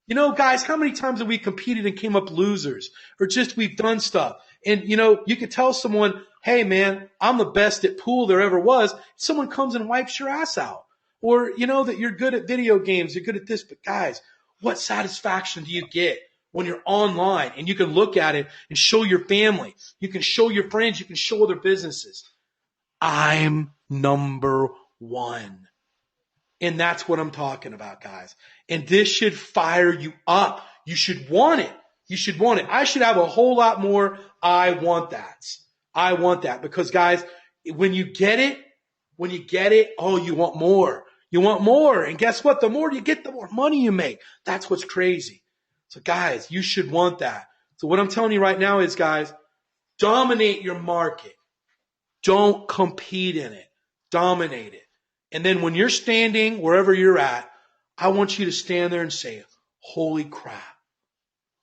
you know, guys, how many times have we competed and came up losers, or just we've done stuff? And, you know, you could tell someone, hey, man, I'm the best at pool there ever was. Someone comes and wipes your ass out. Or, you know, that you're good at video games, you're good at this. But, guys, what satisfaction do you get when you're online and you can look at it and show your family? You can show your friends. You can show other businesses. I'm number one. And that's what I'm talking about, guys. And this should fire you up. You should want it. You should want it. I should have a whole lot more I want that. I want that. Because, guys, when you get it, oh, you want more. You want more. And guess what? The more you get, the more money you make. That's what's crazy. So, guys, you should want that. So what I'm telling you right now is, guys, dominate your market. Don't compete in it. Dominate it. And then when you're standing wherever you're at, I want you to stand there and say, holy crap,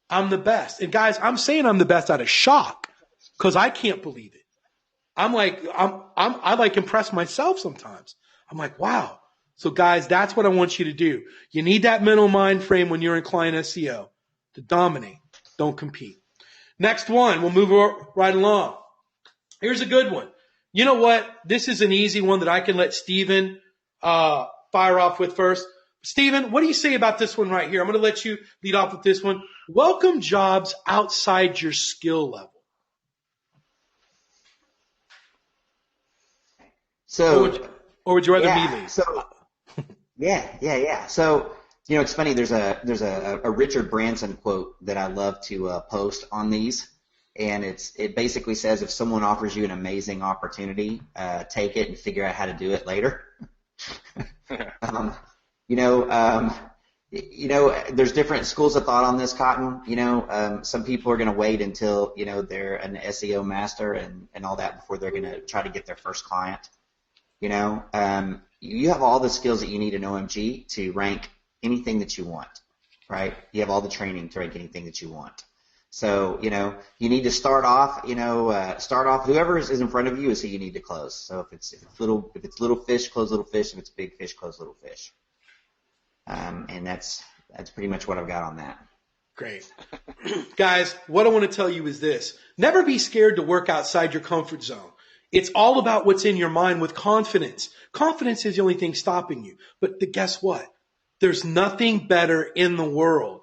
I'm the best. And guys, I'm saying I'm the best out of shock, because I can't believe it. I like impress myself sometimes. I'm like, wow. So guys, that's what I want you to do. You need that mental mind frame when you're in client SEO to dominate. Don't compete. Next one, we'll move right along. Here's a good one. You know what? This is an easy one that I can let Steven fire off with first. Steven, what do you say about this one right here? I'm going to let you lead off with this one. Welcome jobs outside your skill level. So, or would you rather me lead? So, yeah. So, you know, it's funny. There's a Richard Branson quote that I love to post on these. And it basically says, if someone offers you an amazing opportunity, take it and figure out how to do it later. There's different schools of thought on this, Cotton. Some people are going to wait until, they're an SEO master and all that before they're going to try to get their first client. You have all the skills that you need in OMG to rank anything that you want, right? You have all the training to rank anything that you want. So, you need to start off, whoever is in front of you is who you need to close. So if it's little fish, close little fish. If it's big fish, close little fish. And that's pretty much what I've got on that. Great. Guys, what I want to tell you is this. Never be scared to work outside your comfort zone. It's all about what's in your mind with confidence. Confidence is the only thing stopping you. But guess what? There's nothing better in the world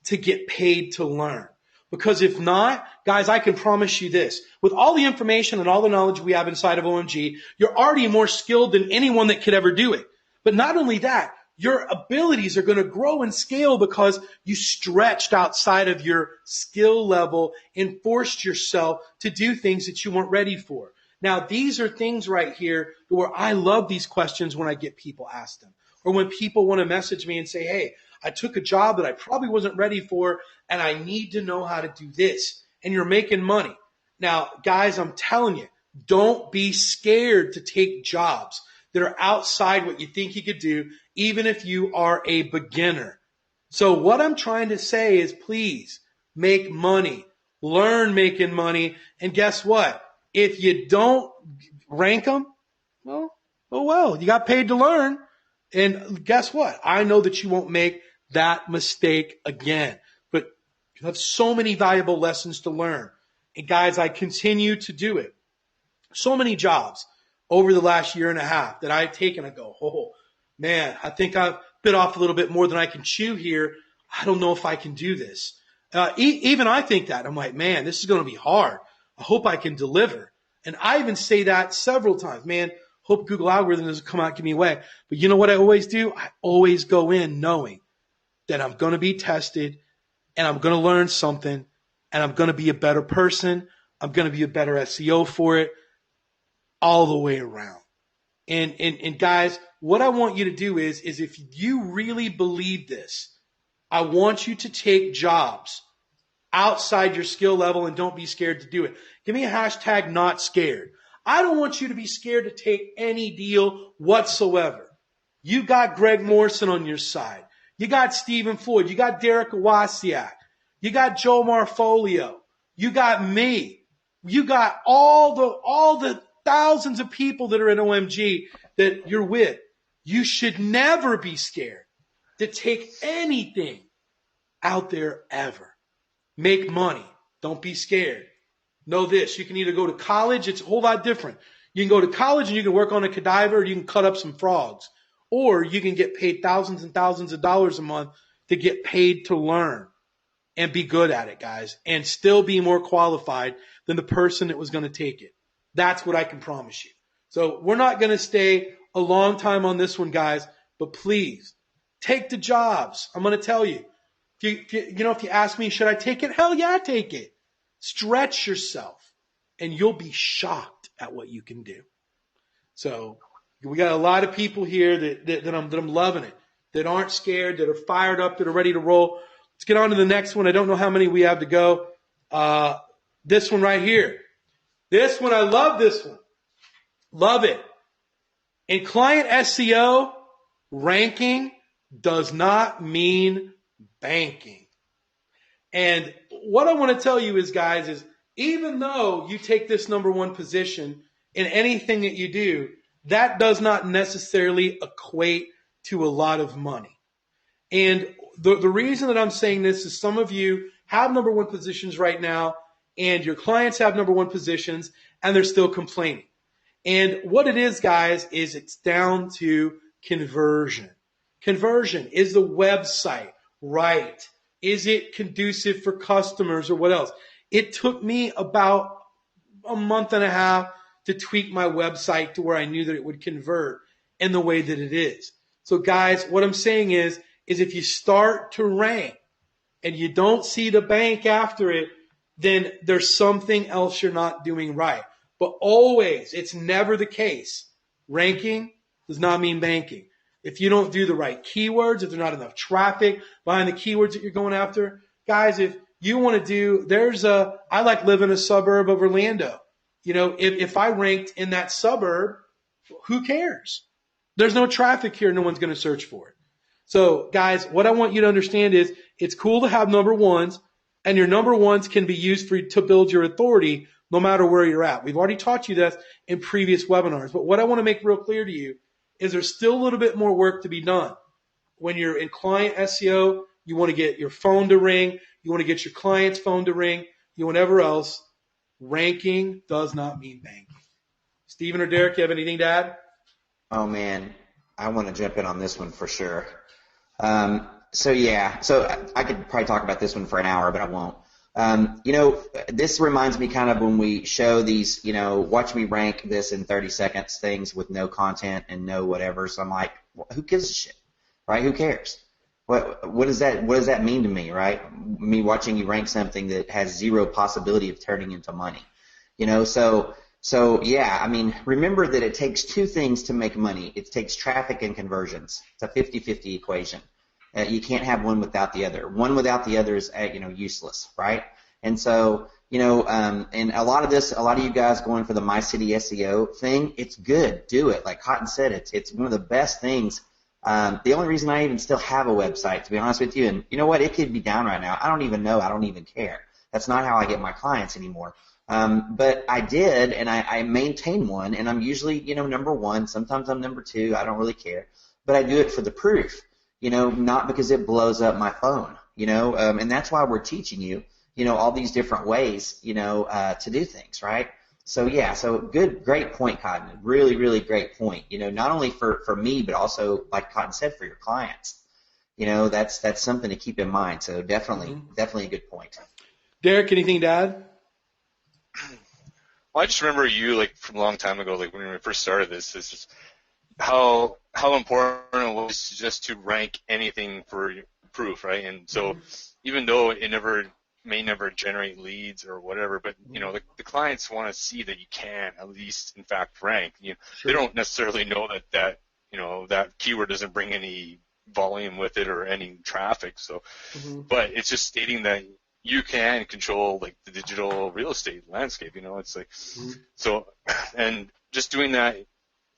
to get paid to learn. Because if not, guys, I can promise you this. With all the information and all the knowledge we have inside of OMG, you're already more skilled than anyone that could ever do it. But not only that, your abilities are going to grow and scale because you stretched outside of your skill level and forced yourself to do things that you weren't ready for. Now, these are things right here where I love these questions when I get people ask them, or when people want to message me and say, hey, I took a job that I probably wasn't ready for, and I need to know how to do this, and you're making money. Now, guys, I'm telling you, don't be scared to take jobs that are outside what you think you could do, even if you are a beginner. So what I'm trying to say is, please make money, learn making money, and guess what? If you don't rank them, well, oh well, you got paid to learn. And guess what? I know that you won't make that mistake again. But you have so many valuable lessons to learn. And guys, I continue to do it. So many jobs over the last year and a half that I've taken. I go, oh, man, I think I've bit off a little bit more than I can chew here. I don't know if I can do this. Even I think that. I'm like, man, this is going to be hard. I hope I can deliver. And I even say that several times. Man, hope Google algorithm doesn't come out and give me away. But you know what I always do? I always go in knowing that I'm going to be tested and I'm going to learn something and I'm going to be a better person. I'm going to be a better SEO for it all the way around. And guys, what I want you to do is if you really believe this, I want you to take jobs outside your skill level and don't be scared to do it. Give me a hashtag not scared. I don't want you to be scared to take any deal whatsoever. You got Greg Morrison on your side. You got Stephen Floyd. You got Derek Owasiak. You got Joe Marfolio. You got me. You got all the thousands of people that are in OMG that you're with. You should never be scared to take anything out there ever. Make money. Don't be scared. Know this. You can either go to college. It's a whole lot different. You can go to college and you can work on a cadaver, or you can cut up some frogs. Or you can get paid thousands and thousands of dollars a month to get paid to learn and be good at it, guys, and still be more qualified than the person that was going to take it. That's what I can promise you. So we're not going to stay a long time on this one, guys, but please take the jobs. I'm going to tell you. If you ask me, should I take it? Hell yeah, take it. Stretch yourself, and you'll be shocked at what you can do. So we got a lot of people here that I'm loving it, that aren't scared, that are fired up, that are ready to roll. Let's get on to the next one. I don't know how many we have to go. This one right here. This one, I love this one. Love it. In client SEO, ranking does not mean banking. And what I want to tell you is, guys, is even though you take this number one position in anything that you do, that does not necessarily equate to a lot of money. And the reason that I'm saying this is some of you have number one positions right now, and your clients have number one positions, and they're still complaining. And what it is, guys, is it's down to conversion. Conversion. Is the website right? Is it conducive for customers, or what else? It took me about a month and a half to tweak my website to where I knew that it would convert in the way that it is. So guys, what I'm saying is if you start to rank and you don't see the bank after it, then there's something else you're not doing right. But always, it's never the case. Ranking does not mean banking. If you don't do the right keywords, if there's not enough traffic behind the keywords that you're going after, guys, if you want to do, I like live in a suburb of Orlando. If I ranked in that suburb, who cares? There's no traffic here. No one's going to search for it. So guys, what I want you to understand is it's cool to have number ones, and your number ones can be used to build your authority no matter where you're at. We've already taught you this in previous webinars, but what I want to make real clear to you is there's still a little bit more work to be done. When you're in client SEO, you want to get your phone to ring. You want to get your client's phone to ring. You want whatever else. Ranking does not mean banking. Stephen or Derek, you have anything to add? Oh, man. I want to jump in on this one for sure. So I could probably talk about this one for an hour, but I won't. This reminds me kind of when we show these, watch me rank this in 30 seconds things with no content and no whatever. So I'm like, well, who gives a shit? right? Who cares? What does that mean to me, right? Me watching you rank something that has zero possibility of turning into money, So yeah, I mean, remember that it takes two things to make money. It takes traffic and conversions. It's a 50-50 equation. You can't have one without the other. One without the other is, useless, right? And so, and a lot of you guys going for the My City SEO thing, it's good. Do it. Like Cotton said, it's one of the best things. The only reason I even still have a website, to be honest with you, and you know what, it could be down right now. I don't even know. I don't even care. That's not how I get my clients anymore. But I did, and I maintain one, and I'm usually, number one. Sometimes I'm number two. I don't really care. But I do it for the proof, not because it blows up my phone, and that's why we're teaching you, all these different ways, to do things, right? So yeah, great point, Cotton. Really, really great point. Not only for me, but also, like Cotton said, for your clients. That's something to keep in mind. So definitely a good point. Derek, anything to add? Well, I just remember you, like, from a long time ago, like, when we first started this, is just how important it was just to rank anything for proof, right? And so even though it may never generate leads or whatever, but, the clients want to see that you can at least, in fact, rank. Sure. They don't necessarily know that that keyword doesn't bring any volume with it or any traffic. So, but it's just stating that you can control, like, the digital real estate landscape. It's like, so, and just doing that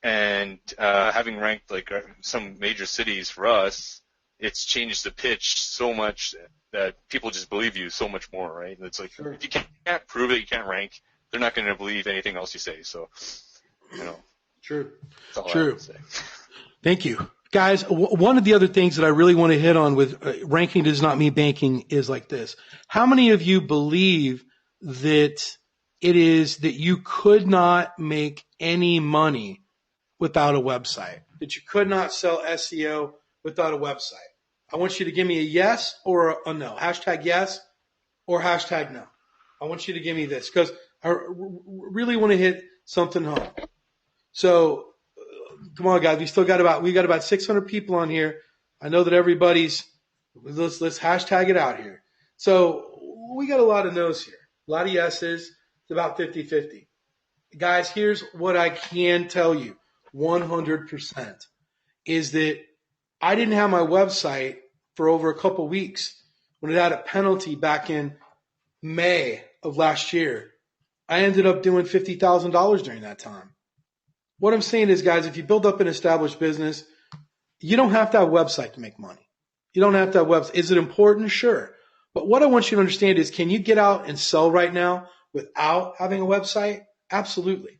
and having ranked, like, some major cities for us, it's changed the pitch so much that people just believe you so much more, right? It's like, if you can't prove it, you can't rank, they're not going to believe anything else you say. So, True. That's all I True. have to say. Thank you. Guys, one of the other things that I really want to hit on with ranking does not mean banking is like this. How many of you believe that it is that you could not make any money without a website? That you could not sell SEO without a website? I want you to give me a yes or a no. Hashtag yes or hashtag no. I want you to give me this because I really want to hit something home. So, come on, guys. We got about 600 people on here. I know that everybody's. Let's hashtag it out here. So we got a lot of no's here, a lot of yeses. It's about 50-50. Guys, here's what I can tell you, 100%, is that I didn't have my website for over a couple weeks when it had a penalty back in May of last year. I ended up doing $50,000 during that time. What I'm saying is, guys, if you build up an established business, you don't have to have a website to make money. You don't have to have a website. Is it important? Sure. But what I want you to understand is, can you get out and sell right now without having a website? Absolutely.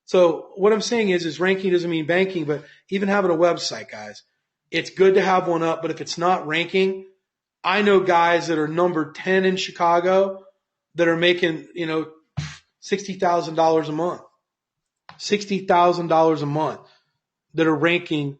So what I'm saying is ranking doesn't mean banking, but even having a website, guys, it's good to have one up. But if it's not ranking, I know guys that are number 10 in Chicago that are making, $60,000 a month. $60,000 a month that are ranking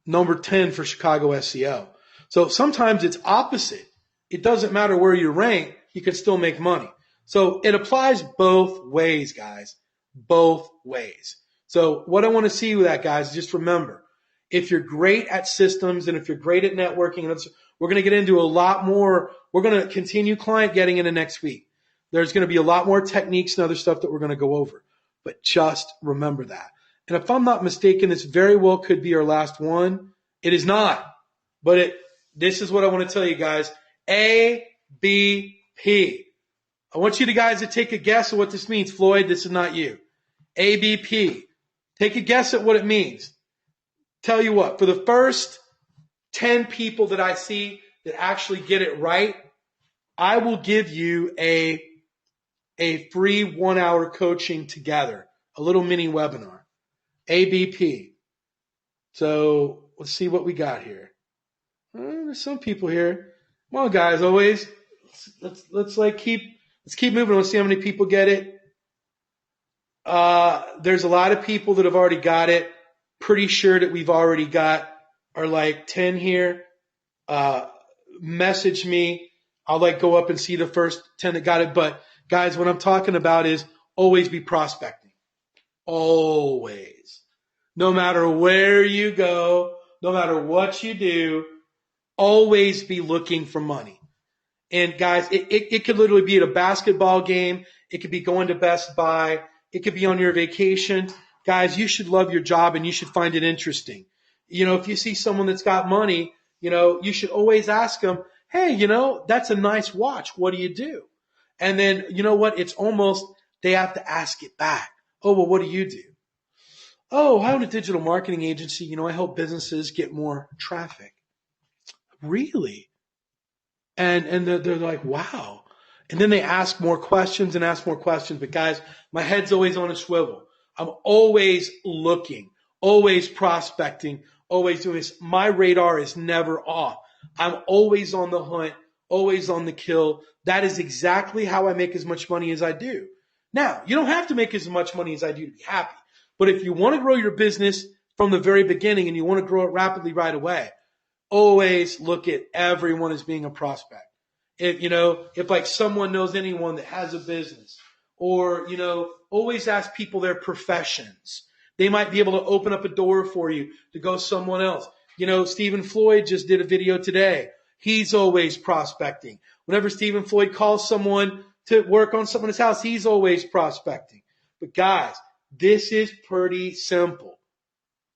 number 10 for Chicago SEO. So sometimes it's opposite. It doesn't matter where you rank, you can still make money. So it applies both ways, guys, both ways. So what I want to see with that, guys, is just remember, if you're great at systems and if you're great at networking, we're going to get into a lot more. We're going to continue client getting into next week. There's going to be a lot more techniques and other stuff that we're going to go over. But just remember that. And if I'm not mistaken, this very well could be our last one. It is not. But this is what I want to tell you guys. ABP. I want you guys to take a guess at what this means. Floyd, this is not you. ABP. Take a guess at what it means. Tell you what, for the first 10 people that I see that actually get it right, I will give you a free 1-hour coaching together, a little mini webinar, ABP. So let's see what we got here. There's some people here. Come on, guys, always. Let's keep moving. Let's see how many people get it. There's a lot of people that have already got it. Pretty sure that we've already got our 10 here. Message me. I'll go up and see the first 10 that got it. But guys, what I'm talking about is always be prospecting. Always. No matter where you go, no matter what you do, always be looking for money. And guys, it could literally be at a basketball game. It could be going to Best Buy. It could be on your vacation. Guys, you should love your job and you should find it interesting. If you see someone that's got money, you should always ask them, hey, that's a nice watch. What do you do? And then, you know what? It's almost, they have to ask it back. Oh, well, what do you do? Oh, I own a digital marketing agency. I help businesses get more traffic. Really? And they're like, wow. And then they ask more questions and ask more questions. But guys, my head's always on a swivel. I'm always looking, always prospecting, always doing this. My radar is never off. I'm always on the hunt, always on the kill. That is exactly how I make as much money as I do. Now, you don't have to make as much money as I do to be happy. But if you want to grow your business from the very beginning and you want to grow it rapidly right away, always look at everyone as being a prospect. If like someone knows anyone that has a business, or, always ask people their professions. They might be able to open up a door for you to go someone else. Stephen Floyd just did a video today. He's always prospecting. Whenever Stephen Floyd calls someone to work on someone's house, he's always prospecting. But guys, this is pretty simple.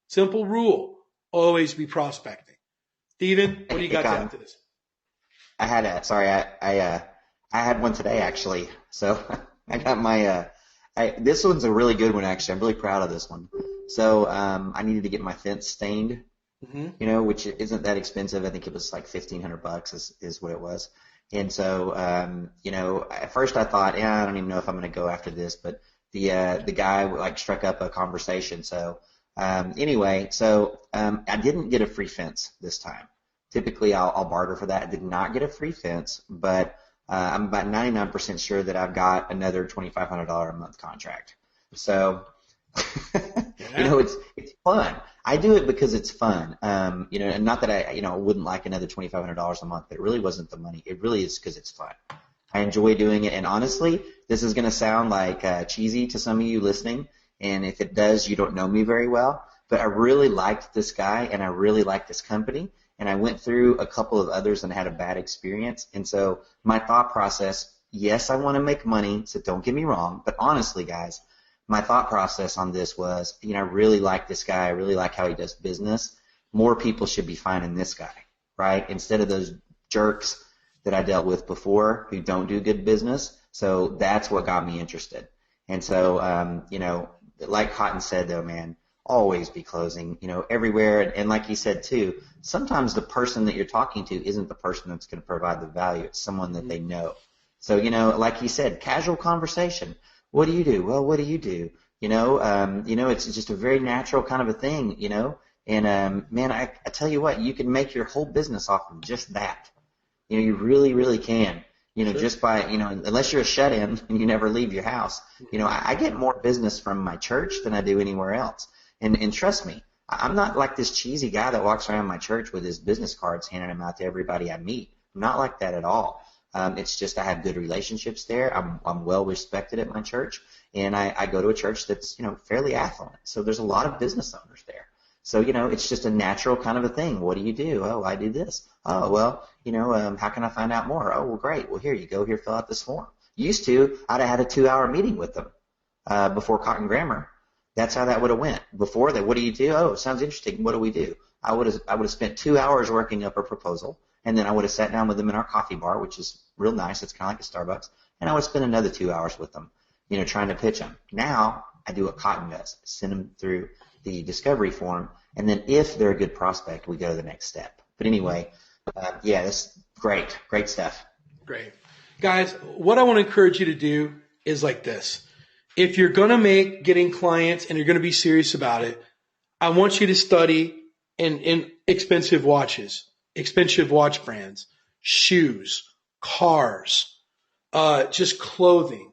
Simple rule. Always be prospecting. Steven, what do you got to add to this? I had one today actually. So I got my, this one's a really good one actually. I'm really proud of this one. So I needed to get my fence stained, which isn't that expensive. I think it was like $1,500 is what it was. And so, at first I thought, I don't even know if I'm going to go after this, but the guy like struck up a conversation. So I didn't get a free fence this time. Typically, I'll barter for that. I did not get a free fence, but I'm about 99% sure that I've got another $2,500 a month contract. So, it's fun. I do it because it's fun. And not that I wouldn't like another $2,500 a month, but it really wasn't the money. It really is because it's fun. I enjoy doing it, and honestly, this is going to sound like cheesy to some of you listening, and if it does, you don't know me very well. But I really liked this guy, and I really liked this company. And I went through a couple of others and had a bad experience. And so my thought process, yes, I want to make money, so don't get me wrong. But honestly, guys, my thought process on this was, I really like this guy. I really like how he does business. More people should be finding this guy, right? Instead of those jerks that I dealt with before who don't do good business. So that's what got me interested. And so, like Cotton said, though, man, always be closing, everywhere. And like he said, too, sometimes the person that you're talking to isn't the person that's going to provide the value. It's someone that they know. So, like he said, casual conversation. What do you do? Well, what do you do? It's just a very natural kind of a thing, And, man, I tell you what, you can make your whole business off of just that. You really, really can. Sure. Just by, unless you're a shut-in and you never leave your house. I get more business from my church than I do anywhere else. And trust me, I'm not like this cheesy guy that walks around my church with his business cards handing them out to everybody I meet. I'm not like that at all. It's just I have good relationships there. I'm well respected at my church, and I go to a church that's fairly affluent. So there's a lot of business owners there. So it's just a natural kind of a thing. What do you do? Oh, I do this. Oh, well, how can I find out more? Oh, well, great. Well, here you go. Here, fill out this form. Used to, I'd have had a 2-hour meeting with them before Cotton Grammar. That's how that would have went. Before that, what do you do? Oh, it sounds interesting. What do we do? I would have spent 2 hours working up a proposal, and then I would have sat down with them in our coffee bar, which is real nice. It's kind of like a Starbucks, and I would spend another 2 hours with them, trying to pitch them. Now I do what Cotton does: send them through the discovery form, and then if they're a good prospect, we go to the next step. But anyway, that's great stuff. Great, guys. What I want to encourage you to do is like this. If you're going to make getting clients and you're going to be serious about it, I want you to study in expensive watches, expensive watch brands, shoes, cars, just clothing,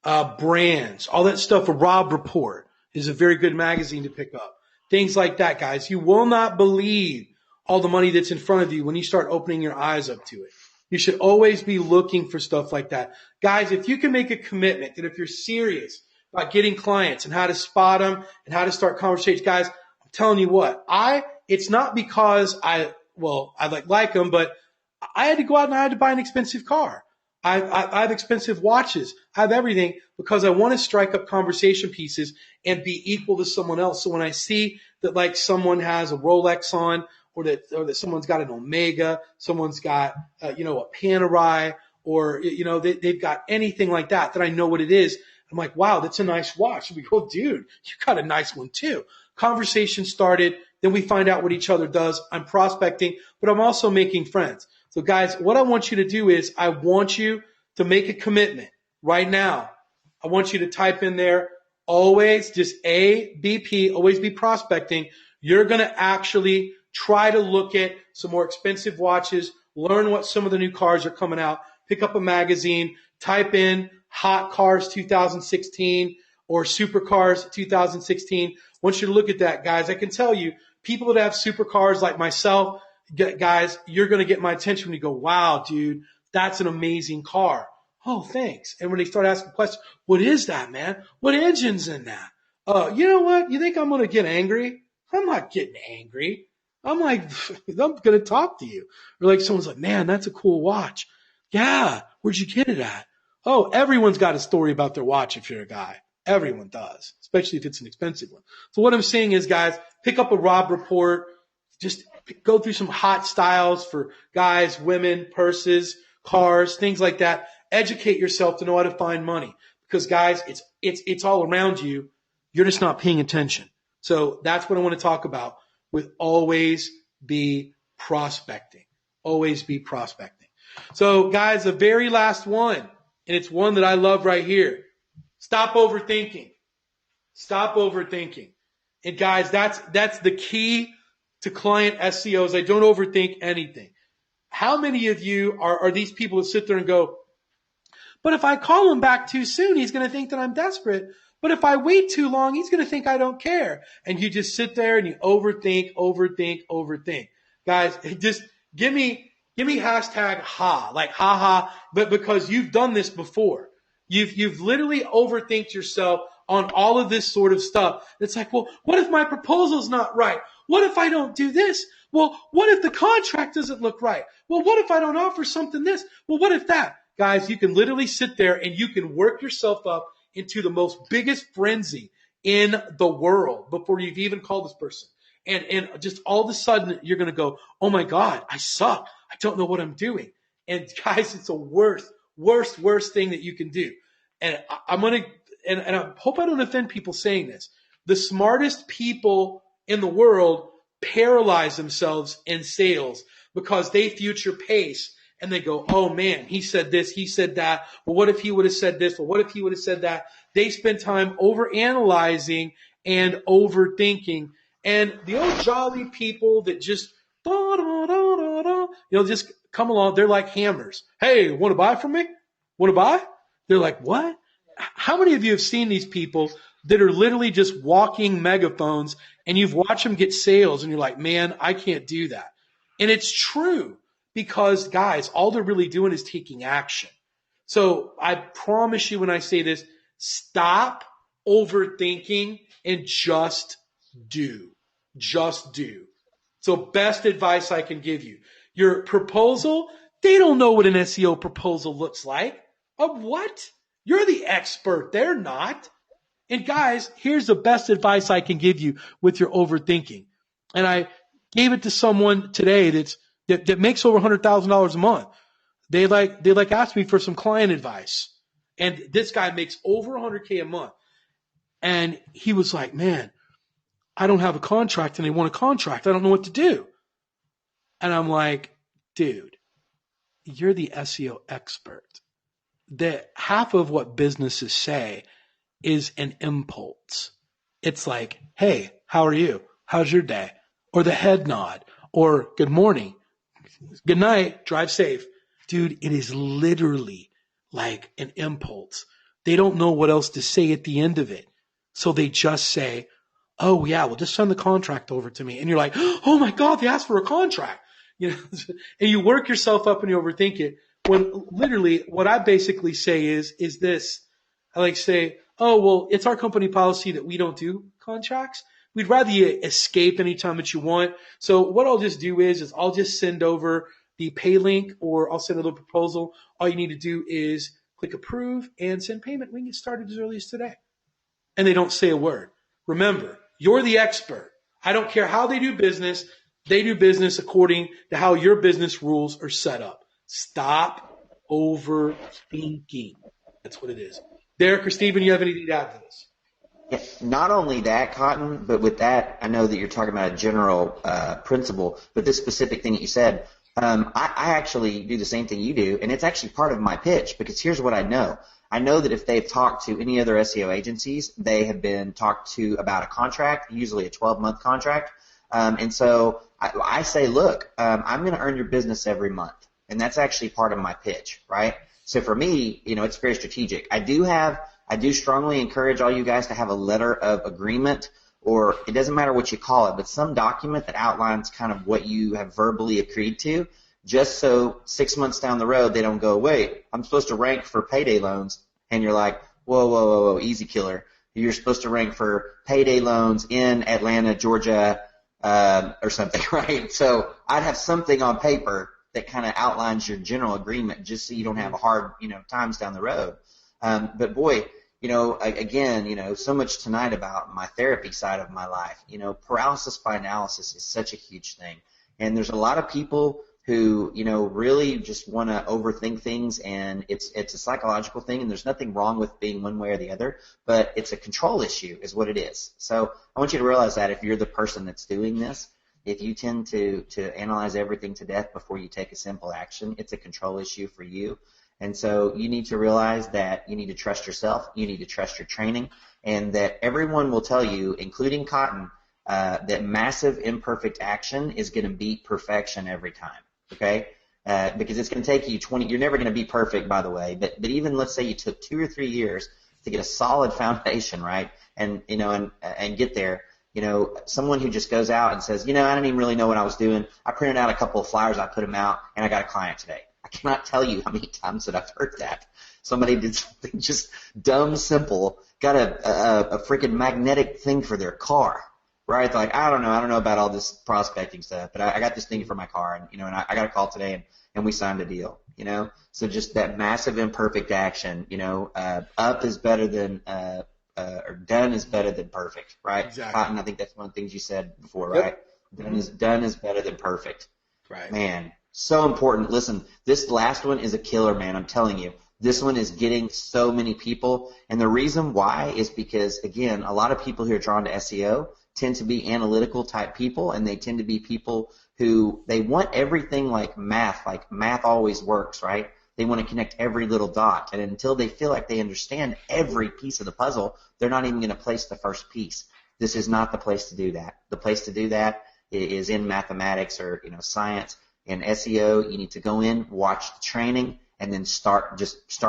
brands, all that stuff. A Robb Report is a very good magazine to pick up. Things like that, guys. You will not believe all the money that's in front of you when you start opening your eyes up to it. You should always be looking for stuff like that. Guys, if you can make a commitment that if you're serious about getting clients and how to spot them and how to start conversations, guys, I'm telling you what, I it's not because I like them, but I had to go out and I had to buy an expensive car. I have expensive watches. I have everything because I want to strike up conversation pieces and be equal to someone else. So when I see that like someone has a Rolex on, or that someone's got an Omega, someone's got a Panerai, or they've got anything like that I know what it is. I'm like, wow, that's a nice watch. And we go, dude, you got a nice one too. Conversation started. Then we find out what each other does. I'm prospecting, but I'm also making friends. So guys, what I want you to do is I want you to make a commitment right now. I want you to type in there, always just ABP, always be prospecting. You're going to actually try to look at some more expensive watches, learn what some of the new cars are coming out, pick up a magazine, type in Hot Cars 2016 or Supercars 2016. I want you to look at that, guys. I can tell you, people that have supercars like myself, guys, you're going to get my attention when you go, wow, dude, that's an amazing car. Oh, thanks. And when they start asking questions, what is that, man? What engine's in that? You know what? You think I'm going to get angry? I'm not getting angry. I'm like, I'm going to talk to you. Or like someone's like, man, that's a cool watch. Yeah. Where'd you get it at? Oh, everyone's got a story about their watch if you're a guy. Everyone does, especially if it's an expensive one. So what I'm saying is, guys, pick up a Rob report. Just go through some hot styles for guys, women, purses, cars, things like that. Educate yourself to know how to find money because, guys, it's all around you. You're just not paying attention. So that's what I want to talk about with always be prospecting. Always be prospecting. So, guys, the very last one, and it's one that I love right here. Stop overthinking. Stop overthinking. And, guys, that's the key to client SEOs. I don't overthink anything. How many of you are these people that sit there and go, but if I call him back too soon, he's going to think that I'm desperate. But if I wait too long, he's going to think I don't care. And you just sit there and you overthink. Guys, just give me hashtag ha, like ha, but because you've done this before. You've literally overthinked yourself on all of this sort of stuff. It's like, well, what if my proposal's not right? What if I don't do this? Well, what if the contract doesn't look right? Well, what if I don't offer something this? Well, what if that? Guys, you can literally sit there and you can work yourself up into the most biggest frenzy in the world before you've even called this person. And just all of a sudden you're going to go, oh my God, I suck. I don't know what I'm doing. And guys, it's the worst thing that you can do. And I hope I don't offend people saying this. The smartest people in the world paralyze themselves in sales because they future pace and they go, oh man, he said this, he said that. Well, what if he would have said this? Well, what if he would have said that? They spend time overanalyzing and overthinking. And the old jolly people that just, just come along, they're like hammers. Hey, want to buy from me? Want to buy? They're like, what? How many of you have seen these people that are literally just walking megaphones and you've watched them get sales and you're like, man, I can't do that. And it's true because, guys, all they're really doing is taking action. So I promise you when I say this, stop overthinking and just do. Just do. So best advice I can give you. Your proposal, they don't know what an SEO proposal looks like. What? You're the expert. They're not. And guys, here's the best advice I can give you with your overthinking. And I gave it to someone today that makes over $100,000 a month. They asked me for some client advice. And this guy makes over $100K a month. And he was like, man, I don't have a contract and they want a contract. I don't know what to do. And I'm like, dude, you're the SEO expert. That half of what businesses say is an impulse. It's like, hey, how are you? How's your day? Or the head nod, or good morning, good night, drive safe. Dude, it is literally like an impulse. They don't know what else to say at the end of it. So they just say, oh yeah, well just send the contract over to me. And you're like, oh my God, they asked for a contract. And you work yourself up and you overthink it. When literally what I basically say is this. I say, oh, well, it's our company policy that we don't do contracts. we'd rather you escape anytime that you want. So what I'll just do is I'll just send over the pay link, or I'll send a little proposal. All you need to do is click approve and send payment. We can get started as early as today. And they don't say a word. Remember, you're the expert. I don't care how they do business. They do business according to how your business rules are set up. Stop overthinking. That's what it is. Derek or Stephen, you have anything to add to this? Yeah, not only that, Cotton, but with that, I know that you're talking about a general principle, but this specific thing that you said, I actually do the same thing you do, and it's actually part of my pitch, because here's what I know. I know that if they've talked to any other SEO agencies, they have been talked to about a contract, usually a 12-month contract, and so I say, look, I'm going to earn your business every month, and that's actually part of my pitch, right? So for me, it's very strategic. I do strongly encourage all you guys to have a letter of agreement, or it doesn't matter what you call it, but some document that outlines kind of what you have verbally agreed to, just so 6 months down the road they don't go, wait, I'm supposed to rank for payday loans, and you're like, whoa, easy killer. You're supposed to rank for payday loans in Atlanta, Georgia, or something, right? So I'd have something on paper that kind of outlines your general agreement, just so you don't have a hard, times down the road. But boy, again, so much tonight about my therapy side of my life. Paralysis by analysis is such a huge thing. And there's a lot of people who, really just want to overthink things, and it's a psychological thing, and there's nothing wrong with being one way or the other, but it's a control issue is what it is. So I want you to realize that if you're the person that's doing this, if you tend to analyze everything to death before you take a simple action, it's a control issue for you. And so you need to realize that you need to trust yourself, you need to trust your training, and that everyone will tell you, including Cotton, that massive imperfect action is going to beat perfection every time, okay? Because it's going to take you 20, you're never going to be perfect, by the way, but even let's say you took 2 or 3 years to get a solid foundation, right, and get there. Someone who just goes out and says, I didn't even really know what I was doing. I printed out a couple of flyers, I put them out, and I got a client today. I cannot tell you how many times that I've heard that. Somebody did something just dumb, simple, got a freaking magnetic thing for their car, right? They're like, I don't know about all this prospecting stuff, but I got this thing for my car, and I got a call today, and we signed a deal, So just that massive imperfect action, up is better than or done is better than perfect, right? Exactly. Cotton, I think that's one of the things you said before, right? Yep. Done is better than perfect. Right. Man, so important. Listen, this last one is a killer, man. I'm telling you. This one is getting so many people, and the reason why is because, again, a lot of people who are drawn to SEO tend to be analytical type people, and they tend to be people who they want everything like math always works, right? They want to connect every little dot, and until they feel like they understand every piece of the puzzle, they're not even going to place the first piece. This is not the place to do that. The place to do that is in mathematics or science. In SEO, you need to go in, watch the training, and then start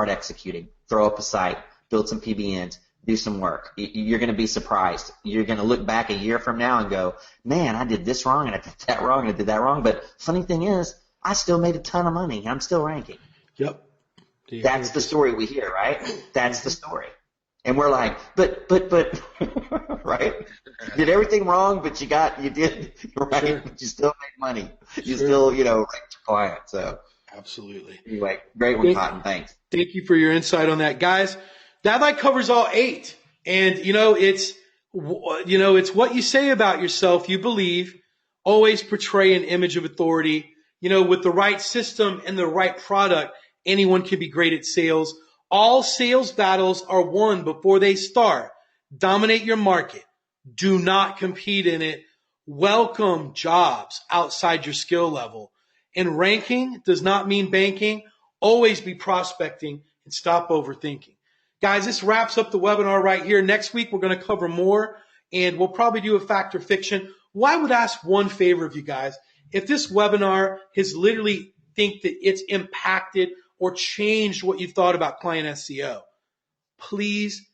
executing. Throw up a site, build some PBNs, do some work. You're going to be surprised. You're going to look back a year from now and go, man, I did this wrong, and I did that wrong, and I did that wrong. But funny thing is, I still made a ton of money. I'm still ranking. Yep. That's the story we hear, right? That's the story. And we're like, but, right? You did everything wrong, but you did, right? Sure. But you still make money. You still, ranked your client. So. Absolutely. Anyway, great one, Cotton. Thanks. Thank you for your insight on that. Guys, that covers all 8. And, it's what you say about yourself, you believe, always portray an image of authority. With the right system and the right product, anyone can be great at sales. All sales battles are won before they start. Dominate your market. Do not compete in it. Welcome jobs outside your skill level. And ranking does not mean banking. Always be prospecting and stop overthinking. Guys, this wraps up the webinar right here. Next week, we're going to cover more, and we'll probably do a fact or fiction. Well, I would ask one favor of you guys. If this webinar has literally think that it's impacted or changed what you thought about client SEO, please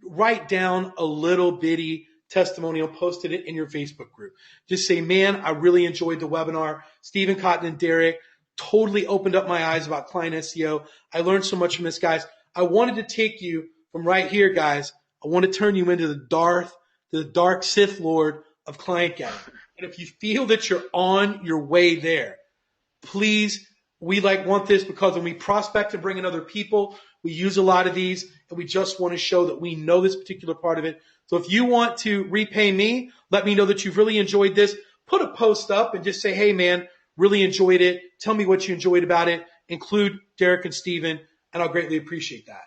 write down a little bitty testimonial, posted it in your Facebook group. Just say, man, I really enjoyed the webinar. Stephen, Cotton, and Derek totally opened up my eyes about client SEO. I learned so much from this, guys. I wanted to take you from right here, guys. I want to turn you into the Darth the dark Sith Lord of client getting. And if you feel that you're on your way there, please, we want this because when we prospect and bring in other people, we use a lot of these, and we just want to show that we know this particular part of it. So if you want to repay me, let me know that you've really enjoyed this. Put a post up and just say, hey, man, really enjoyed it. Tell me what you enjoyed about it. Include Derek and Steven, and I'll greatly appreciate that.